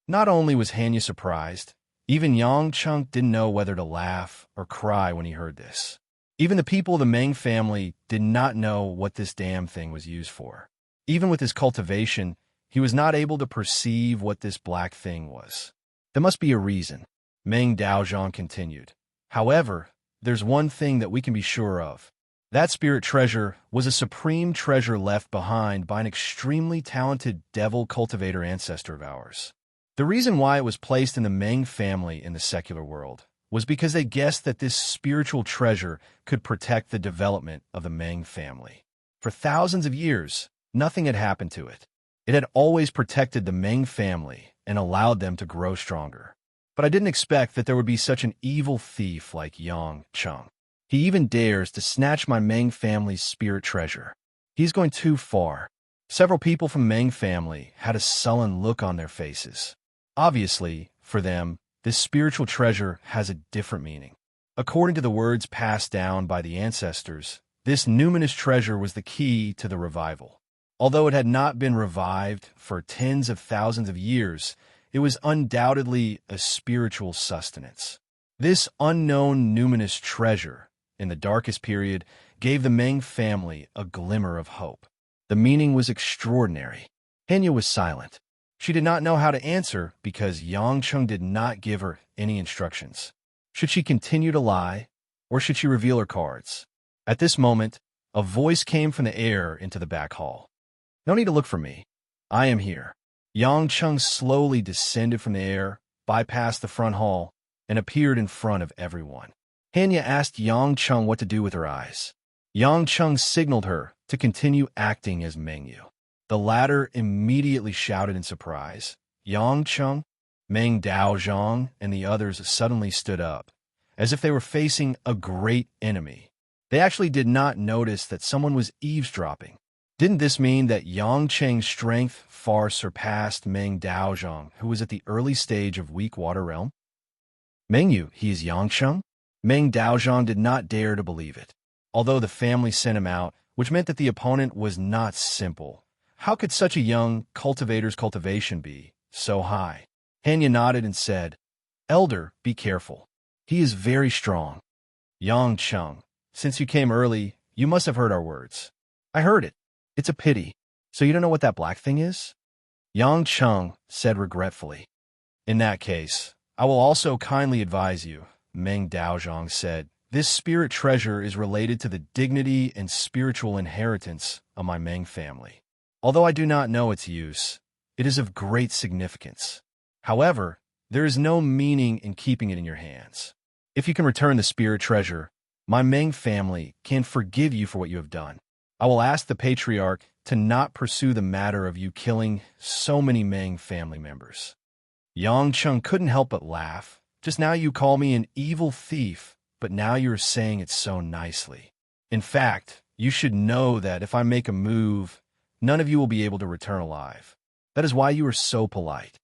Not only was Hanya surprised, even Yang Cheng didn't know whether to laugh or cry when he heard this. Even the people of the Meng family did not know what this damn thing was used for. Even with his cultivation, he was not able to perceive what this black thing was. There must be a reason, Meng Daozhong continued. However, there's one thing that we can be sure of. That spirit treasure was a supreme treasure left behind by an extremely talented devil cultivator ancestor of ours. The reason why it was placed in the Meng family in the secular world was because they guessed that this spiritual treasure could protect the development of the Meng family. For thousands of years, nothing had happened to it. It had always protected the Meng family and allowed them to grow stronger. But I didn't expect that there would be such an evil thief like Yang Cheng. He even dares to snatch my Meng family's spirit treasure. He's going too far. Several people from Meng family had a sullen look on their faces. Obviously, for them, this spiritual treasure has a different meaning. According to the words passed down by the ancestors, this numinous treasure was the key to the revival. Although it had not been revived for tens of thousands of years, it was undoubtedly a spiritual sustenance. This unknown numinous treasure, in the darkest period, gave the Meng family a glimmer of hope. The meaning was extraordinary. Henya was silent. She did not know how to answer because Yang Cheng did not give her any instructions. Should she continue to lie, or should she reveal her cards? At this moment, a voice came from the air into the back hall. "No need to look for me. I am here." Yang Cheng slowly descended from the air, bypassed the front hall, and appeared in front of everyone. Hanya asked Yang Cheng what to do with her eyes. Yang Cheng signaled her to continue acting as Mengyu. The latter immediately shouted in surprise. Yang Cheng, Meng Daozhong, and the others suddenly stood up, as if they were facing a great enemy. They actually did not notice that someone was eavesdropping. Didn't this mean that Yang Cheng's strength far surpassed Meng Daozhong, who was at the early stage of weak water realm? Mengyu, he is Yang Cheng? Meng Daozhong did not dare to believe it. Although the family sent him out, which meant that the opponent was not simple. How could such a young cultivator's cultivation be so high? Hanya nodded and said, "Elder, be careful. He is very strong." "Yang Cheng, since you came early, you must have heard our words." "I heard it. It's a pity. So you don't know what that black thing is?" Yang Cheng said regretfully. "In that case, I will also kindly advise you," Meng Daozhong said. "This spirit treasure is related to the dignity and spiritual inheritance of my Meng family. Although I do not know its use, it is of great significance. However, there is no meaning in keeping it in your hands. If you can return the spirit treasure, my Meng family can forgive you for what you have done. I will ask the patriarch to not pursue the matter of you killing so many Meng family members." Yang Cheng couldn't help but laugh. "Just now you call me an evil thief, but now you are saying it so nicely. In fact, you should know that if I make a move, none of you will be able to return alive. That is why you are so polite."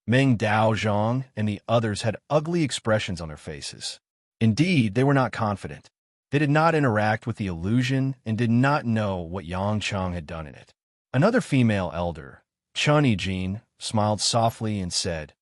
Meng Daozhong and the others had ugly expressions on their faces. Indeed, they were not confident. They did not interact with the illusion and did not know what Yang Cheng had done in it. Another female elder, Chun Yijin, smiled softly and said,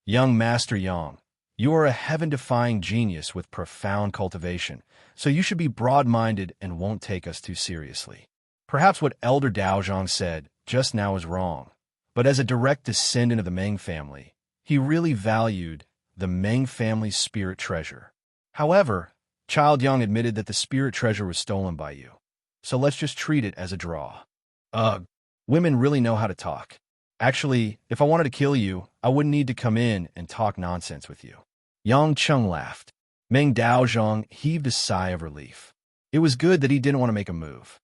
"Young Master Yang, you are a heaven-defying genius with profound cultivation, so you should be broad-minded and won't take us too seriously. Perhaps what Elder Daozhong said just now was wrong, but as a direct descendant of the Meng family, he really valued the Meng family's spirit treasure. However, Child Young admitted that the spirit treasure was stolen by you, so let's just treat it as a draw. Ugh, women really know how to talk. Actually, if I wanted to kill you, I wouldn't need to come in and talk nonsense with you. Yang Cheng laughed. Meng Daozhong heaved a sigh of relief. It was good that he didn't want to make a move.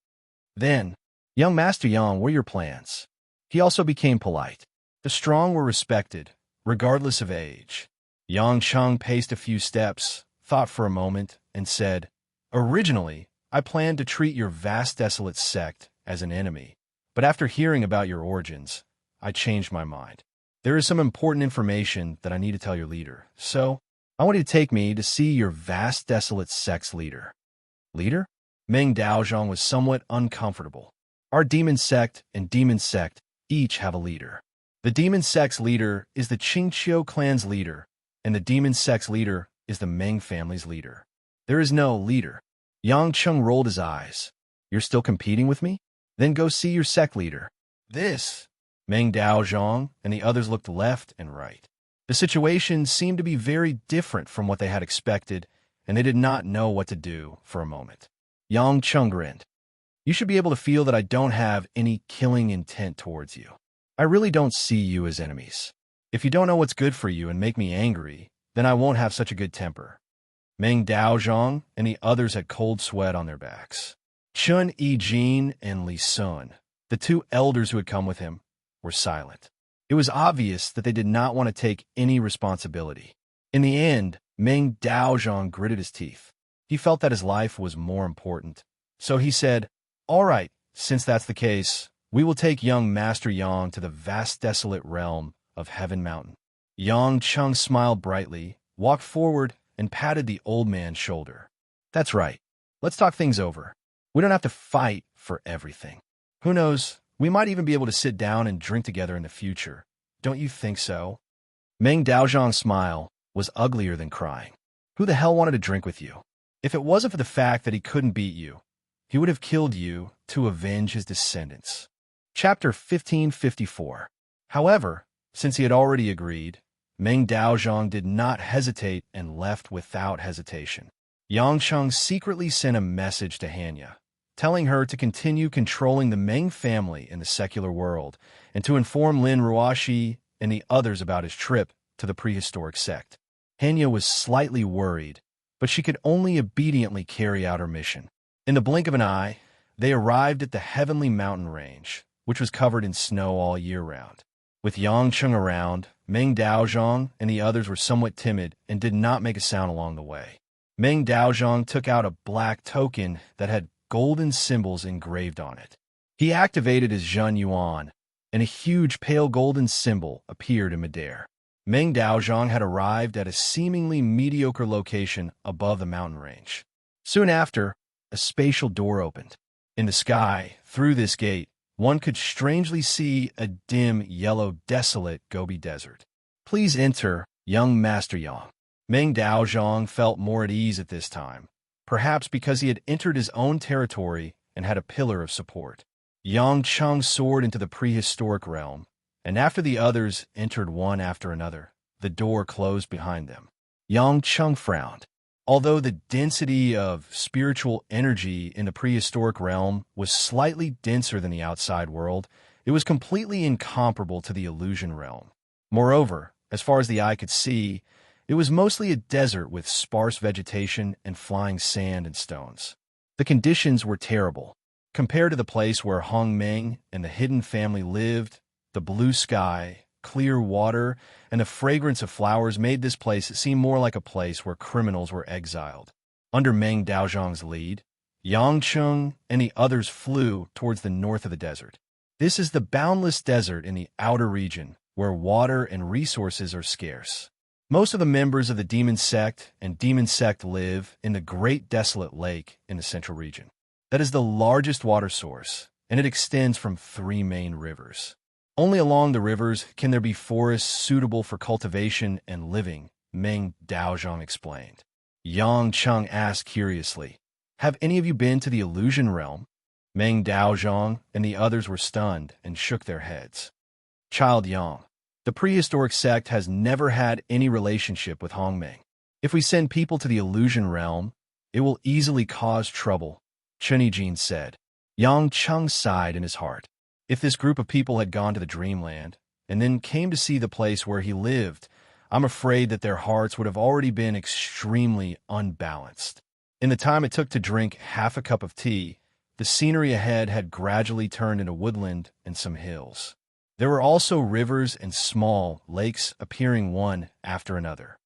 Then, young Master Yang, what are your plans? He also became polite. The strong were respected, regardless of age. Yang Cheng paced a few steps, thought for a moment, and said, Originally, I planned to treat your vast desolate sect as an enemy, but after hearing about your origins, I changed my mind. There is some important information that I need to tell your leader, so I want you to take me to see your vast desolate sect's leader. Leader? Meng Daozhong was somewhat uncomfortable. Our demon sect and demon sect each have a leader. The demon sect's leader is the Qingqiu clan's leader, and the demon sect's leader is the Meng family's leader. There is no leader. Yang Cheng rolled his eyes. You're still competing with me? Then go see your sect leader. This. Meng Daozhong and the others looked left and right. The situation seemed to be very different from what they had expected, and they did not know what to do for a moment. Yang Cheng grinned. You should be able to feel that I don't have any killing intent towards you. I really don't see you as enemies. If you don't know what's good for you and make me angry, then I won't have such a good temper. Meng Daozhong and the others had cold sweat on their backs. Chun Yijin and Li Sun, the two elders who had come with him, were silent. It was obvious that they did not want to take any responsibility. In the end, Meng Daozhong gritted his teeth. He felt that his life was more important. So he said, All right, since that's the case, we will take young Master Yang to the vast desolate realm of Heaven Mountain. Yang Cheng smiled brightly, walked forward, and patted the old man's shoulder. That's right. Let's talk things over. We don't have to fight for everything. Who knows, we might even be able to sit down and drink together in the future. Don't you think so? Meng Daozhong's smile was uglier than crying. Who the hell wanted to drink with you? If it wasn't for the fact that he couldn't beat you, he would have killed you to avenge his descendants. Chapter 1554. However, since he had already agreed, Meng Daozhong did not hesitate and left without hesitation. Yang Cheng secretly sent a message to Hanya, telling her to continue controlling the Meng family in the secular world and to inform Lin Ruoxi and the others about his trip to the prehistoric sect. Hanya was slightly worried, but she could only obediently carry out her mission. In the blink of an eye, they arrived at the heavenly mountain range, which was covered in snow all year round. With Yang Cheng around, Meng Daozhong and the others were somewhat timid and did not make a sound along the way. Meng Daozhong took out a black token that had golden symbols engraved on it. He activated his Zhen Yuan, and a huge pale golden symbol appeared in midair. Meng Daozhong had arrived at a seemingly mediocre location above the mountain range. Soon after, a spatial door opened. In the sky, through this gate, one could strangely see a dim, yellow, desolate Gobi Desert. Please enter, young Master Yang. Meng Daozhong felt more at ease at this time, perhaps because he had entered his own territory and had a pillar of support. Yang Cheng soared into the prehistoric realm, and after the others entered one after another, the door closed behind them. Yang Cheng frowned. Although the density of spiritual energy in the prehistoric realm was slightly denser than the outside world, it was completely incomparable to the illusion realm. Moreover, as far as the eye could see, it was mostly a desert with sparse vegetation and flying sand and stones. The conditions were terrible. Compared to the place where Hong Meng and the hidden family lived, the blue sky, clear water, and the fragrance of flowers made this place seem more like a place where criminals were exiled. Under Meng Daozhong's lead, Yang Cheng and the others flew towards the north of the desert. This is the boundless desert in the outer region, where water and resources are scarce. Most of the members of the demon sect and demon sect live in the Great Desolate Lake in the central region. That is the largest water source, and it extends from 3 main rivers. Only along the rivers can there be forests suitable for cultivation and living, Meng Daozhong explained. Yang Cheng asked curiously, Have any of you been to the illusion realm? Meng Daozhong and the others were stunned and shook their heads. Child Yang. The prehistoric sect has never had any relationship with Hongmeng. If we send people to the illusion realm, it will easily cause trouble, Chunijin said. Yang Cheng sighed in his heart. If this group of people had gone to the dreamland, and then came to see the place where he lived, I'm afraid that their hearts would have already been extremely unbalanced. In the time it took to drink half a cup of tea, the scenery ahead had gradually turned into woodland and some hills. There were also rivers and small lakes appearing one after another.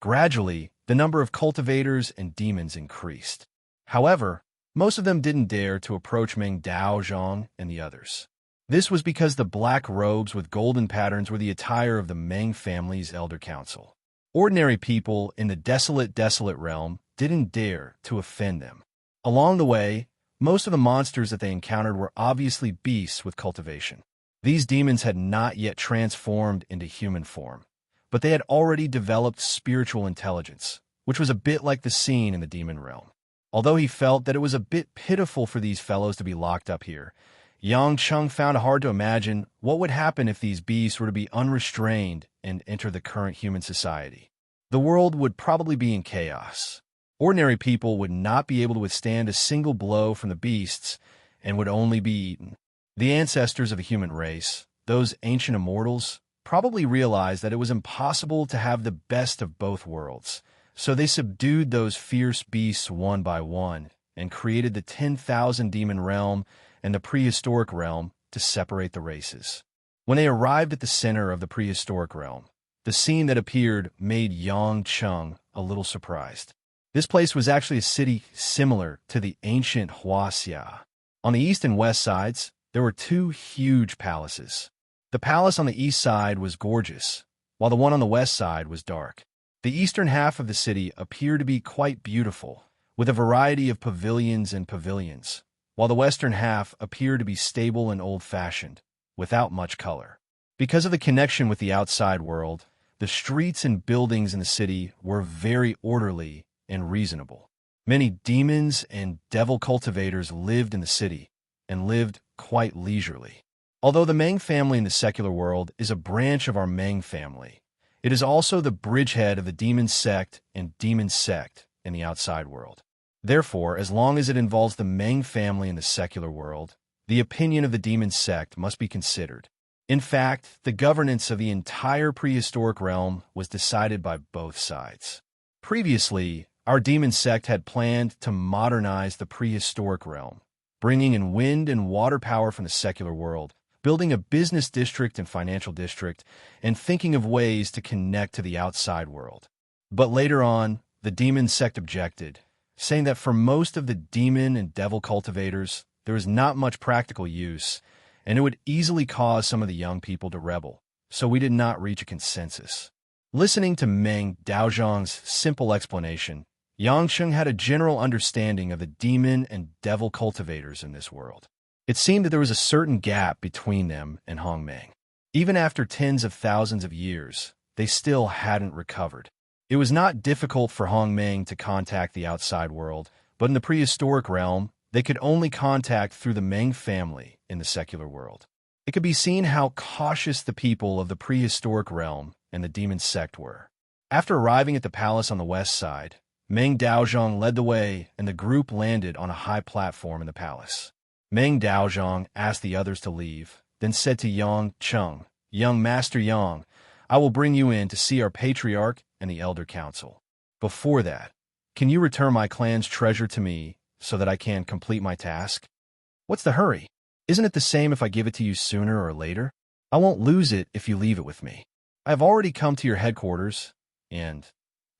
Gradually, the number of cultivators and demons increased. However, most of them didn't dare to approach Meng Daozhong and the others. This was because the black robes with golden patterns were the attire of the Meng family's elder council. Ordinary people in the desolate realm didn't dare to offend them. Along the way, most of the monsters that they encountered were obviously beasts with cultivation. These demons had not yet transformed into human form, but they had already developed spiritual intelligence, which was a bit like the scene in the demon realm. Although he felt that it was a bit pitiful for these fellows to be locked up here, Yang Cheng found it hard to imagine what would happen if these beasts were to be unrestrained and enter the current human society. The world would probably be in chaos. Ordinary people would not be able to withstand a single blow from the beasts and would only be eaten. The ancestors of the human race, those ancient immortals, probably realized that it was impossible to have the best of both worlds, so they subdued those fierce beasts one by one and created the 10,000 demon realm and the prehistoric realm to separate the races. When they arrived at the center of the prehistoric realm, the scene that appeared made Yang Cheng a little surprised. This place was actually a city similar to the ancient Huaxia. On the east and west sides, there were two huge palaces. The palace on the east side was gorgeous, while the one on the west side was dark. The eastern half of the city appeared to be quite beautiful, with a variety of pavilions, while the western half appeared to be stable and old-fashioned, without much color. Because of the connection with the outside world, the streets and buildings in the city were very orderly and reasonable. Many demons and devil cultivators lived in the city, and lived quite leisurely. Although the Meng family in the secular world is a branch of our Meng family, it is also the bridgehead of the demon sect and demon sect in the outside world. Therefore, as long as it involves the Meng family in the secular world, the opinion of the demon sect must be considered. In fact, the governance of the entire prehistoric realm was decided by both sides. Previously, our demon sect had planned to modernize the prehistoric realm, bringing in wind and water power from the secular world, building a business district and financial district, and thinking of ways to connect to the outside world. But later on, the demon sect objected, saying that for most of the demon and devil cultivators, there was not much practical use, and it would easily cause some of the young people to rebel, so we did not reach a consensus. Listening to Meng Daozhong's simple explanation, Yang Cheng had a general understanding of the demon and devil cultivators in this world. It seemed that there was a certain gap between them and Hongmeng. Even after tens of thousands of years, they still hadn't recovered. It was not difficult for Hongmeng to contact the outside world, but in the prehistoric realm, they could only contact through the Meng family in the secular world. It could be seen how cautious the people of the prehistoric realm and the demon sect were. After arriving at the palace on the west side, Meng Daozhong led the way, and the group landed on a high platform in the palace. Meng Daozhong asked the others to leave, then said to Yang Cheng, "Young Master Yang, I will bring you in to see our patriarch and the elder council. Before that, can you return my clan's treasure to me so that I can complete my task?" "What's the hurry? Isn't it the same if I give it to you sooner or later? I won't lose it if you leave it with me. I have already come to your headquarters, and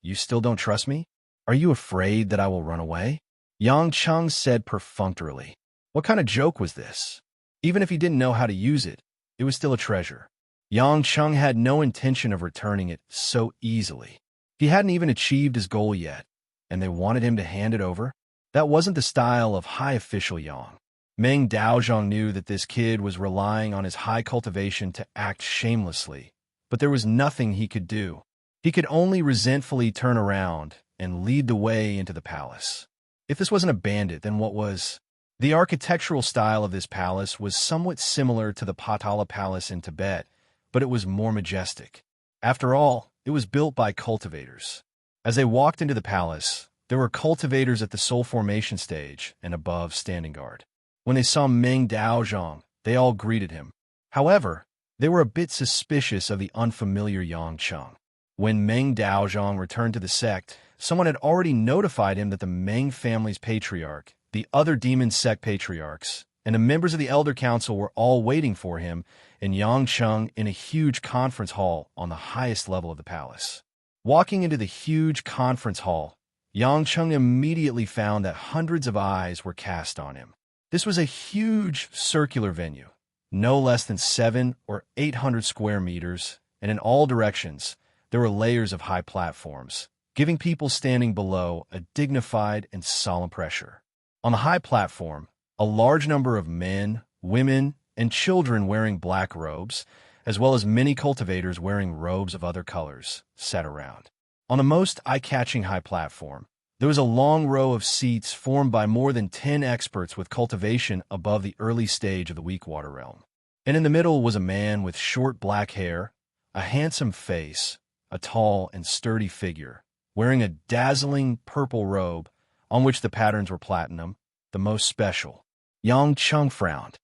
you still don't trust me? Are you afraid that I will run away?" Yang Cheng said perfunctorily. What kind of joke was this? Even if he didn't know how to use it, it was still a treasure. Yang Cheng had no intention of returning it so easily. He hadn't even achieved his goal yet, and they wanted him to hand it over? That wasn't the style of high official Yang. Meng Daozhong knew that this kid was relying on his high cultivation to act shamelessly, but there was nothing he could do. He could only resentfully turn around and lead the way into the palace. If this wasn't a bandit, then what was? The architectural style of this palace was somewhat similar to the Patala Palace in Tibet, but it was more majestic. After all, it was built by cultivators. As they walked into the palace, there were cultivators at the soul formation stage and above standing guard. When they saw Meng Daozhong, they all greeted him. However, they were a bit suspicious of the unfamiliar Yang Cheng. When Meng Daozhong returned to the sect, someone had already notified him that the Meng family's patriarch, the other demon sect patriarchs, and the members of the Elder Council were all waiting for him in Yangcheng in a huge conference hall on the highest level of the palace. Walking into the huge conference hall, Yangcheng immediately found that hundreds of eyes were cast on him. This was a huge circular venue, no less than 700 or 800 square meters, and in all directions, there were layers of high platforms, giving people standing below a dignified and solemn pressure. On the high platform, a large number of men, women, and children wearing black robes, as well as many cultivators wearing robes of other colors, sat around. On the most eye-catching high platform, there was a long row of seats formed by more than 10 experts with cultivation above the early stage of the Weakwater realm. And in the middle was a man with short black hair, a handsome face, a tall and sturdy figure, wearing a dazzling purple robe on which the patterns were platinum, the most special. Yang Cheng frowned.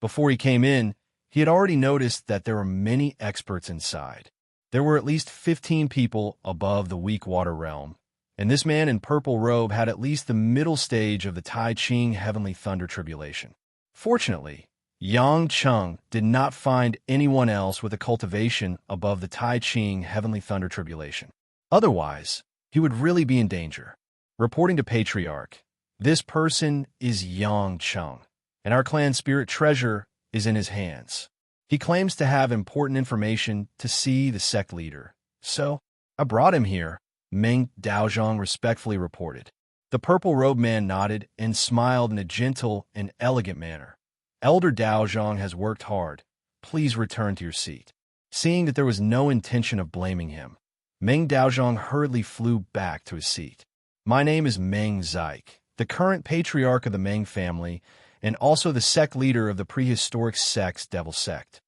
Before he came in, he had already noticed that there were many experts inside. There were at least 15 people above the Weakwater realm, and this man in purple robe had at least the middle stage of the Tai Ching Heavenly Thunder Tribulation. Fortunately, Yang Cheng did not find anyone else with a cultivation above the Tai Ching Heavenly Thunder Tribulation. Otherwise, he would really be in danger. Reporting to Patriarch, this person is Yang Cheng, and our clan spirit treasure is in his hands. He claims to have important information to see the sect leader. So, I brought him here, Meng Daozhong respectfully reported. The purple-robed man nodded and smiled in a gentle and elegant manner. Elder Daozhong has worked hard. Please return to your seat. Seeing that there was no intention of blaming him, Meng Daozhong hurriedly flew back to his seat. My name is Meng Zik, the current patriarch of the Meng family, and also the sect leader of the prehistoric sect's Devil Sect.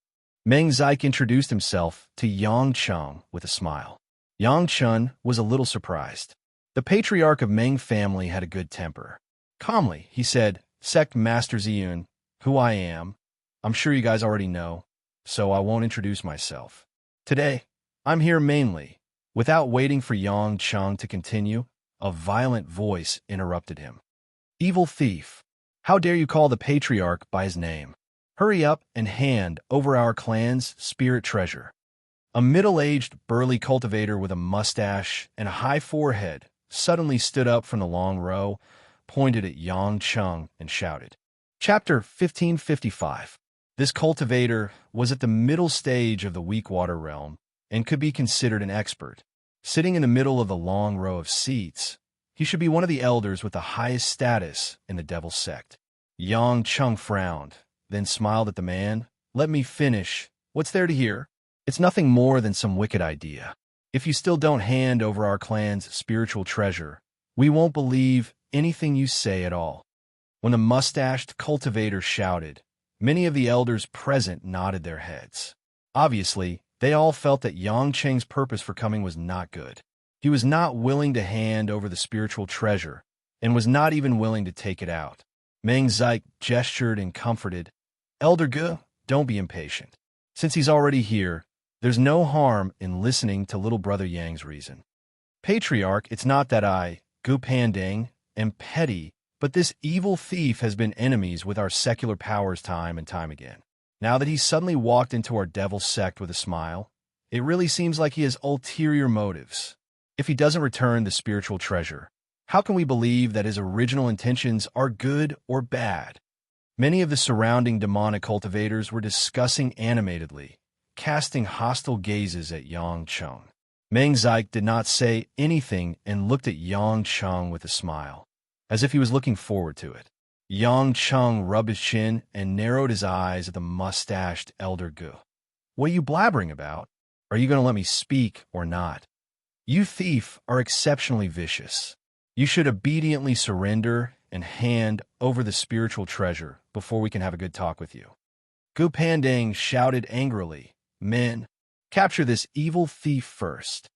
Meng Zik introduced himself to Yang Cheng with a smile. Yang Cheng was a little surprised. The patriarch of Meng family had a good temper. Calmly, he said, Sect Master Ziyun, who I am, I'm sure you guys already know, so I won't introduce myself. Today, I'm here mainly. Without waiting for Yang Cheng to continue, a violent voice interrupted him. Evil thief! How dare you call the patriarch by his name? Hurry up and hand over our clan's spirit treasure. A middle-aged, burly cultivator with a mustache and a high forehead suddenly stood up from the long row, pointed at Yang Cheng, and shouted. Chapter 1555. This cultivator was at the middle stage of the Weakwater realm and could be considered an expert. Sitting in the middle of the long row of seats, he should be one of the elders with the highest status in the Devil Sect. Yang Cheng frowned, then smiled at the man. Let me finish. What's there to hear? It's nothing more than some wicked idea. If you still don't hand over our clan's spiritual treasure, we won't believe anything you say at all. When the mustached cultivator shouted, many of the elders present nodded their heads. Obviously, they all felt that Yang Cheng's purpose for coming was not good. He was not willing to hand over the spiritual treasure, and was not even willing to take it out. Meng Zik gestured and comforted. Elder Ge, don't be impatient. Since he's already here, there's no harm in listening to little brother Yang's reason. Patriarch, it's not that I, Gu Pandang, am petty, but this evil thief has been enemies with our secular powers time and time again. Now that he's suddenly walked into our devil sect with a smile, it really seems like he has ulterior motives. If he doesn't return the spiritual treasure, how can we believe that his original intentions are good or bad? Many of the surrounding demonic cultivators were discussing animatedly, casting hostile gazes at Yang Cheng. Meng Zik did not say anything and looked at Yang Cheng with a smile, as if he was looking forward to it. Yang Cheng rubbed his chin and narrowed his eyes at the mustached Elder Ge. What are you blabbering about? Are you going to let me speak or not? You thief are exceptionally vicious. You should obediently surrender and hand over the spiritual treasure before we can have a good talk with you. Gu Pandang shouted angrily, "Men, capture this evil thief first."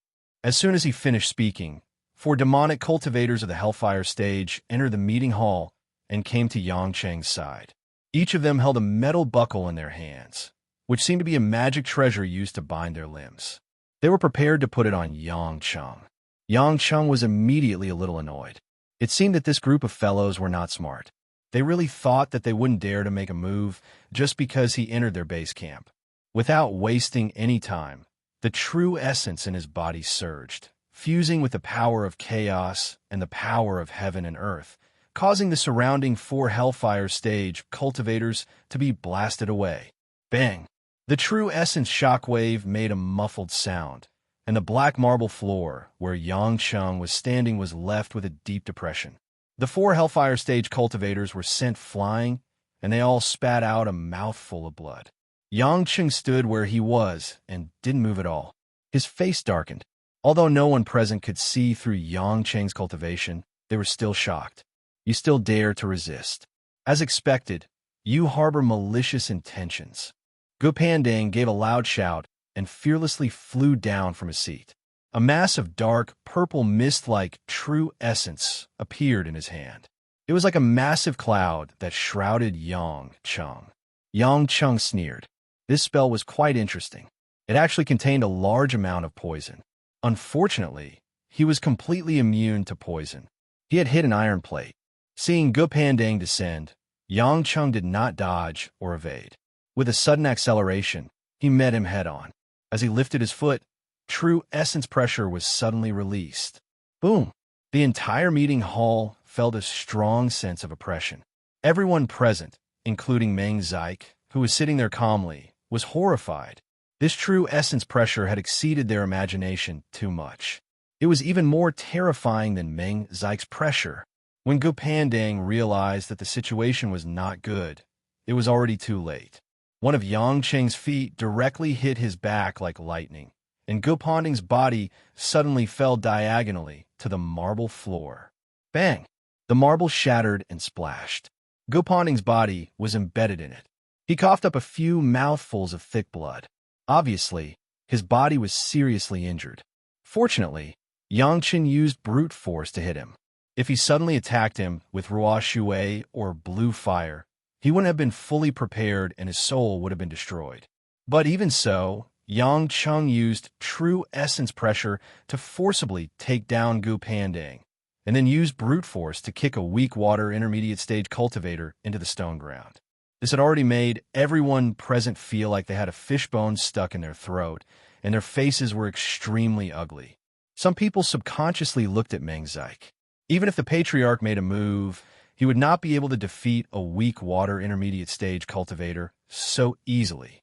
As soon as he finished speaking, 4 demonic cultivators of the Hellfire stage entered the meeting hall and came to Yang Cheng's side. Each of them held a metal buckle in their hands, which seemed to be a magic treasure used to bind their limbs. They were prepared to put it on Yang Cheng. Yang Cheng was immediately a little annoyed. It seemed that this group of fellows were not smart. They really thought that they wouldn't dare to make a move just because he entered their base camp. Without wasting any time, the true essence in his body surged, fusing with the power of chaos and the power of heaven and earth, causing the surrounding 4 Hellfire stage cultivators to be blasted away. Bang! The true essence shockwave made a muffled sound, and the black marble floor where Yang Cheng was standing was left with a deep depression. The 4 Hellfire stage cultivators were sent flying, and they all spat out a mouthful of blood. Yang Cheng stood where he was and didn't move at all. His face darkened. Although no one present could see through Yang Cheng's cultivation, they were still shocked. You still dare to resist. As expected, you harbor malicious intentions. Gu Pandang gave a loud shout and fearlessly flew down from his seat. A mass of dark, purple mist-like true essence appeared in his hand. It was like a massive cloud that shrouded Yang Cheng. Yang Cheng sneered. This spell was quite interesting. It actually contained a large amount of poison. Unfortunately, he was completely immune to poison. He had hit an iron plate. Seeing Gu Pandang descend, Yang Cheng did not dodge or evade. With a sudden acceleration, he met him head-on. As he lifted his foot, true essence pressure was suddenly released. Boom! The entire meeting hall felt a strong sense of oppression. Everyone present, including Meng Zik, who was sitting there calmly, was horrified. This true essence pressure had exceeded their imagination too much. It was even more terrifying than Meng Zik's pressure. When Gu Pandang realized that the situation was not good, it was already too late. One of Yang Cheng's feet directly hit his back like lightning, and Gu Pandang's body suddenly fell diagonally to the marble floor. Bang! The marble shattered and splashed. Gu Pandang's body was embedded in it. He coughed up a few mouthfuls of thick blood. Obviously, his body was seriously injured. Fortunately, Yang Chen used brute force to hit him. If he suddenly attacked him with Rua Shui or blue fire, he wouldn't have been fully prepared and his soul would have been destroyed. But even so, Yang Cheng used true essence pressure to forcibly take down Gu Pandang, and then used brute force to kick a weak water intermediate stage cultivator into the stone ground. This had already made everyone present feel like they had a fishbone stuck in their throat, and their faces were extremely ugly. Some people subconsciously looked at Meng Zik. Even if the Patriarch made a move, he would not be able to defeat a weak water intermediate stage cultivator so easily.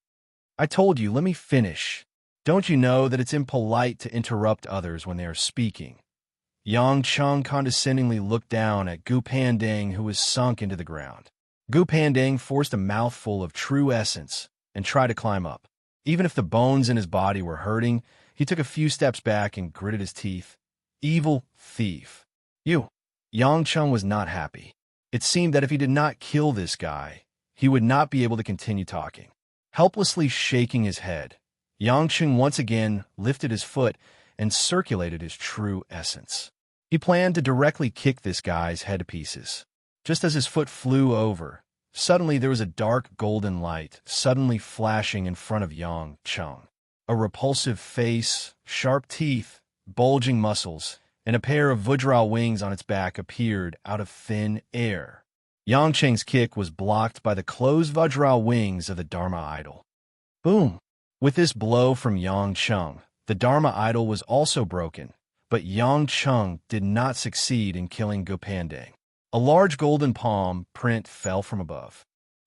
I told you, let me finish. Don't you know that it's impolite to interrupt others when they are speaking? Yang Cheng condescendingly looked down at Gu Pandang, who was sunk into the ground. Gu Pandang forced a mouthful of true essence and tried to climb up. Even if the bones in his body were hurting, he took a few steps back and gritted his teeth. Evil thief. You. Yang Cheng was not happy. It seemed that if he did not kill this guy, he would not be able to continue talking. Helplessly shaking his head, Yang Cheng once again lifted his foot and circulated his true essence. He planned to directly kick this guy's head to pieces. Just as his foot flew over, suddenly there was a dark golden light suddenly flashing in front of Yang Cheng. A repulsive face, sharp teeth, bulging muscles, and a pair of Vajra wings on its back appeared out of thin air. Yang Cheng's kick was blocked by the closed Vajra wings of the Dharma idol. Boom! With this blow from Yang Cheng, the Dharma idol was also broken, but Yang Cheng did not succeed in killing Gu Pandang. A large golden palm print fell from above.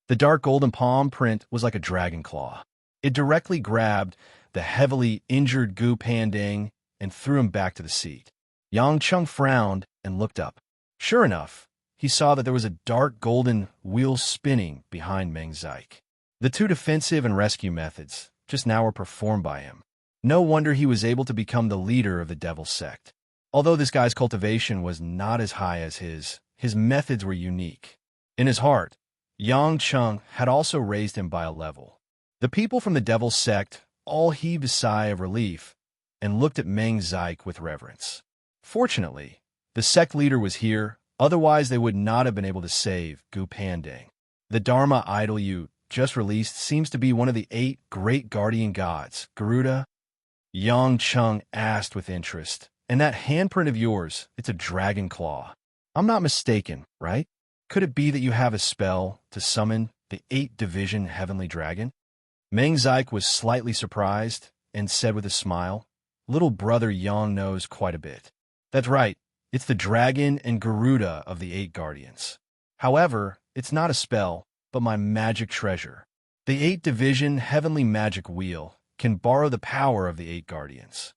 The dark golden palm print was like a dragon claw. It directly grabbed the heavily injured Gu Pandang and threw him back to the seat. Yang Cheng frowned and looked up. Sure enough, he saw that there was a dark golden wheel spinning behind Meng Zik. The 2 defensive and rescue methods just now were performed by him. No wonder he was able to become the leader of the Devil sect. Although this guy's cultivation was not as high as his his methods were unique. In his heart, Yang Chung had also raised him by a level. The people from the Devil's Sect all heaved a sigh of relief and looked at Meng Zik with reverence. Fortunately, the sect leader was here, otherwise they would not have been able to save Gu Pandang. The Dharma idol you just released seems to be one of the 8 great guardian gods, Garuda? Yang Chung asked with interest. And that handprint of yours, it's a dragon claw. I'm not mistaken, right? Could it be that you have a spell to summon the 8-division heavenly dragon? Meng Zik was slightly surprised and said with a smile, "Little brother Yang knows quite a bit." That's right, it's the dragon and Garuda of the 8 guardians. However, it's not a spell, but my magic treasure. The 8-division heavenly magic wheel can borrow the power of the 8 guardians.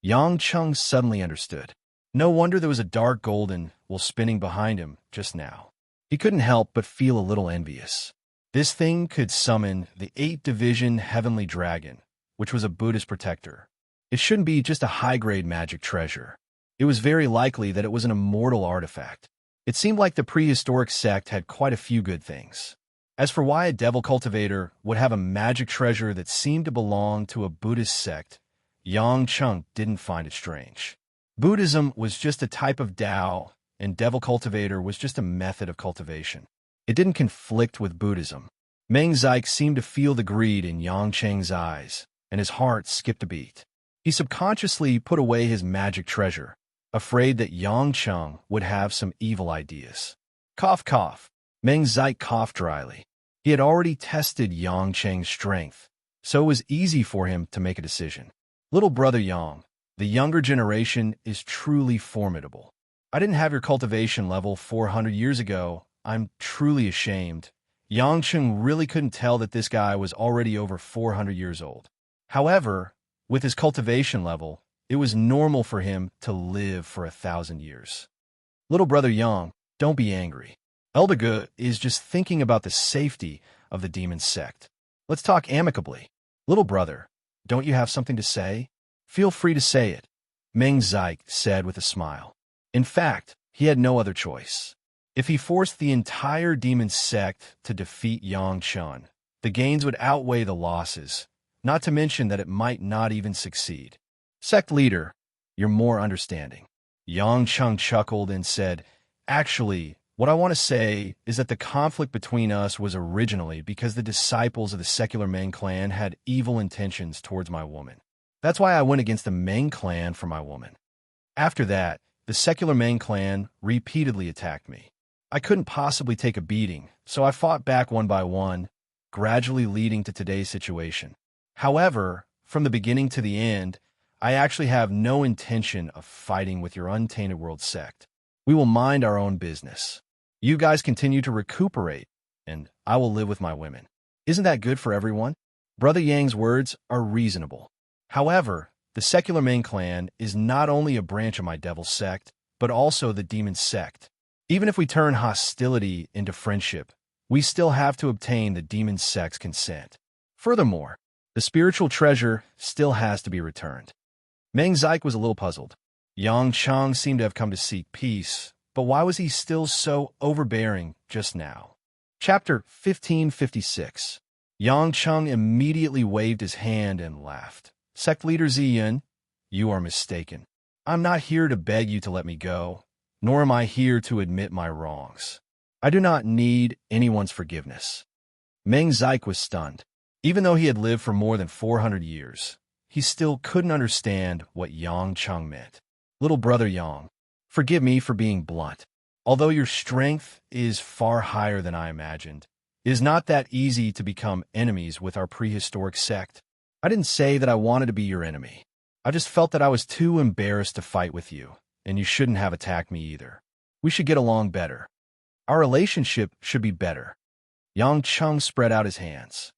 Yang Chung suddenly understood. No wonder there was a dark golden wool spinning behind him just now. He couldn't help but feel a little envious. This thing could summon the 8-division heavenly dragon, which was a Buddhist protector. It shouldn't be just a high-grade magic treasure. It was very likely that it was an immortal artifact. It seemed like the prehistoric sect had quite a few good things. As for why a devil cultivator would have a magic treasure that seemed to belong to a Buddhist sect, Yang Chung didn't find it strange. Buddhism was just a type of Tao, and devil cultivator was just a method of cultivation. It didn't conflict with Buddhism. Meng Zik seemed to feel the greed in Yang Cheng's eyes, and his heart skipped a beat. He subconsciously put away his magic treasure, afraid that Yang Chung would have some evil ideas. Cough, cough. Meng Zik coughed dryly. He had already tested Yang Cheng's strength, so it was easy for him to make a decision. Little brother Yang, the younger generation is truly formidable. I didn't have your cultivation level 400 years ago. I'm truly ashamed. Yang Chung really couldn't tell that this guy was already over 400 years old. However, with his cultivation level, it was normal for him to live for 1,000 years. Little brother Yang, don't be angry. Elder Ge is just thinking about the safety of the demon sect. Let's talk amicably. Little brother, don't you have something to say? Feel free to say it, Meng Zik said with a smile. In fact, he had no other choice. If he forced the entire demon sect to defeat Yang Chung, the gains would outweigh the losses, not to mention that it might not even succeed. Sect leader, you're more understanding. Yang Chung chuckled and said, "Actually, what I want to say is that the conflict between us was originally because the disciples of the secular Meng clan had evil intentions towards my woman. That's why I went against the Meng clan for my woman. After that, the secular Meng clan repeatedly attacked me. I couldn't possibly take a beating, so I fought back one by one, gradually leading to today's situation. However, from the beginning to the end, I actually have no intention of fighting with your untainted world sect. We will mind our own business. You guys continue to recuperate, and I will live with my women. Isn't that good for everyone?" Brother Yang's words are reasonable. However, the secular Meng clan is not only a branch of my devil sect, but also the demon sect. Even if we turn hostility into friendship, we still have to obtain the demon sect's consent. Furthermore, the spiritual treasure still has to be returned. Meng Zik was a little puzzled. Yang Chung seemed to have come to seek peace, but why was he still so overbearing just now? Chapter 1556. Yang Chung immediately waved his hand and laughed. "Sect leader Ziyan, you are mistaken. I'm not here to beg you to let me go, nor am I here to admit my wrongs. I do not need anyone's forgiveness." Meng Zik was stunned. Even though he had lived for more than 400 years, he still couldn't understand what Yang Chung meant. "Little brother Yang, forgive me for being blunt. Although your strength is far higher than I imagined, it is not that easy to become enemies with our prehistoric sect. I didn't say that I wanted to be your enemy. I just felt that I was too embarrassed to fight with you, and you shouldn't have attacked me either. We should get along better. Our relationship should be better." Yang Chung spread out his hands.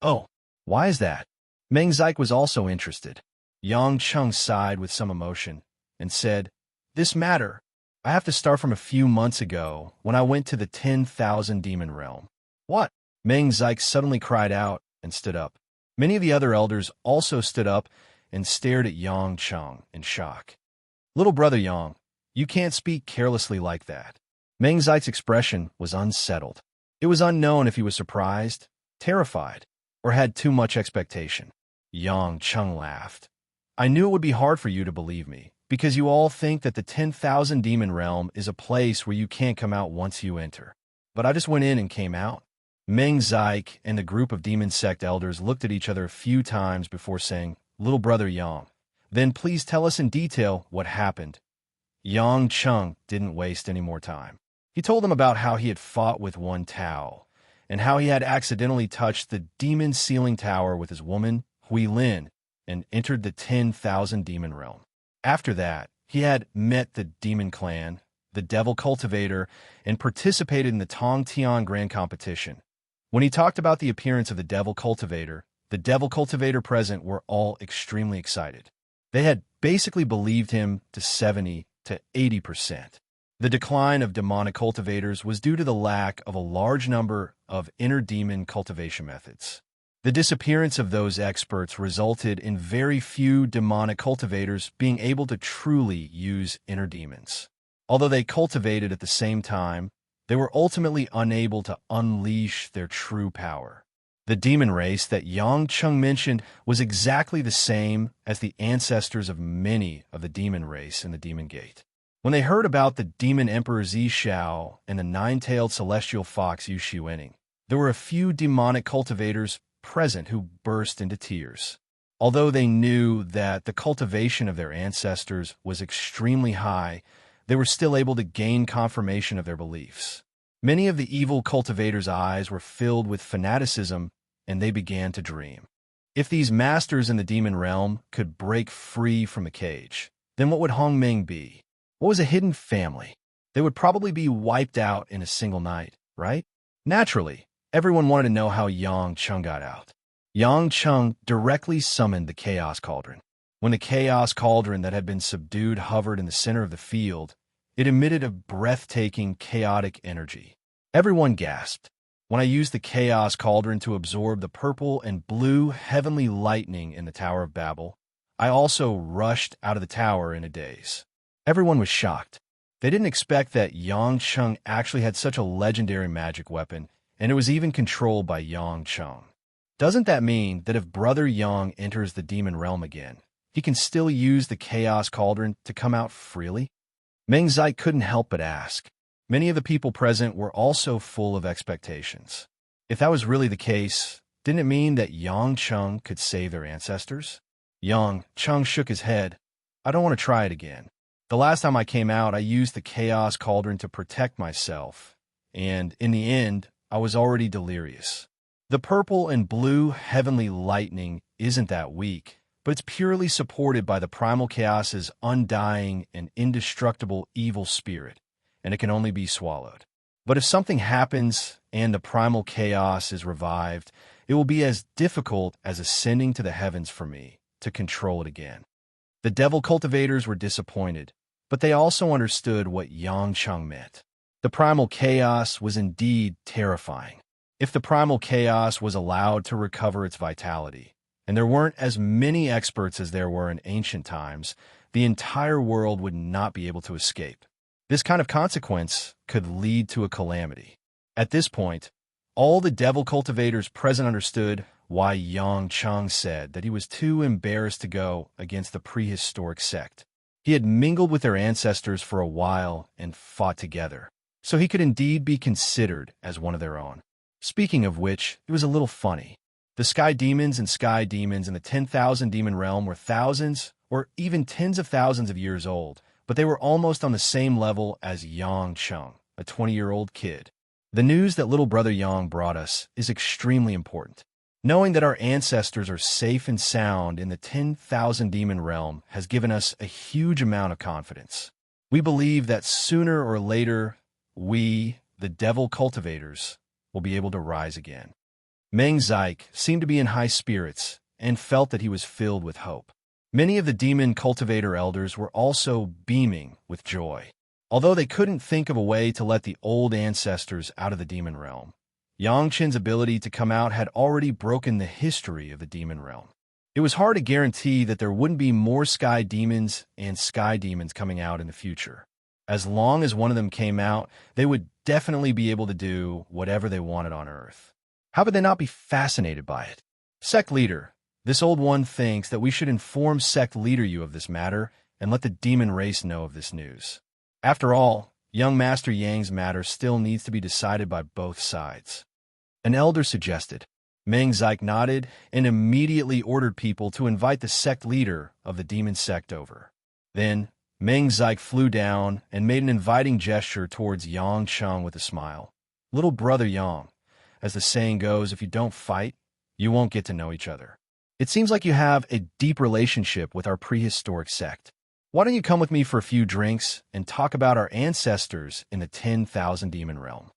"Oh, why is that?" Meng Zik was also interested. Yang Chung sighed with some emotion and said, "This matter, I have to start from a few months ago when I went to the 10,000 demon realm." "What?" Meng Zik suddenly cried out and stood up. Many of the other elders also stood up and stared at Yang Chung in shock. "Little brother Yang, you can't speak carelessly like that. Meng Zai's expression was unsettled. It was unknown if he was surprised, terrified, or had too much expectation. Yang Cheng laughed. I knew it would be hard for you to believe me, because you all think that the 10,000 demon realm is a place where you can't come out once you enter. But I just went in and came out. Meng Zai and the group of demon sect elders looked at each other a few times before saying, Little brother Yang, then please tell us in detail what happened. Yang Cheng didn't waste any more time. He told them about how he had fought with one Tao, and how he had accidentally touched the demon ceiling tower with his woman, Hui Lin, and entered the 10,000 demon realm. After that, he had met the demon clan, the devil cultivator, and participated in the Tong Tian Grand Competition. When he talked about the appearance of the devil cultivator present were all extremely excited. They had basically believed him to 70 to 80%. The decline of demonic cultivators was due to the lack of a large number of inner demon cultivation methods. The disappearance of those experts resulted in very few demonic cultivators being able to truly use inner demons. Although they cultivated at the same time, they were ultimately unable to unleash their true power. The demon race that Yang Cheng mentioned was exactly the same as the ancestors of many of the demon race in the Demon Gate. When they heard about the demon emperor Zishao and the nine-tailed celestial fox Yu Shiwening, there were a few demonic cultivators present who burst into tears. Although they knew that the cultivation of their ancestors was extremely high, they were still able to gain confirmation of their beliefs. Many of the evil cultivators' eyes were filled with fanaticism, and they began to dream. If these masters in the demon realm could break free from the cage, then what would Hongmeng be? What was a hidden family? They would probably be wiped out in a single night, right? Naturally, everyone wanted to know how Yang Cheng got out. Yang Cheng directly summoned the Chaos Cauldron. When the Chaos Cauldron that had been subdued hovered in the center of the field, it emitted a breathtaking, chaotic energy. Everyone gasped. When I used the Chaos Cauldron to absorb the purple and blue heavenly lightning in the Tower of Babel, I also rushed out of the tower in a daze. Everyone was shocked. They didn't expect that Yang Cheng actually had such a legendary magic weapon, and it was even controlled by Yang Cheng. Doesn't that mean that if Brother Yang enters the demon realm again, he can still use the Chaos Cauldron to come out freely? Meng Zai couldn't help but ask. Many of the people present were also full of expectations. If that was really the case, didn't it mean that Yang Cheng could save their ancestors? Yang Cheng shook his head. I don't want to try it again. The last time I came out, I used the Chaos Cauldron to protect myself, and in the end, I was already delirious. The purple and blue heavenly lightning isn't that weak, but it's purely supported by the primal chaos's undying and indestructible evil spirit, and it can only be swallowed. But if something happens and the primal chaos is revived, it will be as difficult as ascending to the heavens for me to control it again. The devil cultivators were disappointed, but they also understood what Yang Cheng meant. The primal chaos was indeed terrifying. If the primal chaos was allowed to recover its vitality, and there weren't as many experts as there were in ancient times, the entire world would not be able to escape. This kind of consequence could lead to a calamity. At this point, all the devil cultivators present understood why Yang Cheng said that he was too embarrassed to go against the prehistoric sect. He had mingled with their ancestors for a while and fought together, so he could indeed be considered as one of their own. Speaking of which, it was a little funny. The sky demons in the 10,000 demon realm were thousands or even tens of thousands of years old, but they were almost on the same level as Yang Cheng, a 20-year-old kid. The news that little brother Yang brought us is extremely important. Knowing that our ancestors are safe and sound in the 10,000 demon realm has given us a huge amount of confidence. We believe that sooner or later, we, the devil cultivators, will be able to rise again. Meng Zai seemed to be in high spirits and felt that he was filled with hope. Many of the demon cultivator elders were also beaming with joy. Although they couldn't think of a way to let the old ancestors out of the demon realm, Yang Chen's ability to come out had already broken the history of the demon realm. It was hard to guarantee that there wouldn't be more sky demons and sky demons coming out in the future. As long as one of them came out, they would definitely be able to do whatever they wanted on Earth. How could they not be fascinated by it? Sect leader, this old one thinks that we should inform sect leader you of this matter and let the demon race know of this news. After all, young Master Yang's matter still needs to be decided by both sides. An elder suggested. Meng Zik nodded and immediately ordered people to invite the sect leader of the demon sect over. Then, Meng Zik flew down and made an inviting gesture towards Yang Cheng with a smile. Little brother Yang, as the saying goes, if you don't fight, you won't get to know each other. It seems like you have a deep relationship with our prehistoric sect. Why don't you come with me for a few drinks and talk about our ancestors in the 10,000 demon realm?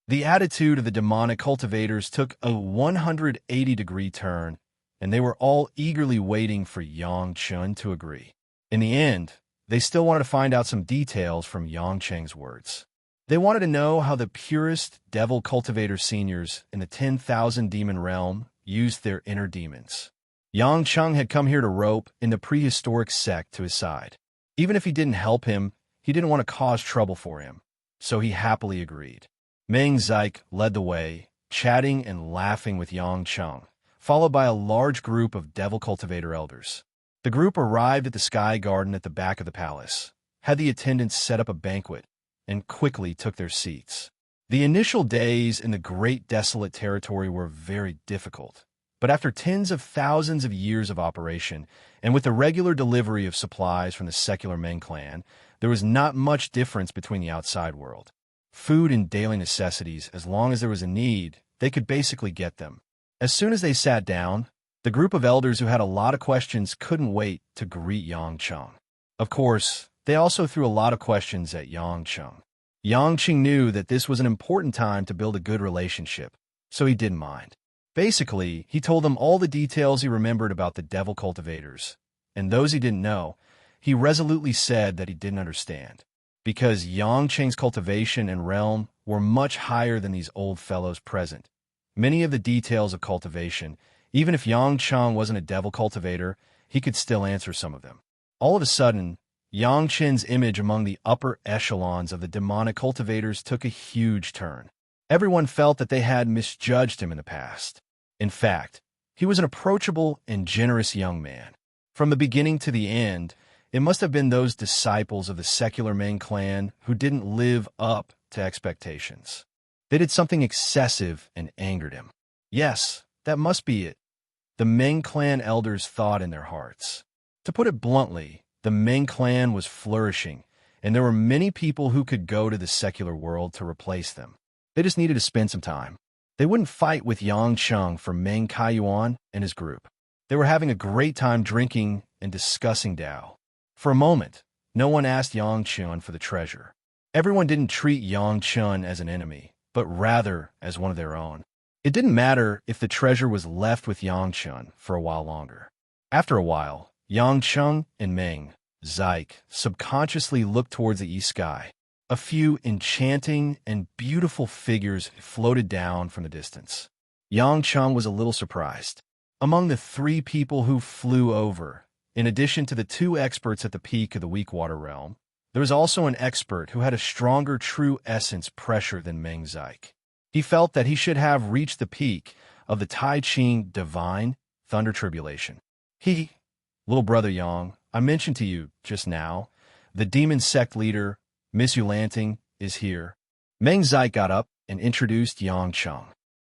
The attitude of the demonic cultivators took a 180-degree turn, and they were all eagerly waiting for Yang Chun to agree. In the end, they still wanted to find out some details from Yang Cheng's words. They wanted to know how the purest devil cultivator seniors in the 10,000 demon realm used their inner demons. Yang Cheng had come here to rope in the prehistoric sect to his side. Even if he didn't help him, he didn't want to cause trouble for him, so he happily agreed. Meng Zik led the way, chatting and laughing with Yang Cheng, followed by a large group of devil cultivator elders. The group arrived at the sky garden at the back of the palace, had the attendants set up a banquet, and quickly took their seats. The initial days in the great desolate territory were very difficult, but after tens of thousands of years of operation, and with the regular delivery of supplies from the secular Meng clan, there was not much difference between the outside world. Food and daily necessities, as long as there was a need, they could basically get them. As soon as they sat down, the group of elders who had a lot of questions couldn't wait to greet Yang Cheng. Of course, they also threw a lot of questions at Yang Cheng. Yang Cheng knew that this was an important time to build a good relationship, so he didn't mind. Basically, he told them all the details he remembered about the devil cultivators, and those he didn't know, he resolutely said that he didn't understand, because Yang Cheng's cultivation and realm were much higher than these old fellows present. Many of the details of cultivation, even if Yang Cheng wasn't a devil cultivator, he could still answer some of them. All of a sudden, Yang Chen's image among the upper echelons of the demonic cultivators took a huge turn. Everyone felt that they had misjudged him in the past. In fact, he was an approachable and generous young man. From the beginning to the end, it must have been those disciples of the secular Meng clan who didn't live up to expectations. They did something excessive and angered him. Yes, that must be it, the Meng clan elders thought in their hearts. To put it bluntly, the Meng clan was flourishing, and there were many people who could go to the secular world to replace them. They just needed to spend some time. They wouldn't fight with Yang Cheng for Meng Kaiyuan and his group. They were having a great time drinking and discussing Tao. For a moment, no one asked Yang Chun for the treasure. Everyone didn't treat Yang Chun as an enemy, but rather as one of their own. It didn't matter if the treasure was left with Yang Chun for a while longer. After a while, Yang Cheng and Meng Zik subconsciously looked towards the east sky. A few enchanting and beautiful figures floated down from the distance. Yang Cheng was a little surprised. Among the 3 people who flew over, in addition to the 2 experts at the peak of the Weakwater realm, there was also an expert who had a stronger true essence pressure than Meng Zik. He felt that he should have reached the peak of the Tai Ching Divine Thunder Tribulation. Little brother Yang, I mentioned to you just now, the demon sect leader, Miss Yulanting, is here. Meng Zik got up and introduced Yang Cheng.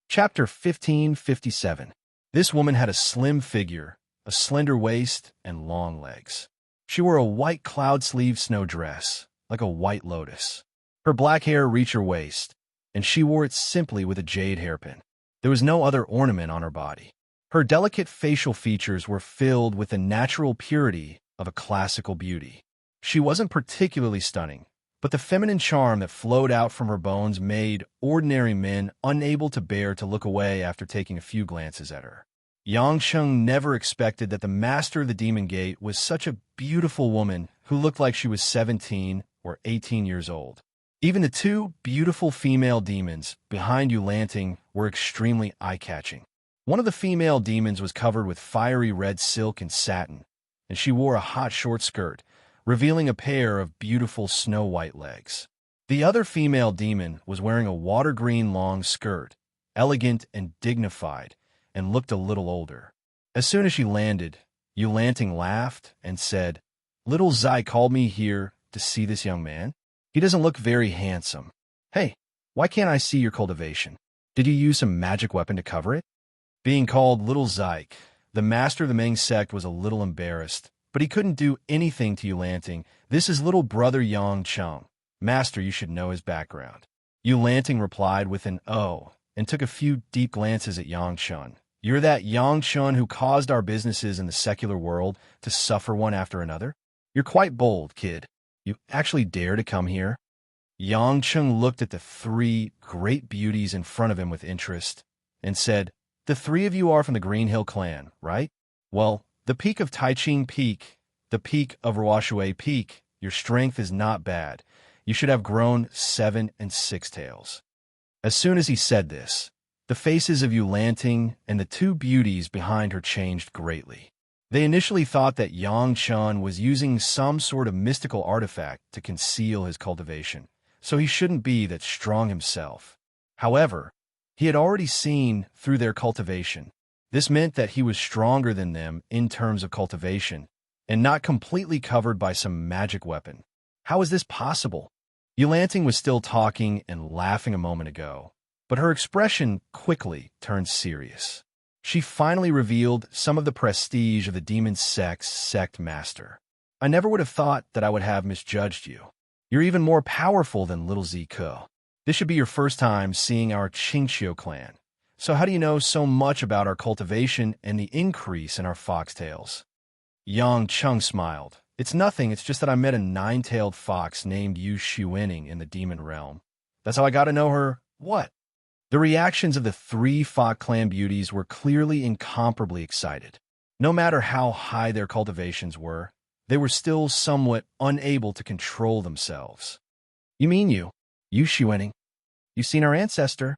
Chapter 1557. This woman had a slim figure, a slender waist, and long legs. She wore a white cloud-sleeve snow dress, like a white lotus. Her black hair reached her waist, and she wore it simply with a jade hairpin. There was no other ornament on her body. Her delicate facial features were filled with the natural purity of a classical beauty. She wasn't particularly stunning, but the feminine charm that flowed out from her bones made ordinary men unable to bear to look away after taking a few glances at her. Yang Cheng never expected that the master of the Demon Gate was such a beautiful woman who looked like she was 17 or 18 years old. Even the 2 beautiful female demons behind Yulanting were extremely eye-catching. One of the female demons was covered with fiery red silk and satin, and she wore a hot short skirt, revealing a pair of beautiful snow-white legs. The other female demon was wearing a water-green long skirt, elegant and dignified, and looked a little older. As soon as she landed, Eulanting laughed and said, "Little Zai called me here to see this young man. He doesn't look very handsome. Hey, why can't I see your cultivation? Did you use some magic weapon to cover it?" Being called Little Zyke, the master of the Ming sect was a little embarrassed, but he couldn't do anything to Eulanting. "This is little brother Yang Chung. Master, you should know his background." Eulanting replied with an "oh," and took a few deep glances at Yang Chun. "You're that Yang Chun who caused our businesses in the secular world to suffer one after another? You're quite bold, kid. You actually dare to come here?" Yang Chung looked at the three great beauties in front of him with interest and said, "The three of you are from the Green Hill clan, right? Well, the peak of Taiching Peak, the peak of Ruoshui Peak, your strength is not bad. You should have grown 7 and 6 tails." As soon as he said this, the faces of Eulanting and the two beauties behind her changed greatly. They initially thought that Yang Chun was using some sort of mystical artifact to conceal his cultivation, so he shouldn't be that strong himself. However, he had already seen through their cultivation. This meant that he was stronger than them in terms of cultivation, and not completely covered by some magic weapon. How is this possible? Eulanting was still talking and laughing a moment ago, but her expression quickly turned serious. She finally revealed some of the prestige of the demon sect's sect master. "I never would have thought that I would have misjudged you. You're even more powerful than Little Zico. This should be your first time seeing our Qingqiu clan. So how do you know so much about our cultivation and the increase in our foxtails?" Yang Chung smiled. "It's nothing, it's just that I met a 9-tailed fox named Yu Shiwening in the demon realm. That's how I got to know her." "What?" The reactions of the three Fox clan beauties were clearly incomparably excited. No matter how high their cultivations were, they were still somewhat unable to control themselves. "You mean Yu Shiwening? You've seen our ancestor?"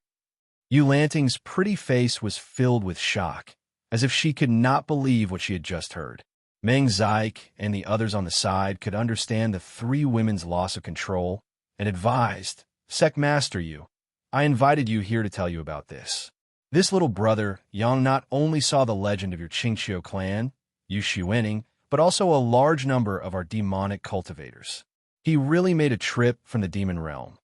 Eulanting's pretty face was filled with shock, as if she could not believe what she had just heard. Meng Zyke and the others on the side could understand the three women's loss of control and advised, "Sect Master Yu, I invited you here to tell you about this. This little brother, Yang, not only saw the legend of your Qingqiu clan, Yu Shiwening, but also a large number of our demonic cultivators. He really made a trip from the demon realm."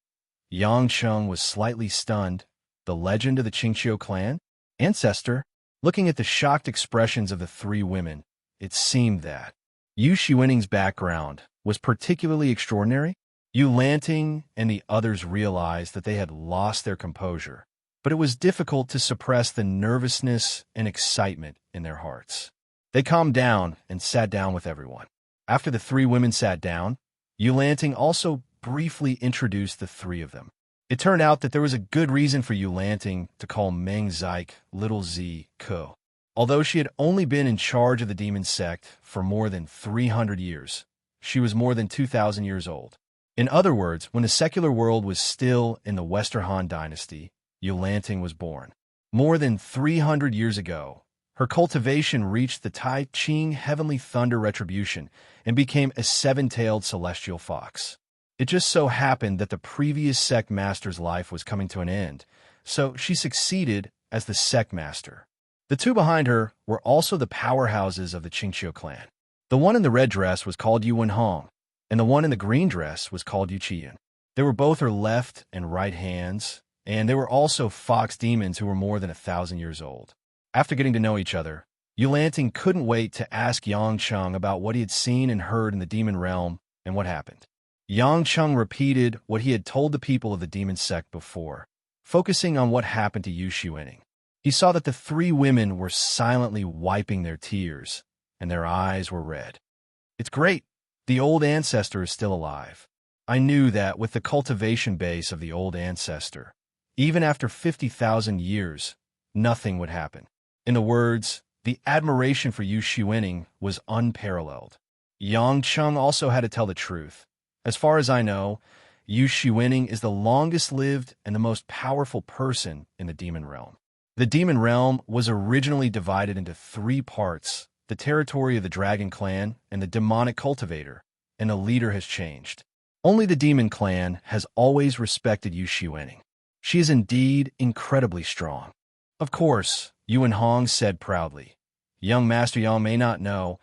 Yang Chung was slightly stunned. The legend of the Qingqiu clan? Ancestor? Looking at the shocked expressions of the three women, it seemed that Yu Shiwening's background was particularly extraordinary. Eulanting and the others realized that they had lost their composure, but it was difficult to suppress the nervousness and excitement in their hearts. They calmed down and sat down with everyone. After the three women sat down, Eulanting also briefly introduced the three of them. It turned out that there was a good reason for Eulanting to call Meng Zyke Little Z Ko. Although she had only been in charge of the demon sect for more than 300 years, she was more than 2,000 years old. In other words, when the secular world was still in the Western Han dynasty, Eulanting was born. More than 300 years ago, her cultivation reached the Tai Ching Heavenly Thunder Retribution and became a 7-tailed celestial fox. It just so happened that the previous sect master's life was coming to an end, so she succeeded as the sect master. The two behind her were also the powerhouses of the Qingqiu clan. The one in the red dress was called Yu Wenhong, and the one in the green dress was called Yu Qiyan. They were both her left and right hands, and they were also fox demons who were more than 1,000 years old. After getting to know each other, Eulanting couldn't wait to ask Yang Chung about what he had seen and heard in the demon realm and what happened. Yang Chung repeated what he had told the people of the demon sect before, focusing on what happened to Yu Shiwening. He saw that the three women were silently wiping their tears, and their eyes were red. "It's great. The old ancestor is still alive. I knew that with the cultivation base of the old ancestor, even after 50,000 years, nothing would happen." In the words, the admiration for Yu Shiwening was unparalleled. Yang Chung also had to tell the truth. "As far as I know, Yu Shiwening is the longest-lived and the most powerful person in the demon realm." The demon realm was originally divided into 3 parts: the territory of the dragon clan and the demonic cultivator, and the leader has changed. Only the demon clan has always respected Yu Shiwening. She is indeed incredibly strong. Of course, Yuan Hong said proudly. Young Master Yang may not know,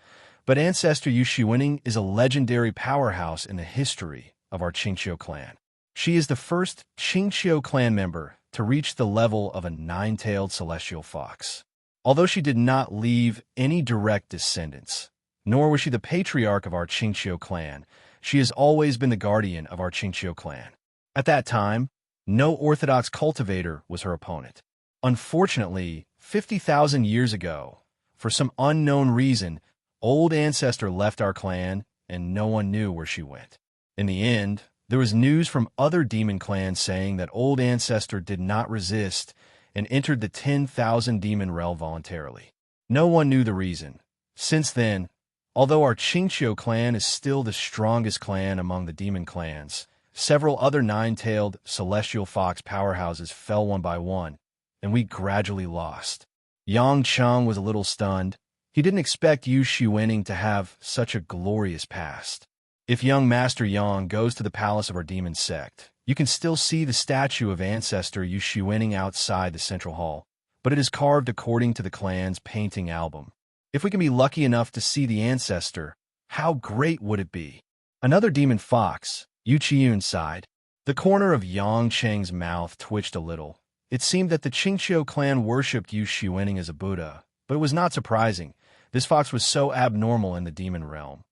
but Ancestor Yu Shiwening is a legendary powerhouse in the history of our Qingqiu clan. She is the first Qingqiu clan member to reach the level of a nine-tailed celestial fox. Although she did not leave any direct descendants, nor was she the patriarch of our Qingqiu clan, she has always been the guardian of our Qingqiu clan. At that time, no orthodox cultivator was her opponent. Unfortunately, 50,000 years ago, for some unknown reason, old Ancestor left our clan and no one knew where she went. In the end, there was news from other demon clans saying that old Ancestor did not resist and entered the 10,000 demon realm voluntarily. No one knew the reason. Since then, although our Qingqiu clan is still the strongest clan among the demon clans, several other nine-tailed celestial fox powerhouses fell one by one, and we gradually lost. Yang Cheng was a little stunned. He didn't expect Yu Shiwening to have such a glorious past. If young Master Yang goes to the palace of our demon sect, you can still see the statue of Ancestor Yu Shiwening outside the central hall, but it is carved according to the clan's painting album. If we can be lucky enough to see the Ancestor, how great would it be? Another demon fox, Yu Qiyun, sighed. The corner of Yang Cheng's mouth twitched a little. It seemed that the Qingqiu clan worshipped Yu Shiwening as a Buddha, but it was not surprising. This fox was so abnormal in the demon realm.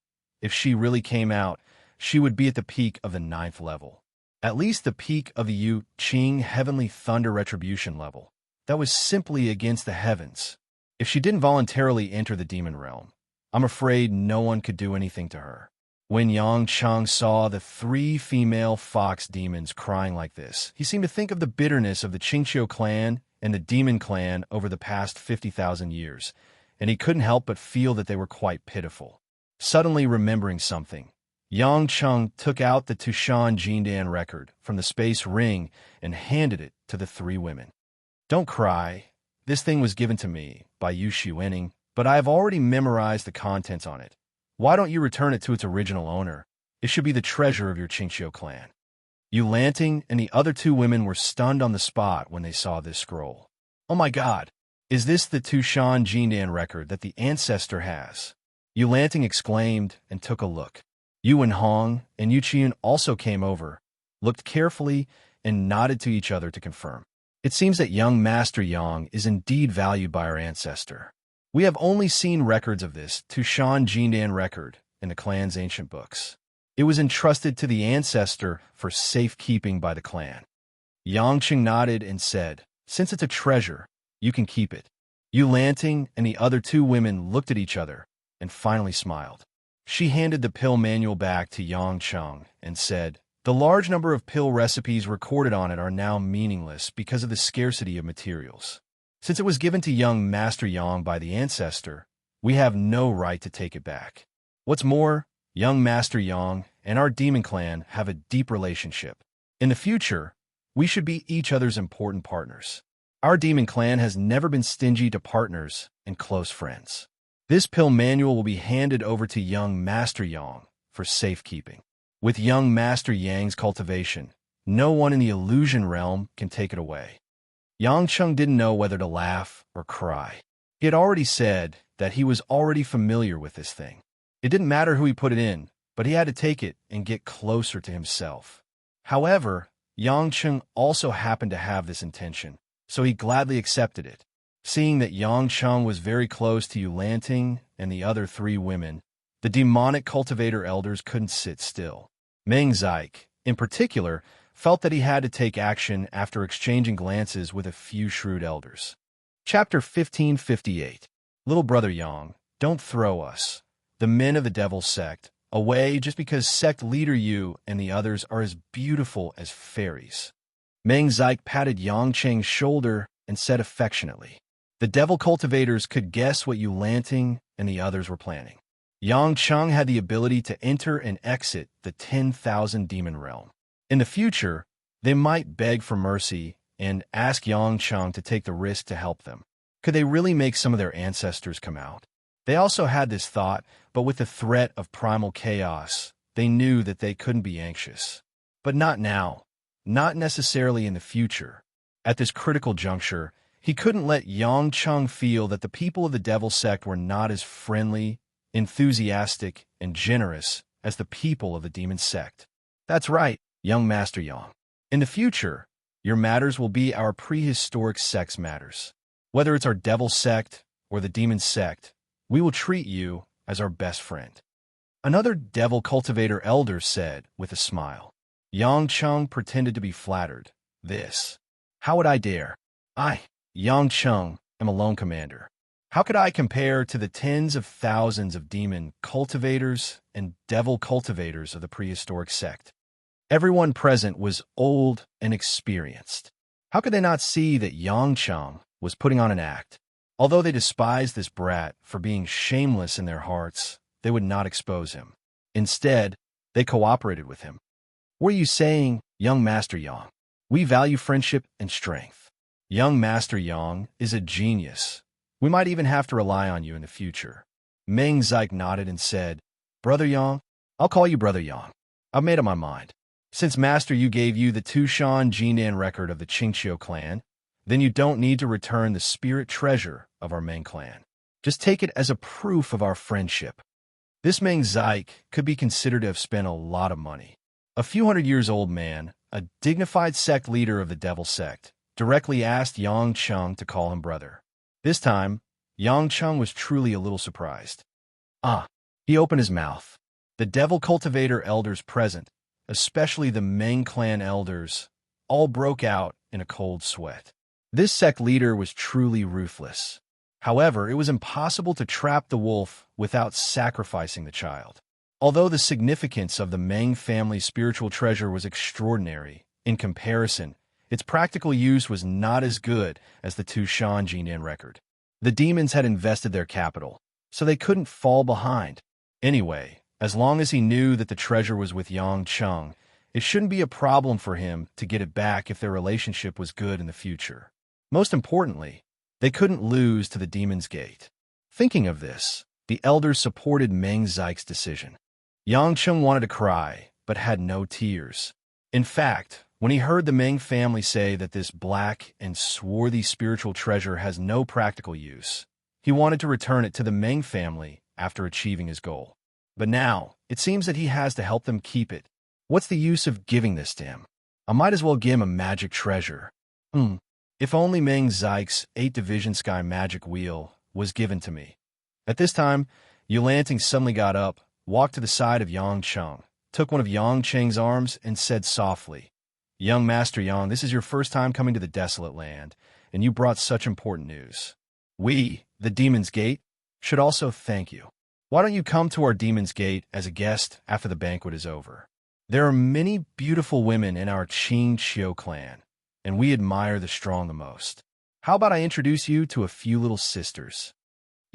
If she really came out, she would be at the peak of the 9th level. At least the peak of the Yu Qing Heavenly Thunder Retribution level. That was simply against the heavens. If she didn't voluntarily enter the demon realm, I'm afraid no one could do anything to her. When Yang Cheng saw the 3 female fox demons crying like this, he seemed to think of the bitterness of the Qingqiu clan and the demon clan over the past 50,000 years, and he couldn't help but feel that they were quite pitiful. Suddenly remembering something, Yang Cheng took out the Tushan Jindan record from the space ring and handed it to the 3 women. Don't cry. This thing was given to me by Yu Shiwening, but I have already memorized the contents on it. Why don't you return it to its original owner? It should be the treasure of your Qingqiu clan. Yu Lanting and the other 2 women were stunned on the spot when they saw this scroll. Oh my God! Is this the Tushan Jindan record that the Ancestor has? Yu Lanting exclaimed and took a look. Yuan Hong and Yu Qiyun also came over, looked carefully, and nodded to each other to confirm. It seems that young Master Yang is indeed valued by our Ancestor. We have only seen records of this Tushan Jindan record in the clan's ancient books. It was entrusted to the Ancestor for safekeeping by the clan. Yang Qing nodded and said, "Since it's a treasure, you can keep it." Yu Lanting and the other 2 women looked at each other and finally smiled. She handed the pill manual back to Yang Cheng and said, "The large number of pill recipes recorded on it are now meaningless because of the scarcity of materials. Since it was given to young Master Yang by the Ancestor, we have no right to take it back. What's more, young Master Yang and our demon clan have a deep relationship. In the future, we should be each other's important partners. Our demon clan has never been stingy to partners and close friends. This pill manual will be handed over to young Master Yang for safekeeping. With young Master Yang's cultivation, no one in the illusion realm can take it away." Yang Cheng didn't know whether to laugh or cry. He had already said that he was already familiar with this thing. It didn't matter who he put it in, but he had to take it and get closer to himself. However, Yang Cheng also happened to have this intention, so he gladly accepted it. Seeing that Yang Cheng was very close to Yu Lanting and the other 3 women, the demonic cultivator elders couldn't sit still. Meng Zik, in particular, felt that he had to take action after exchanging glances with a few shrewd elders. Chapter 1558. Little Brother Yang, don't throw us, the men of the Devil's Sect, away just because sect leader Yu and the others are as beautiful as fairies. Meng Zik patted Yang Cheng's shoulder and said affectionately, "The devil cultivators could guess what Yu Lanting and the others were planning. Yang Cheng had the ability to enter and exit the 10,000 demon realm. In the future, they might beg for mercy and ask Yang Cheng to take the risk to help them. Could they really make some of their ancestors come out? They also had this thought, but with the threat of primal chaos, they knew that they couldn't be anxious. But not now, not necessarily in the future. At this critical juncture, he couldn't let Yang Chung feel that the people of the Devil sect were not as friendly, enthusiastic, and generous as the people of the Demon sect. That's right, young Master Yang. In the future, your matters will be our prehistoric sect's matters. Whether it's our Devil sect or the Demon sect, we will treat you as our best friend. Another Devil cultivator elder said with a smile. Yang Chung pretended to be flattered. This. How would I dare? I, Yang Chung, am a lone commander. How could I compare to the tens of thousands of demon cultivators and devil cultivators of the prehistoric sect? Everyone present was old and experienced. How could they not see that Yang Chung was putting on an act? Although they despised this brat for being shameless in their hearts, they would not expose him. Instead, they cooperated with him. What are you saying, young Master Yang? We value friendship and strength. Young Master Yang is a genius. We might even have to rely on you in the future. Meng Zik nodded and said, Brother Yang, I'll call you Brother Yang. I've made up my mind. Since Master Yu gave you the Tushan Jinan record of the Qingqiu clan, then you don't need to return the spirit treasure of our Meng clan. Just take it as a proof of our friendship. This Meng Zik could be considered to have spent a lot of money. A few hundred-years-old man, a dignified sect leader of the Devil sect, directly asked Yang Chung to call him brother. This time, Yang Chung was truly a little surprised. He opened his mouth. The Devil cultivator elders present, especially the Meng clan elders, all broke out in a cold sweat. This sect leader was truly ruthless. However, it was impossible to trap the wolf without sacrificing the child. Although the significance of the Meng family's spiritual treasure was extraordinary, in comparison, its practical use was not as good as the Tushan Jinan record. The demons had invested their capital, so they couldn't fall behind. Anyway, as long as he knew that the treasure was with Yang Chung, it shouldn't be a problem for him to get it back if their relationship was good in the future. Most importantly, they couldn't lose to the Demon's Gate. Thinking of this, the elders supported Meng Zik's decision. Yang Chung wanted to cry, but had no tears. In fact, when he heard the Meng family say that this black and swarthy spiritual treasure has no practical use, he wanted to return it to the Meng family after achieving his goal. But now, it seems that he has to help them keep it. What's the use of giving this to him? I might as well give him a magic treasure. If only Meng Zik's 8-division sky magic wheel was given to me. At this time, Yulanting suddenly got up, walked to the side of Yang Chung, took one of Yang Cheng's arms, and said softly, Young Master Yang, this is your first time coming to the Desolate Land, and you brought such important news. We, the Demon's Gate, should also thank you. Why don't you come to our Demon's Gate as a guest after the banquet is over? There are many beautiful women in our Qingqiu clan, and we admire the strong the most. How about I introduce you to a few little sisters?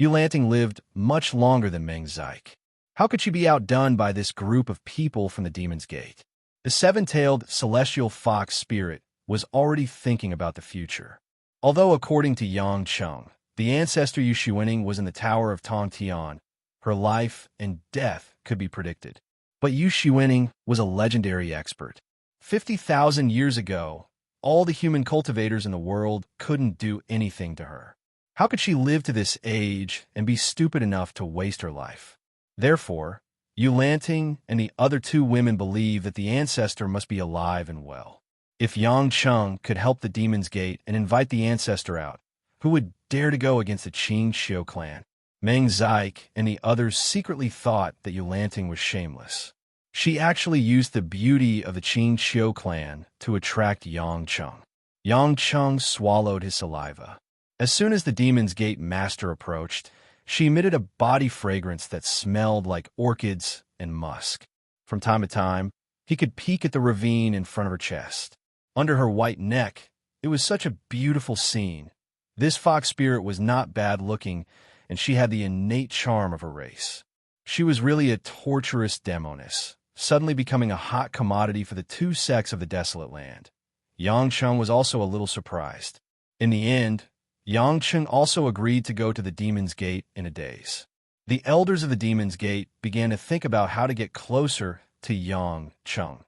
Yulanting lived much longer than Meng Zik. How could she be outdone by this group of people from the Demon's Gate? The seven-tailed celestial fox spirit was already thinking about the future. Although according to Yang Chung, the ancestor Yu Xuening was in the Tower of Tongtian, her life and death could be predicted. But Yu Xuening was a legendary expert. 50,000 years ago, all the human cultivators in the world couldn't do anything to her. How could she live to this age and be stupid enough to waste her life? Therefore, Yulanting and the other two women believed that the ancestor must be alive and well. If Yang Chung could help the Demon's Gate and invite the ancestor out, who would dare to go against the Qingqiu clan? Meng Zik and the others secretly thought that Yulanting was shameless. She actually used the beauty of the Qingqiu clan to attract Yang Chung. Yang Chung swallowed his saliva. As soon as the Demon's Gate master approached, she emitted a body fragrance that smelled like orchids and musk. From time to time, he could peek at the ravine in front of her chest. Under her white neck, it was such a beautiful scene. This fox spirit was not bad-looking, and she had the innate charm of her race. She was really a torturous demoness, suddenly becoming a hot commodity for the two sects of the Desolate Land. Yang Chung was also a little surprised. In the end, Yang Chung also agreed to go to the Demon's Gate in a daze. The elders of the Demon's Gate began to think about how to get closer to Yang Chung.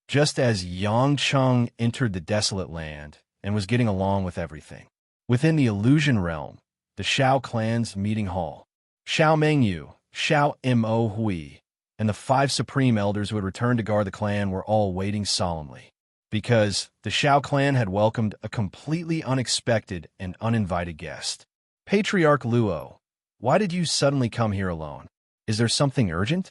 Just as Yang Chung entered the desolate land and was getting along with everything. Within the illusion realm, the Shao clan's meeting hall, Shao Mengyu, Shao Mo Hui, and the 5 supreme elders who had returned to guard the clan were all waiting solemnly, because the Shao clan had welcomed a completely unexpected and uninvited guest. Patriarch Luo, why did you suddenly come here alone? Is there something urgent?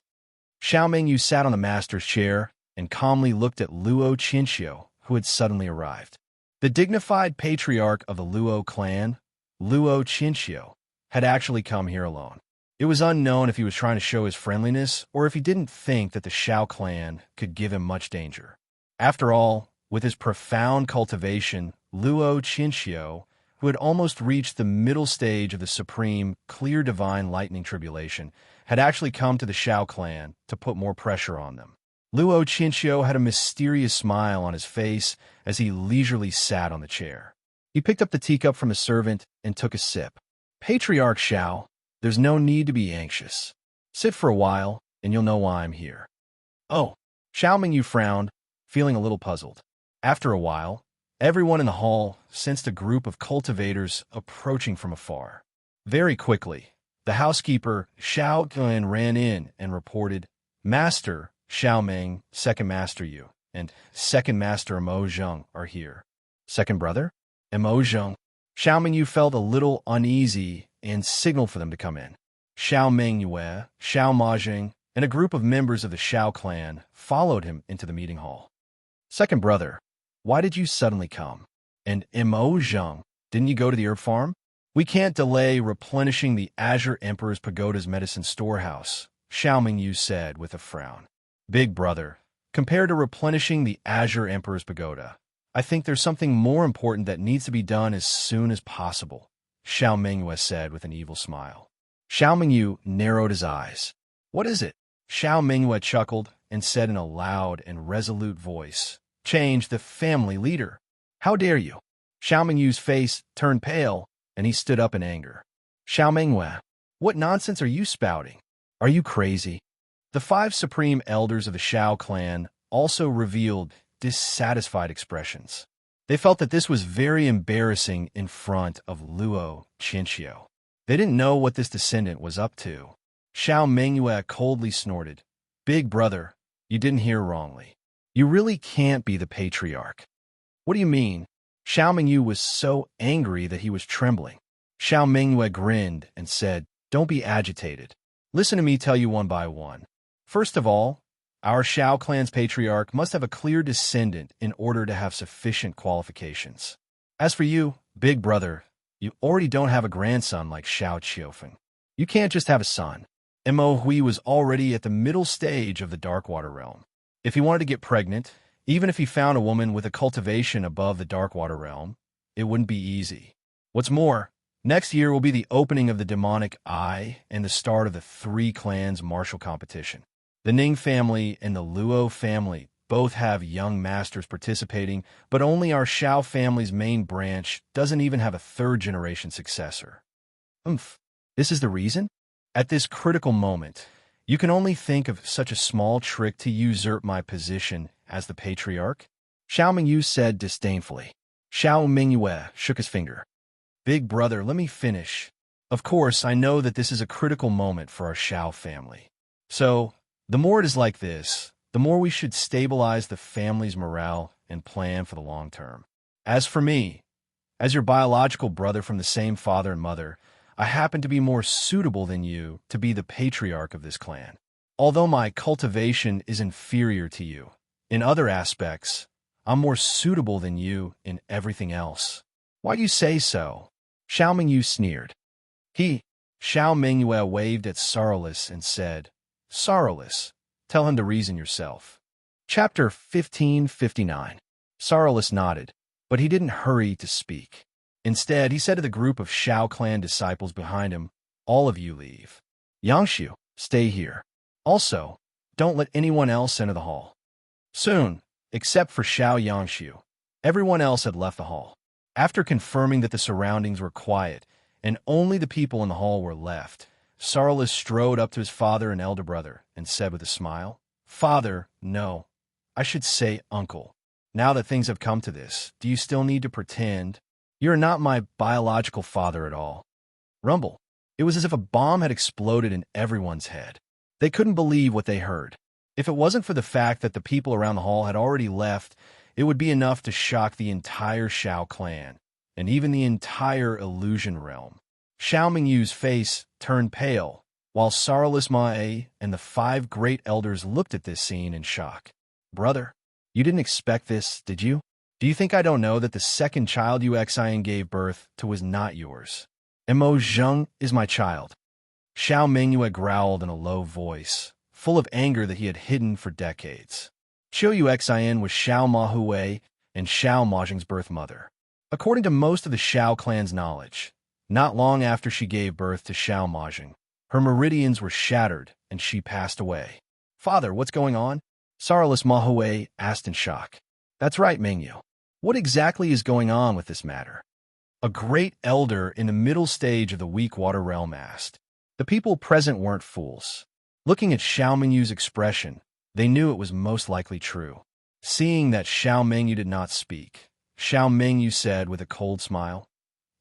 Shao Mengyu sat on the master's chair and calmly looked at Luo Qinxiu, who had suddenly arrived. The dignified patriarch of the Luo clan, Luo Qinxiu, had actually come here alone. It was unknown if he was trying to show his friendliness or if he didn't think that the Shao clan could give him much danger. After all, with his profound cultivation, Luo Qinxiu, who had almost reached the middle stage of the supreme, clear divine lightning tribulation, had actually come to the Shao clan to put more pressure on them. Luo Qinxiu had a mysterious smile on his face as he leisurely sat on the chair. He picked up the teacup from a servant and took a sip. Patriarch Shao, there's no need to be anxious. Sit for a while, and you'll know why I'm here. Oh, Shao Mengyu frowned, feeling a little puzzled. After a while, everyone in the hall sensed a group of cultivators approaching from afar. Very quickly, the housekeeper, Shao Guan, ran in and reported, Master Shao Meng, Second Master Yu, and Second Master Mo Zheng are here. Second brother? Mo Zheng. Shao Mengyu felt a little uneasy and signaled for them to come in. Shao Mengyue, Shao Majing, and a group of members of the Shao clan followed him into the meeting hall. Second brother, why did you suddenly come? And Mo Zheng, didn't you go to the herb farm? We can't delay replenishing the Azure Emperor's Pagoda's medicine storehouse, Shao Mengyu said with a frown. Big brother, compared to replenishing the Azure Emperor's Pagoda, I think there's something more important that needs to be done as soon as possible, Shao Mengyue said with an evil smile. Shao Mengyu narrowed his eyes. What is it? Shao Mengyue chuckled and said in a loud and resolute voice, Change the family leader. How dare you? Shao Mengyu's face turned pale, and he stood up in anger. Shao Mengyue, what nonsense are you spouting? Are you crazy? The 5 supreme elders of the Shao clan also revealed dissatisfied expressions. They felt that this was very embarrassing in front of Luo Qinxiu. They didn't know what this descendant was up to. Shao Mengyue coldly snorted, Big brother, you didn't hear wrongly. You really can't be the patriarch. What do you mean? Shao Mengyu was so angry that he was trembling. Shao Mengyue grinned and said, Don't be agitated. Listen to me tell you one by one. First of all, our Shao clan's patriarch must have a clear descendant in order to have sufficient qualifications. As for you, big brother, you already don't have a grandson like Shao Qiufeng. You can't just have a son. Mo Hui was already at the middle stage of the Darkwater realm. If he wanted to get pregnant, even if he found a woman with a cultivation above the Darkwater realm, it wouldn't be easy. What's more, next year will be the opening of the Demonic Eye and the start of the 3 clans martial competition. The Ning family and the Luo family both have young masters participating, but only our Shao family's main branch doesn't even have a 3rd-generation successor. This is the reason? At this critical moment, you can only think of such a small trick to usurp my position as the patriarch? Shao Mengyu said disdainfully. Shao Mengyue shook his finger. Big brother, let me finish. Of course, I know that this is a critical moment for our Shao family. So, the more it is like this, the more we should stabilize the family's morale and plan for the long term. As for me, as your biological brother from the same father and mother, I happen to be more suitable than you to be the patriarch of this clan. Although my cultivation is inferior to you, in other aspects, I'm more suitable than you in everything else. Why do you say so? Shao Mengyu sneered. Shao Mengyue waved at Sorrowless and said, Sorrowless, tell him to reason yourself. Chapter 1559. Sorrowless nodded, but he didn't hurry to speak. Instead, he said to the group of Shao clan disciples behind him, All of you leave. Yangshu, stay here. Also, don't let anyone else enter the hall. Soon, except for Shao Yangshu, everyone else had left the hall. After confirming that the surroundings were quiet and only the people in the hall were left, Sorrowless strode up to his father and elder brother and said with a smile, Father, no. I should say uncle. Now that things have come to this, do you still need to pretend? You're not my biological father at all. Rumble. It was as if a bomb had exploded in everyone's head. They couldn't believe what they heard. If it wasn't for the fact that the people around the hall had already left, it would be enough to shock the entire Shao clan, and even the entire illusion realm. Xiao Mingyu's face turned pale, while Sorrowless Ma and the 5 great elders looked at this scene in shock. Brother, you didn't expect this, did you? Do you think I don't know that the second child you Xian gave birth to was not yours? Mo Zheng is my child. Xiao Mingyu had growled in a low voice, full of anger that he had hidden for decades. Qiu Yuxian was Xiao Mahui and Xiao Mazheng's birth mother. According to most of the Xiao clan's knowledge, not long after she gave birth to Xiao Mazheng, her meridians were shattered and she passed away. Father, what's going on? Sorrowless Mahui asked in shock. That's right, Mingyu. What exactly is going on with this matter? A great elder in the middle stage of the weak water realm asked. The people present weren't fools. Looking at Xiao Mingyu's expression, they knew it was most likely true. Seeing that Xiao Mingyu did not speak, Xiao Mingyu said with a cold smile,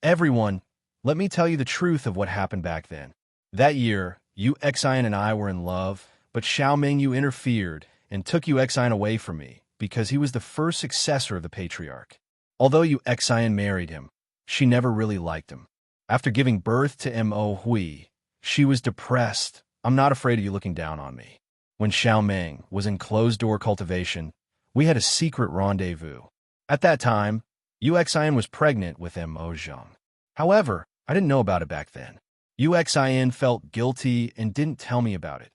Everyone, let me tell you the truth of what happened back then. That year, Yu Xian and I were in love, but Xiao Mingyu interfered and took Yu Xian away from me because he was the first successor of the patriarch. Although Yu Xian married him, she never really liked him. After giving birth to Mo Hui, she was depressed. I'm not afraid of you looking down on me. When Xiao Meng was in closed-door cultivation, we had a secret rendezvous. At that time, Yu Xian was pregnant with Mo Zheng. However, I didn't know about it back then. Yu Xian felt guilty and didn't tell me about it.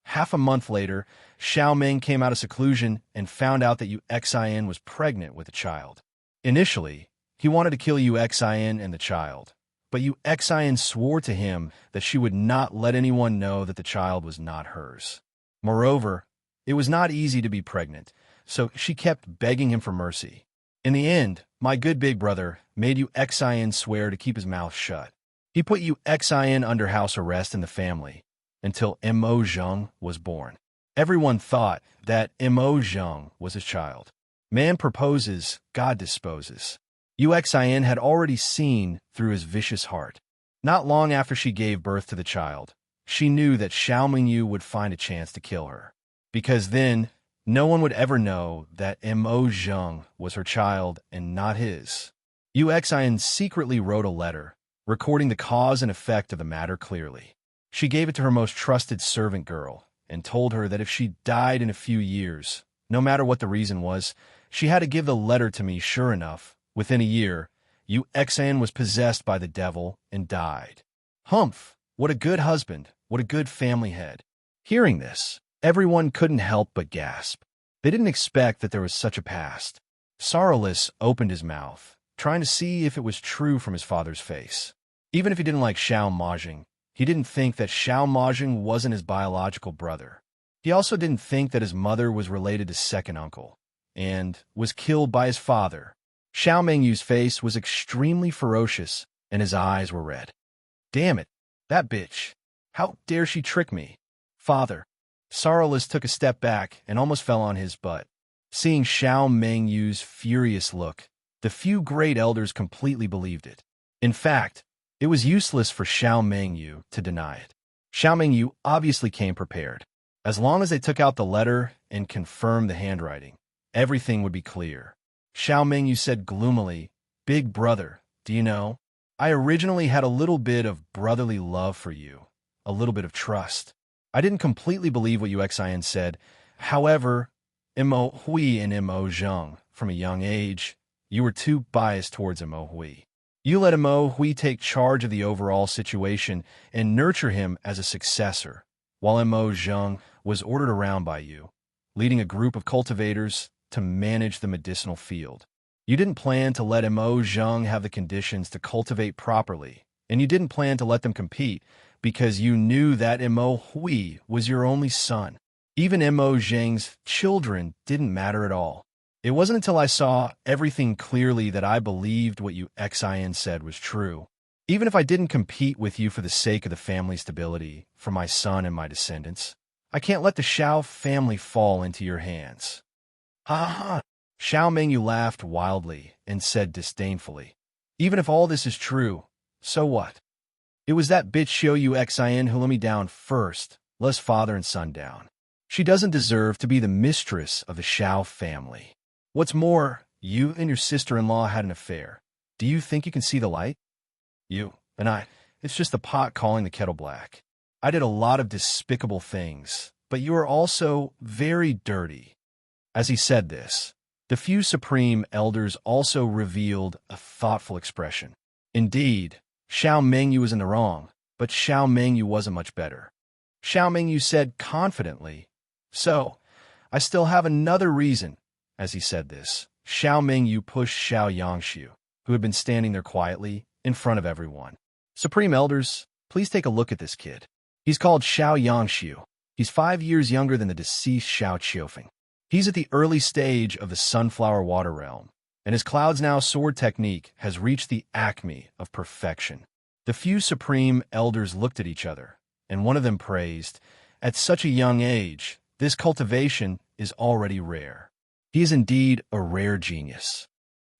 Half a month later, Xiao Meng came out of seclusion and found out that Yu Xian was pregnant with a child. Initially, he wanted to kill Yu Xian and the child, but Yu Xian swore to him that she would not let anyone know that the child was not hers. Moreover, it was not easy to be pregnant, so she kept begging him for mercy. In the end, my good big brother made Yu Xian swear to keep his mouth shut. He put Yu Xian under house arrest in the family until Mo Zheng was born. Everyone thought that Mo Zheng was his child. Man proposes, God disposes. Yu Xian had already seen through his vicious heart. Not long after she gave birth to the child, she knew that Xiao Mingyu would find a chance to kill her, because then no one would ever know that Mo Zheng was her child and not his. Yu Xian secretly wrote a letter, recording the cause and effect of the matter clearly. She gave it to her most trusted servant girl and told her that if she died in a few years, no matter what the reason was, she had to give the letter to me. Sure enough, within a year, Yu Xian was possessed by the devil and died. Humph! What a good husband, what a good family head. Hearing this, everyone couldn't help but gasp. They didn't expect that there was such a past. Sorrowless opened his mouth, trying to see if it was true from his father's face. Even if he didn't like Xiao Mazheng, he didn't think that Xiao Mazheng wasn't his biological brother. He also didn't think that his mother was related to second uncle, and was killed by his father. Xiao Mingyu's face was extremely ferocious, and his eyes were red. Damn it, that bitch. How dare she trick me? Father. Sorrowless took a step back and almost fell on his butt. Seeing Xiao Mingyu's furious look, the few great elders completely believed it. In fact, it was useless for Xiao Mingyu to deny it. Xiao Mingyu obviously came prepared. As long as they took out the letter and confirmed the handwriting, everything would be clear. Xiao Mingyu said gloomily, Big brother, do you know? I originally had a little bit of brotherly love for you, a little bit of trust. I didn't completely believe what Yu Xian said. However, Mo Hui and Mo Zheng, from a young age, you were too biased towards Mo Hui. You let Mo Hui take charge of the overall situation and nurture him as a successor, while Mo Zheng was ordered around by you, leading a group of cultivators to manage the medicinal field. You didn't plan to let Mo Zheng have the conditions to cultivate properly, and you didn't plan to let them compete because you knew that Mo Hui was your only son. Even Mo Zheng's children didn't matter at all. It wasn't until I saw everything clearly that I believed what Yu Xian said was true. Even if I didn't compete with you for the sake of the family stability, for my son and my descendants, I can't let the Xiao family fall into your hands. Ha ha ha. Xiao Mengyu laughed wildly and said disdainfully, even if all this is true, so what? It was that bitch Xiu Xin who let me down first, let father and son down. She doesn't deserve to be the mistress of the Xiao family. What's more, you and your sister-in-law had an affair. Do you think you can see the light? You and I, it's just the pot calling the kettle black. I did a lot of despicable things, but you are also very dirty. As he said this, the few supreme elders also revealed a thoughtful expression. Indeed, Xiao Mengyu was in the wrong, but Xiao Mengyu wasn't much better. Xiao Mengyu said confidently, so, I still have another reason. As he said this, Xiao Mengyu pushed Xiao Yangshu, who had been standing there quietly, in front of everyone. Supreme Elders, please take a look at this kid. He's called Xiao Yangshu. He's 5 years younger than the deceased Xiao Qiufeng. He's at the early stage of the Sunflower Water Realm, and his Clouds Now sword technique has reached the acme of perfection. The few Supreme Elders looked at each other, and one of them praised, at such a young age, this cultivation is already rare. He is indeed a rare genius.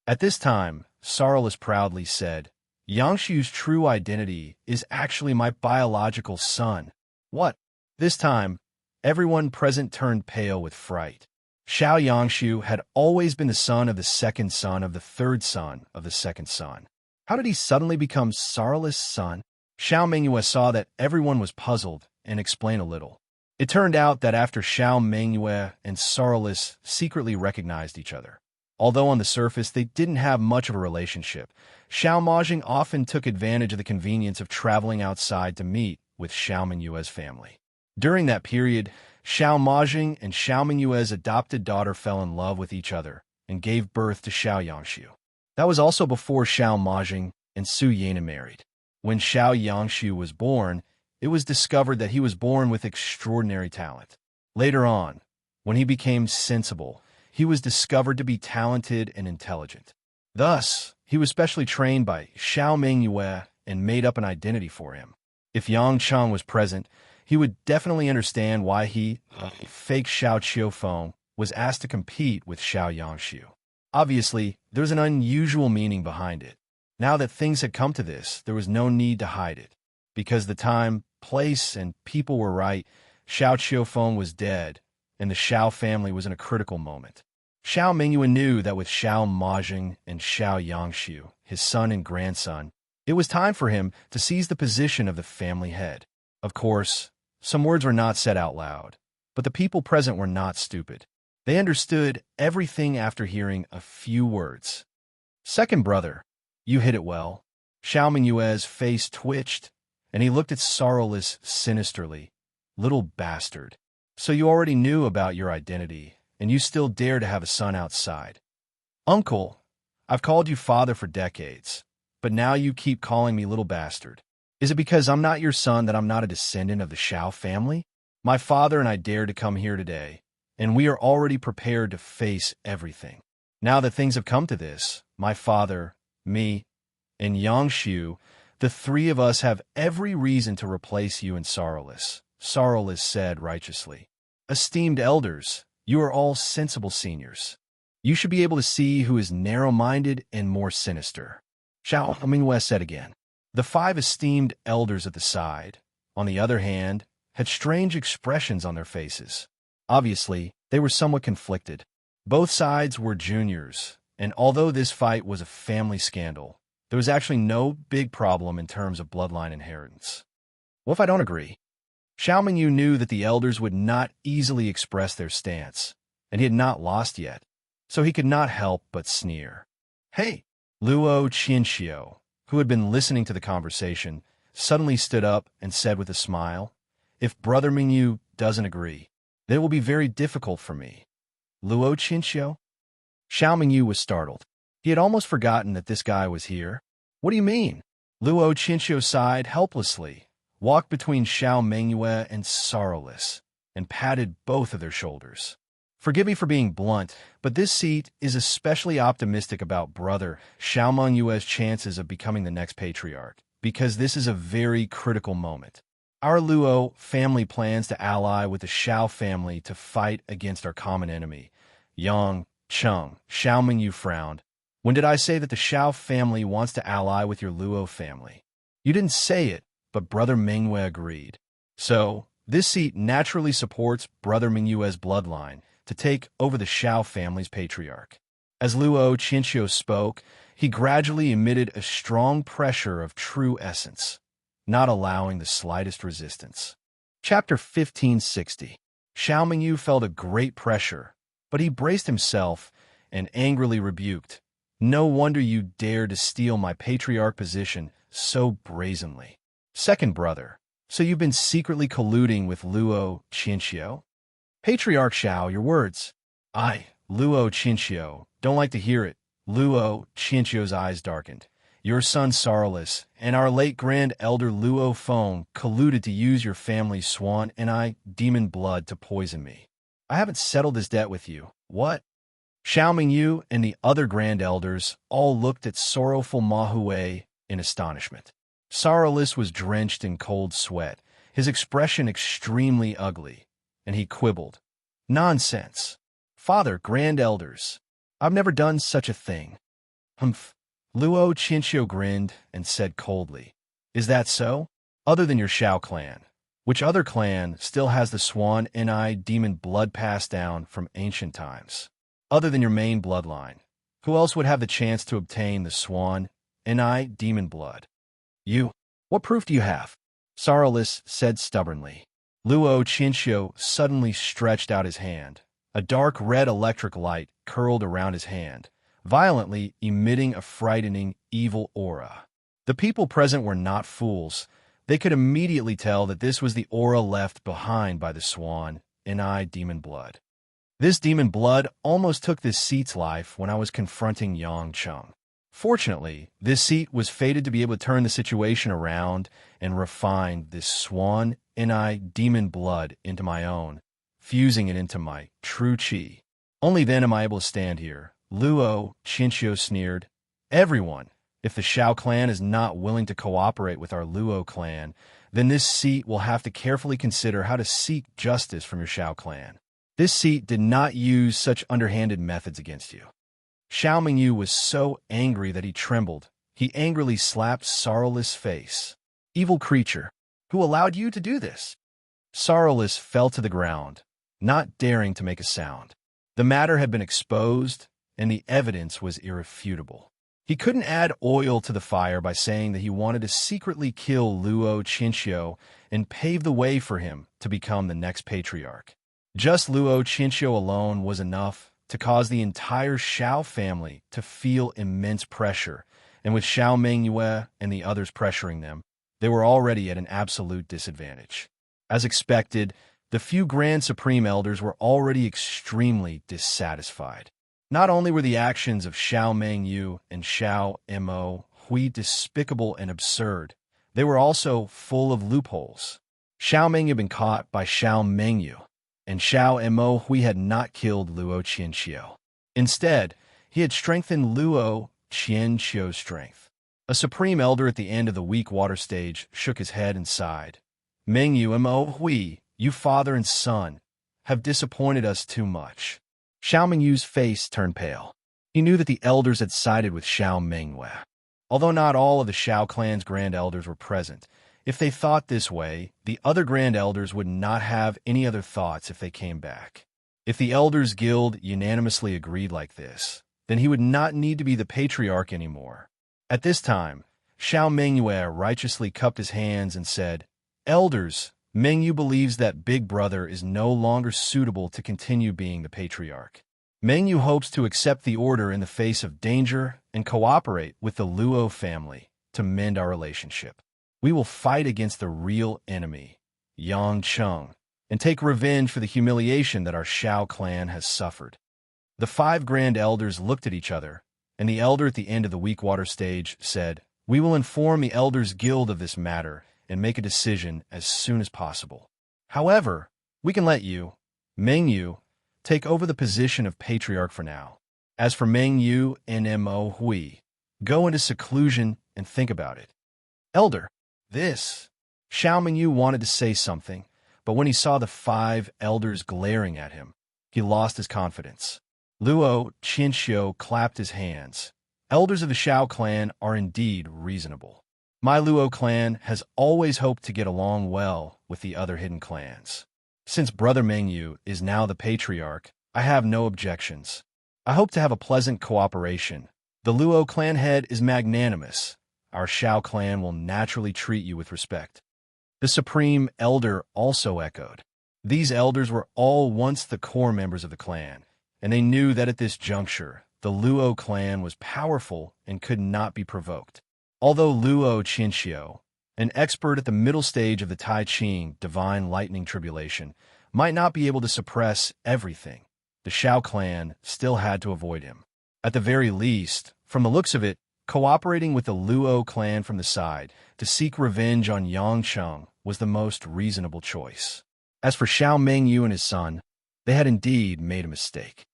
At this time, Sorreless proudly said, Yangshu's true identity is actually my biological son. What? This time, everyone present turned pale with fright. Xiao Yangshu had always been the son of the second son of the third son of the second son. How did he suddenly become Sorreless' son? Xiao Mengyue saw that everyone was puzzled and explained a little. It turned out that after Xiao Mengyue and Sorreless secretly recognized each other, although on the surface they didn't have much of a relationship, Xiao Majing often took advantage of the convenience of traveling outside to meet with Xiao Mengyue's family. During that period, Xiao Majing and Xiao Mengyue's adopted daughter fell in love with each other and gave birth to Xiao Yangshu. That was also before Xiao Majing and Su Yana married. When Xiao Yangshu was born, it was discovered that he was born with extraordinary talent. Later on, when he became sensible, he was discovered to be talented and intelligent. Thus, he was specially trained by Xiao Mengyue and made up an identity for him. If Yang Chang was present, he would definitely understand why he, fake Xiao Qiufeng, was asked to compete with Xiao Yangshu. Obviously, there's an unusual meaning behind it. Now that things had come to this, there was no need to hide it. Because the time, place, and people were right, Xiao Qiufeng was dead, and the Xiao family was in a critical moment. Xiao Mengyue knew that with Xiao Majing and Xiao Yangshu, his son and grandson, it was time for him to seize the position of the family head. Of course, some words were not said out loud, but the people present were not stupid. They understood everything after hearing a few words. Second brother, you hit it well. Xiao Mengyue's face twitched, and he looked at Sorreless sinisterly. Little bastard. So you already knew about your identity, and you still dare to have a son outside. Uncle, I've called you father for decades, but now you keep calling me little bastard. Is it because I'm not your son that I'm not a descendant of the Xiao family? My father and I dare to come here today, and we are already prepared to face everything. Now that things have come to this, my father, me, and Yangshu, the three of us have every reason to replace you in Sorreless. Sorreless said righteously. Esteemed elders, you are all sensible seniors. You should be able to see who is narrow-minded and more sinister. Xiao Mengyue said again. The 5 esteemed elders at the side, on the other hand, had strange expressions on their faces. Obviously, they were somewhat conflicted. Both sides were juniors, and although this fight was a family scandal, there was actually no big problem in terms of bloodline inheritance. What if I don't agree? Xiao Mengyu knew that the elders would not easily express their stance, and he had not lost yet, so he could not help but sneer. Hey! Luo Qianxiu, who had been listening to the conversation, suddenly stood up and said with a smile, If Brother Mengyu doesn't agree, then it will be very difficult for me. Luo Qianxiu? Xiao Mengyu was startled. He had almost forgotten that this guy was here. What do you mean? Luo Qianxiu sighed helplessly, walked between Xiao Mengyue and Sorreless, and patted both of their shoulders. Forgive me for being blunt, but this seat is especially optimistic about Brother Xiao Mengyue's chances of becoming the next patriarch, because this is a very critical moment. Our Luo family plans to ally with the Shao family to fight against our common enemy, Yang Cheng. Xiao Mingyu frowned. When did I say that the Shao family wants to ally with your Luo family? You didn't say it, but Brother Mingyue agreed. So, this seat naturally supports Brother Mingyue's bloodline to take over the Shao family's patriarch. As Luo Qinxiu spoke, he gradually emitted a strong pressure of true essence, not allowing the slightest resistance. Chapter 1560. Xiao Mingyu felt a great pressure, but he braced himself and angrily rebuked. No wonder you dared to steal my patriarch position so brazenly. Second brother, so you've been secretly colluding with Luo Qinxiu? Patriarch Xiao, your words. I, Luo Qinxiu, don't like to hear it. Luo Qinxiu's eyes darkened. Your son Sorrowless and our late Grand Elder Luo Feng colluded to use your family's swan and demon blood to poison me. I haven't settled this debt with you. What? Xiao Mingyu and the other Grand Elders all looked at sorrowful Ma Huey in astonishment. Sorrowless was drenched in cold sweat, his expression extremely ugly, and he quibbled. Nonsense. Father, Grand Elders, I've never done such a thing. Humph. Luo Qinxiu grinned and said coldly, Is that so? Other than your Shao clan, which other clan still has the swan and demon blood passed down from ancient times? Other than your main bloodline, who else would have the chance to obtain the swan and demon blood? You. What proof do you have? Sorrowless said stubbornly. Luo Qinxiu suddenly stretched out his hand. A dark red electric light curled around his hand, violently emitting a frightening, evil aura. The people present were not fools. They could immediately tell that this was the aura left behind by the swan and demon blood. This demon blood almost took this seat's life when I was confronting Yang Cheng. Fortunately, this seat was fated to be able to turn the situation around and refine this swan and demon blood into my own, fusing it into my true qi. Only then am I able to stand here. Luo Qinxiu sneered. Everyone, if the Shao clan is not willing to cooperate with our Luo clan, then this seat will have to carefully consider how to seek justice from your Shao clan. This seat did not use such underhanded methods against you. Xiao Mingyu was so angry that he trembled. He angrily slapped Sorrowless' face. Evil creature, who allowed you to do this? Sorrowless fell to the ground, not daring to make a sound. The matter had been exposed, and the evidence was irrefutable. He couldn't add oil to the fire by saying that he wanted to secretly kill Luo Qinxiu and pave the way for him to become the next patriarch. Just Luo Qinxiu alone was enough to cause the entire Shao family to feel immense pressure, and with Xiao Mingyue and the others pressuring them, they were already at an absolute disadvantage. As expected, the few Grand Supreme Elders were already extremely dissatisfied. Not only were the actions of Xiao Mingyu and Xiao Mo Hui despicable and absurd, they were also full of loopholes. Xiao Mingyu had been caught by Xiao Mingyu, and Xiao Mo Hui had not killed Luo Qinxiu. Instead, he had strengthened Luo Qinxiu's strength. A Supreme Elder at the end of the weak water stage shook his head and sighed. Mingyu Mo Hui, you father and son, have disappointed us too much. Xiao Mingyu's face turned pale. He knew that the elders had sided with Xiao Mingyue. Although not all of the Shao clan's Grand Elders were present, if they thought this way, the other Grand Elders would not have any other thoughts if they came back. If the Elders Guild unanimously agreed like this, then he would not need to be the patriarch anymore. At this time, Xiao Mingyue righteously cupped his hands and said, Elders, Mingyu believes that Big Brother is no longer suitable to continue being the patriarch. Mingyu hopes to accept the order in the face of danger and cooperate with the Luo family to mend our relationship. We will fight against the real enemy, Yang Cheng, and take revenge for the humiliation that our Shao clan has suffered. The 5 Grand Elders looked at each other, and the elder at the end of the weak water stage said, We will inform the Elders Guild of this matter and make a decision as soon as possible. However, we can let you, Mingyu, take over the position of patriarch for now. As for Mingyu and Mo Hui, go into seclusion and think about it. Elder, this Xiao Mingyu wanted to say something, but when he saw the 5 elders glaring at him, he lost his confidence. Luo Qinxiu clapped his hands. Elders of the Xiao clan are indeed reasonable. My Luo clan has always hoped to get along well with the other hidden clans. Since Brother Mengyu is now the patriarch, I have no objections. I hope to have a pleasant cooperation. The Luo clan head is magnanimous. Our Xiao clan will naturally treat you with respect. The Supreme Elder also echoed. These elders were all once the core members of the clan, and they knew that at this juncture, the Luo clan was powerful and could not be provoked. Although Luo Qinxiu, an expert at the middle stage of the Tai Ching divine lightning tribulation, might not be able to suppress everything, the Xiao clan still had to avoid him. At the very least, from the looks of it, cooperating with the Luo clan from the side to seek revenge on Yangcheng was the most reasonable choice. As for Xiao Mengyu and his son, they had indeed made a mistake.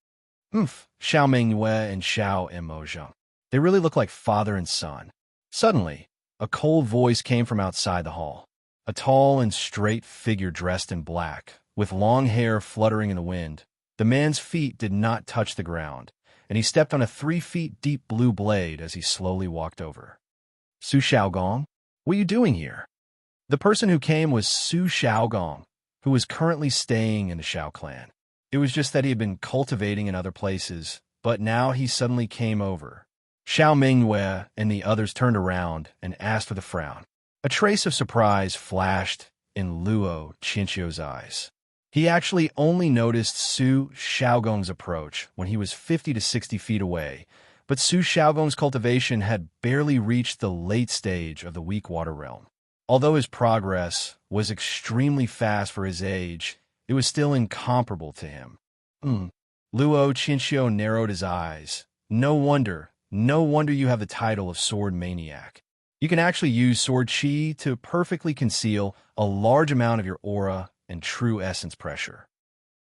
Xiao Mengyue and Xiao Emozheng. They really look like father and son. Suddenly, a cold voice came from outside the hall. A tall and straight figure dressed in black, with long hair fluttering in the wind. The man's feet did not touch the ground, and he stepped on a 3 feet deep blue blade as he slowly walked over. Su Xiaogong, what are you doing here? The person who came was Su Xiaogong, who was currently staying in the Xiao clan. It was just that he had been cultivating in other places, but now he suddenly came over. Xiao Mingyue and the others turned around and asked with a frown. A trace of surprise flashed in Luo Qinxiu's eyes. He actually only noticed Su Xiaogong's approach when he was 50 to 60 feet away, but Su Xiaogong's cultivation had barely reached the late stage of the weak water realm. Although his progress was extremely fast for his age, it was still incomparable to him. Luo Qinxiu narrowed his eyes. No wonder you have the title of Sword Maniac. You can actually use Sword Qi to perfectly conceal a large amount of your aura and true essence pressure.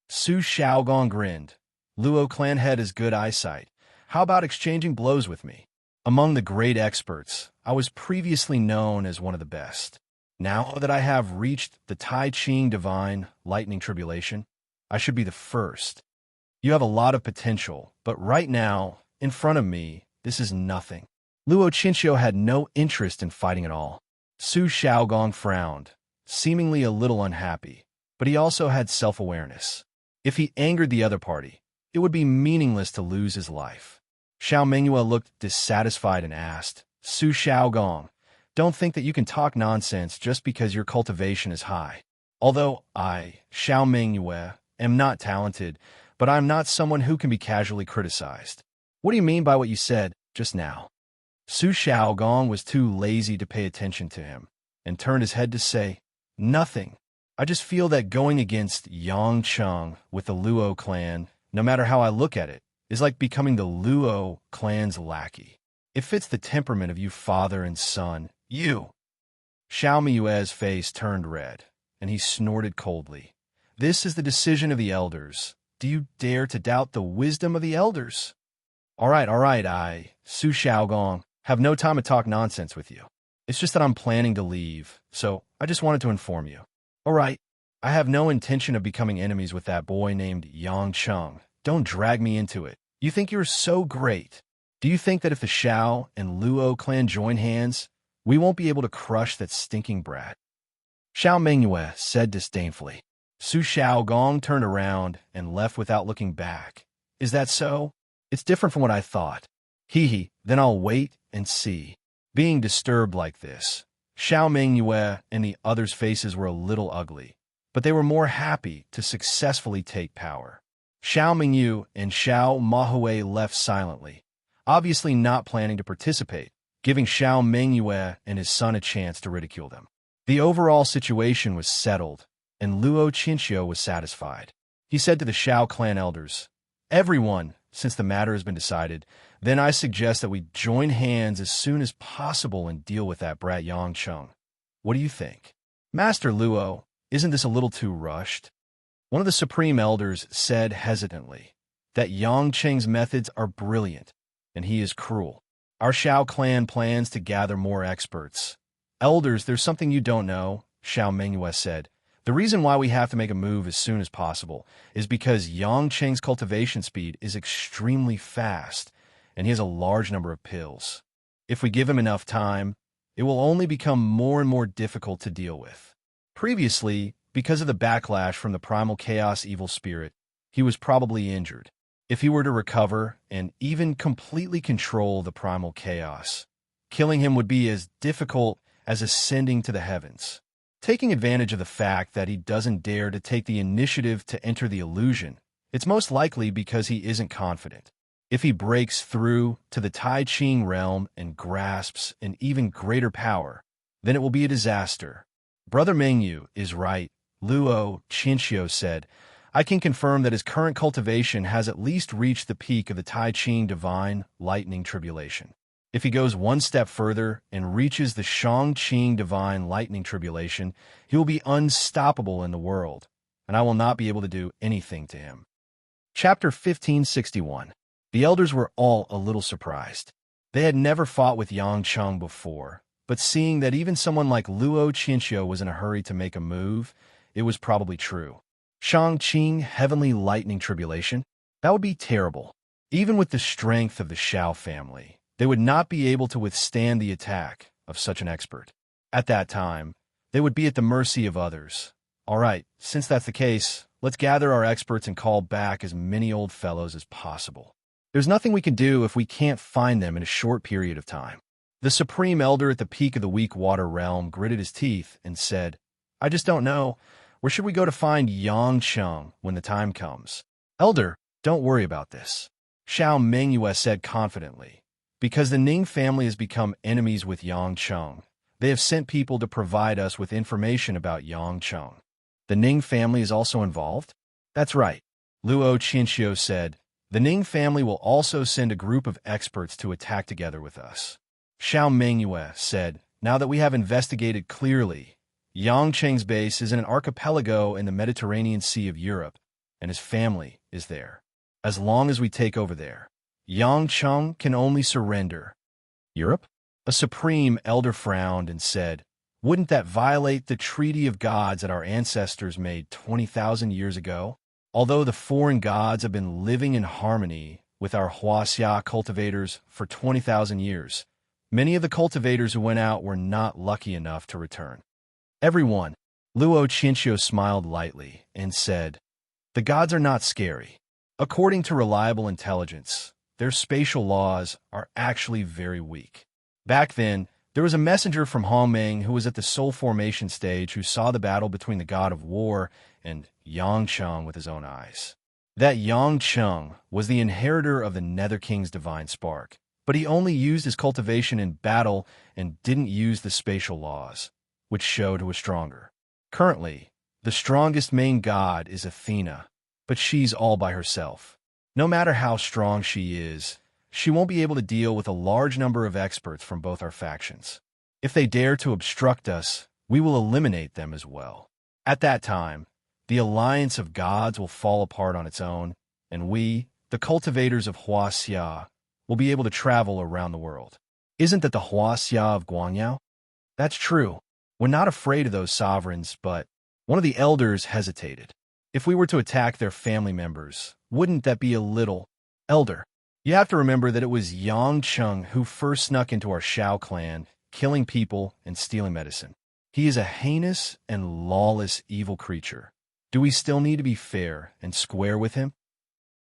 Su Xiaogong grinned. Luo clan head has good eyesight. How about exchanging blows with me? Among the great experts, I was previously known as one of the best. Now that I have reached the Tai Ching divine lightning tribulation, I should be the first. You have a lot of potential, but right now, in front of me, this is nothing. Luo Qinxiu had no interest in fighting at all. Su Xiaogong frowned, seemingly a little unhappy, but he also had self-awareness. If he angered the other party, it would be meaningless to lose his life. Xiao Mingyue looked dissatisfied and asked, Su Xiaogong, don't think that you can talk nonsense just because your cultivation is high. Although I, Xiao Mingyue, am not talented, but I'm not someone who can be casually criticized. What do you mean by what you said just now? Su Xiaogong was too lazy to pay attention to him and turned his head to say, nothing. I just feel that going against Yangcheng with the Luo clan, no matter how I look at it, is like becoming the Luo clan's lackey. It fits the temperament of you father and son, you. Xiao Miyue's face turned red, and he snorted coldly. This is the decision of the elders. Do you dare to doubt the wisdom of the elders? All right, I, Su Xiaogong, have no time to talk nonsense with you. It's just that I'm planning to leave, so I just wanted to inform you. All right, I have no intention of becoming enemies with that boy named Yangcheng. Don't drag me into it. You think you're so great. Do you think that if the Xiao and Luo clan join hands, we won't be able to crush that stinking brat? Xiao Mingyue said disdainfully. Su Xiaogong turned around and left without looking back. Is that so? It's different from what I thought. Then I'll wait and see. Being disturbed like this, Xiao Mingyue and the others' faces were a little ugly, but they were more happy to successfully take power. Xiao Mingyu and Xiao Mahue left silently, obviously not planning to participate, giving Xiao Mingyue and his son a chance to ridicule them. The overall situation was settled, and Luo Qinxiu was satisfied. He said to the Xiao clan elders, Everyone, since the matter has been decided, then I suggest that we join hands as soon as possible and deal with that brat Yangcheng. What do you think? Master Luo, isn't this a little too rushed? One of the Supreme Elders said hesitantly that Yangcheng's methods are brilliant, and he is cruel. Our Xiao clan plans to gather more experts. Elders, there's something you don't know. Xiao Mengyue said. The reason why we have to make a move as soon as possible is because Yang Cheng's cultivation speed is extremely fast, and he has a large number of pills. If we give him enough time, it will only become more and more difficult to deal with. Previously, because of the backlash from the primal chaos evil spirit, he was probably injured. If he were to recover and even completely control the primal chaos, killing him would be as difficult as ascending to the heavens. Taking advantage of the fact that he doesn't dare to take the initiative to enter the illusion, it's most likely because he isn't confident. If he breaks through to the Tai Ching realm and grasps an even greater power, then it will be a disaster. Brother Mengyu is right, Luo Chinchio said. I can confirm that his current cultivation has at least reached the peak of the Tai Ching divine lightning tribulation. If he goes one step further and reaches the Shang-Qing divine lightning tribulation, he will be unstoppable in the world, and I will not be able to do anything to him. Chapter 1561. The elders were all a little surprised. They had never fought with Yang Cheng before, but seeing that even someone like Luo Chinchio was in a hurry to make a move, it was probably true. Shang-Qing heavenly lightning tribulation? That would be terrible. Even with the strength of the Shao family, they would not be able to withstand the attack of such an expert. At that time, they would be at the mercy of others. All right, since that's the case, let's gather our experts and call back as many old fellows as possible. There's nothing we can do if we can't find them in a short period of time. The Supreme Elder at the peak of the weak water realm gritted his teeth and said, I just don't know. Where should we go to find Yang Cheng when the time comes? Elder, don't worry about this, Xiao Mengyue said confidently. Because the Ning family has become enemies with Yang Cheng, they have sent people to provide us with information about Yang Cheng. The Ning family is also involved? That's right, Luo Chinchio said. The Ning family will also send a group of experts to attack together with us. Xiao Mengyue said, now that we have investigated clearly, Yang Cheng's base is in an archipelago in the Mediterranean Sea of Europe, and his family is there. As long as we take over there, Yang Cheng can only surrender. Europe? A supreme elder frowned and said, wouldn't that violate the treaty of gods that our ancestors made 20,000 years ago? Although the foreign gods have been living in harmony with our Huaxia cultivators for 20,000 years, many of the cultivators who went out were not lucky enough to return. Everyone, Luo Chinchio smiled lightly and said, the gods are not scary. According to reliable intelligence, their spatial laws are actually very weak. Back then, there was a messenger from Hongmeng who was at the soul formation stage who saw the battle between the god of war and Yang Cheng with his own eyes. That Yang Cheng was the inheritor of the Nether King's divine spark, but he only used his cultivation in battle and didn't use the spatial laws, which showed who was stronger. Currently, the strongest main god is Athena, but she's all by herself. No matter how strong she is, she won't be able to deal with a large number of experts from both our factions. If they dare to obstruct us, we will eliminate them as well. At that time, the alliance of gods will fall apart on its own, and we, the cultivators of Huaxia, will be able to travel around the world. Isn't that the Huaxia of Guangyao? That's true. We're not afraid of those sovereigns, but one of the elders hesitated. If we were to attack their family members, wouldn't that be a little? Elder, you have to remember that it was Yang Cheng who first snuck into our Shao clan, killing people and stealing medicine. He is a heinous and lawless evil creature. Do we still need to be fair and square with him?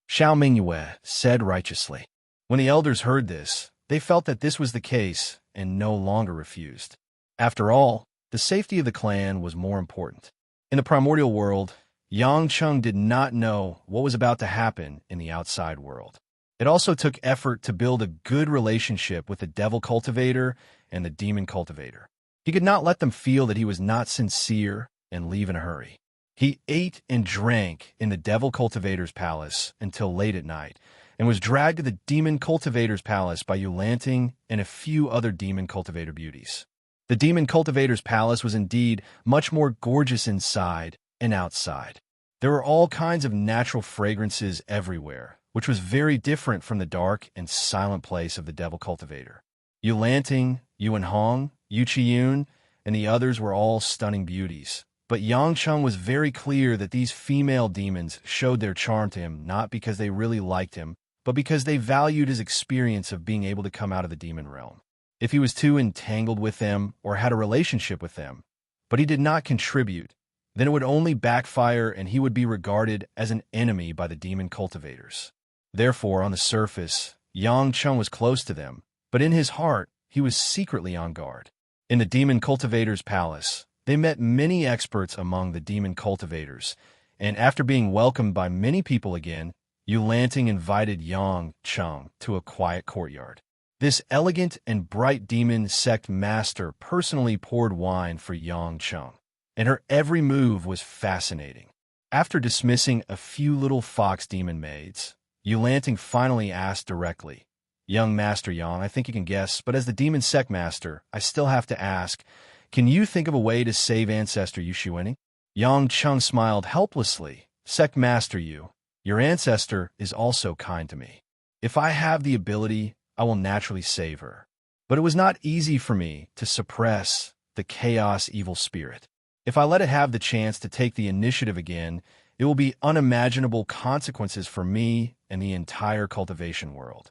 Xiao Mengyue said righteously. When the elders heard this, they felt that this was the case and no longer refused. After all, the safety of the clan was more important. In the primordial world, Yang Cheng did not know what was about to happen in the outside world. It also took effort to build a good relationship with the devil cultivator and the demon cultivator. He could not let them feel that he was not sincere and leave in a hurry. He ate and drank in the devil cultivator's palace until late at night and was dragged to the demon cultivator's palace by Yulanting and a few other demon cultivator beauties. The demon cultivator's palace was indeed much more gorgeous inside and outside. There were all kinds of natural fragrances everywhere, which was very different from the dark and silent place of the devil cultivator. Yulanting, Yuan Hong, Yu Qiyun, and the others were all stunning beauties. But Yang Chung was very clear that these female demons showed their charm to him not because they really liked him, but because they valued his experience of being able to come out of the demon realm. If he was too entangled with them or had a relationship with them, but he did not contribute, then it would only backfire and he would be regarded as an enemy by the demon cultivators. Therefore, on the surface, Yang Chung was close to them, but in his heart, he was secretly on guard. In the demon cultivator's palace, they met many experts among the demon cultivators, and after being welcomed by many people again, Yulanting invited Yang Chung to a quiet courtyard. This elegant and bright demon sect master personally poured wine for Yang Chung, and her every move was fascinating. After dismissing a few little fox demon maids, Yulanting finally asked directly, "Young Master Yang, I think you can guess, but as the demon sect master, I still have to ask, can you think of a way to save Ancestor Yu Shiwening?" Yang Chung smiled helplessly. "Sect Master Yu, your ancestor is also kind to me. If I have the ability, I will naturally save her. But it was not easy for me to suppress the chaos evil spirit. If I let it have the chance to take the initiative again, it will be unimaginable consequences for me and the entire cultivation world."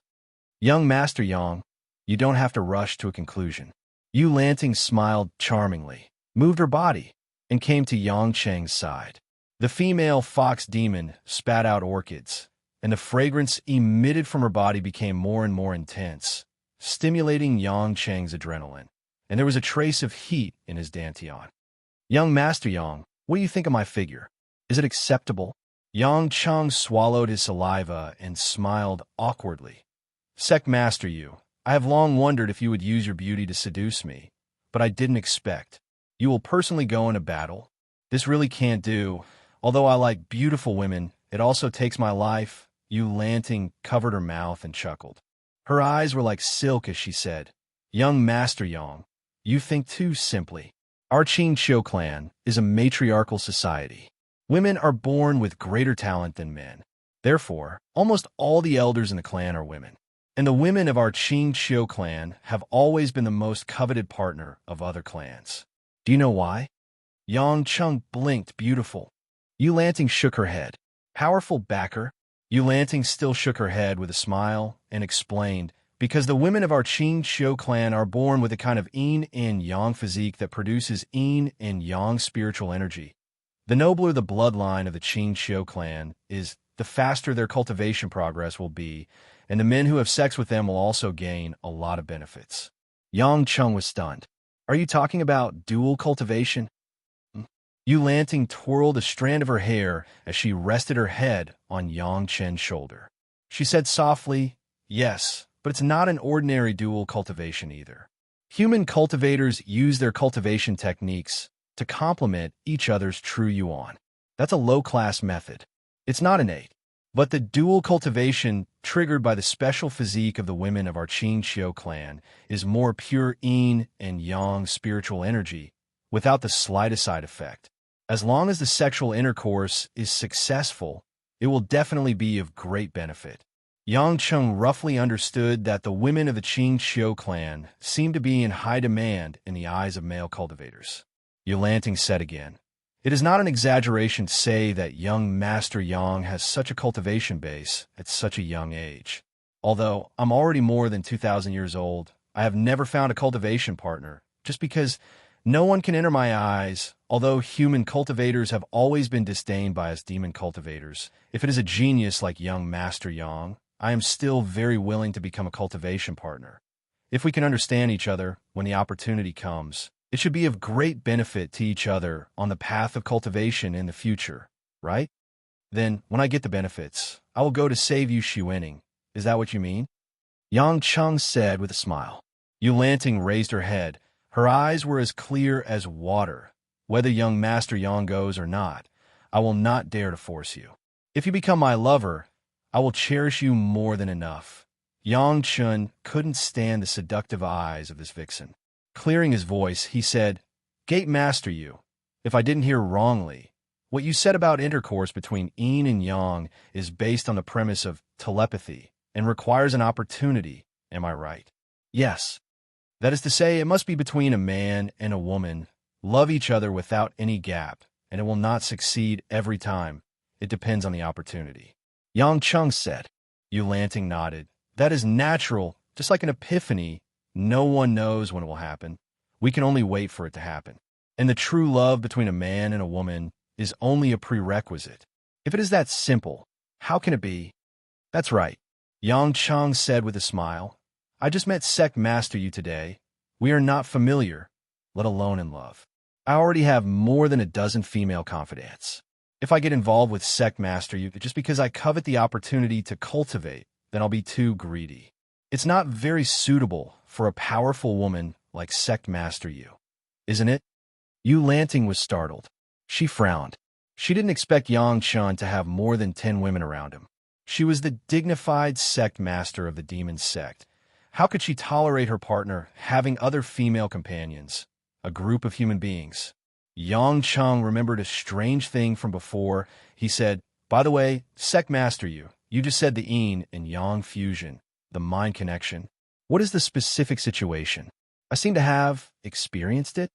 "Young Master Yang, you don't have to rush to a conclusion." Yu Lanting smiled charmingly, moved her body, and came to Yang Cheng's side. The female fox demon spat out orchids, and the fragrance emitted from her body became more and more intense, stimulating Yang Cheng's adrenaline, and there was a trace of heat in his dantian. "Young Master Yang, what do you think of my figure? Is it acceptable?" Yang Chung swallowed his saliva and smiled awkwardly. "Sect Master Yu, I have long wondered if you would use your beauty to seduce me, but I didn't expect. You will personally go into battle? This really can't do. Although I like beautiful women, it also takes my life." Yu Lanting covered her mouth and chuckled. Her eyes were like silk as she said, "Young Master Yang, you think too simply. Our Qing Qiu clan is a matriarchal society. Women are born with greater talent than men. Therefore, almost all the elders in the clan are women. And the women of our Qing Qiu clan have always been the most coveted partner of other clans. Do you know why?" Yang Chung blinked beautiful. Yu Lanting shook her head. "Powerful backer?" Yu Lanting still shook her head with a smile and explained, "Because the women of our Qing Qiu clan are born with a kind of yin and yang physique that produces yin and yang spiritual energy. The nobler the bloodline of the Qing Qiu clan is, the faster their cultivation progress will be, and the men who have sex with them will also gain a lot of benefits." Yang Chung was stunned. "Are you talking about dual cultivation?" Yu Lanting twirled a strand of her hair as she rested her head on Yang Chen's shoulder. She said softly, "Yes, but it's not an ordinary dual cultivation either. Human cultivators use their cultivation techniques to complement each other's true yuan. That's a low-class method. It's not innate. But the dual cultivation, triggered by the special physique of the women of our Qing Qiu clan, is more pure yin and yang spiritual energy, without the slightest side effect. As long as the sexual intercourse is successful, it will definitely be of great benefit." Yang Chung roughly understood that the women of the Qing Qiu clan seemed to be in high demand in the eyes of male cultivators. Yu Lanting said again, "It is not an exaggeration to say that young Master Yang has such a cultivation base at such a young age. Although I'm already more than 2,000 years old, I have never found a cultivation partner, just because no one can enter my eyes. Although human cultivators have always been disdained by us demon cultivators, if it is a genius like young Master Yang, I am still very willing to become a cultivation partner. If we can understand each other when the opportunity comes, it should be of great benefit to each other on the path of cultivation in the future, right? Then, when I get the benefits, I will go to save Yu Shiwening. Is that what you mean?" Yang Chung said with a smile. Yu Lanting raised her head. Her eyes were as clear as water. "Whether young Master Yang goes or not, I will not dare to force you. If you become my lover, I will cherish you more than enough." Yang Chun couldn't stand the seductive eyes of this vixen. Clearing his voice, he said, "Gate Master Yu, if I didn't hear wrongly, what you said about intercourse between yin and yang is based on the premise of telepathy and requires an opportunity, am I right?" "Yes." That is to say, it must be between a man and a woman. Love each other without any gap, and it will not succeed every time. It depends on the opportunity. Yang Chung said. Yu Lanting nodded. That is natural, just like an epiphany. No one knows when it will happen. We can only wait for it to happen. And the true love between a man and a woman is only a prerequisite. If it is that simple, how can it be? That's right, Yang Chung said with a smile. I just met Sect Master Yu today. We are not familiar, let alone in love. I already have more than a dozen female confidants. If I get involved with Sect Master Yu just because I covet the opportunity to cultivate, then I'll be too greedy. It's not very suitable for a powerful woman like Sect Master Yu, isn't it? Yu Lanting was startled. She frowned. She didn't expect Yang Chun to have more than 10 women around him. She was the dignified sect master of the demon sect. How could she tolerate her partner having other female companions, a group of human beings? Yang Chung remembered a strange thing from before. He said, by the way, Sect Master Yu just said the yin and yang fusion, the mind connection. What is the specific situation? I seem to have experienced it.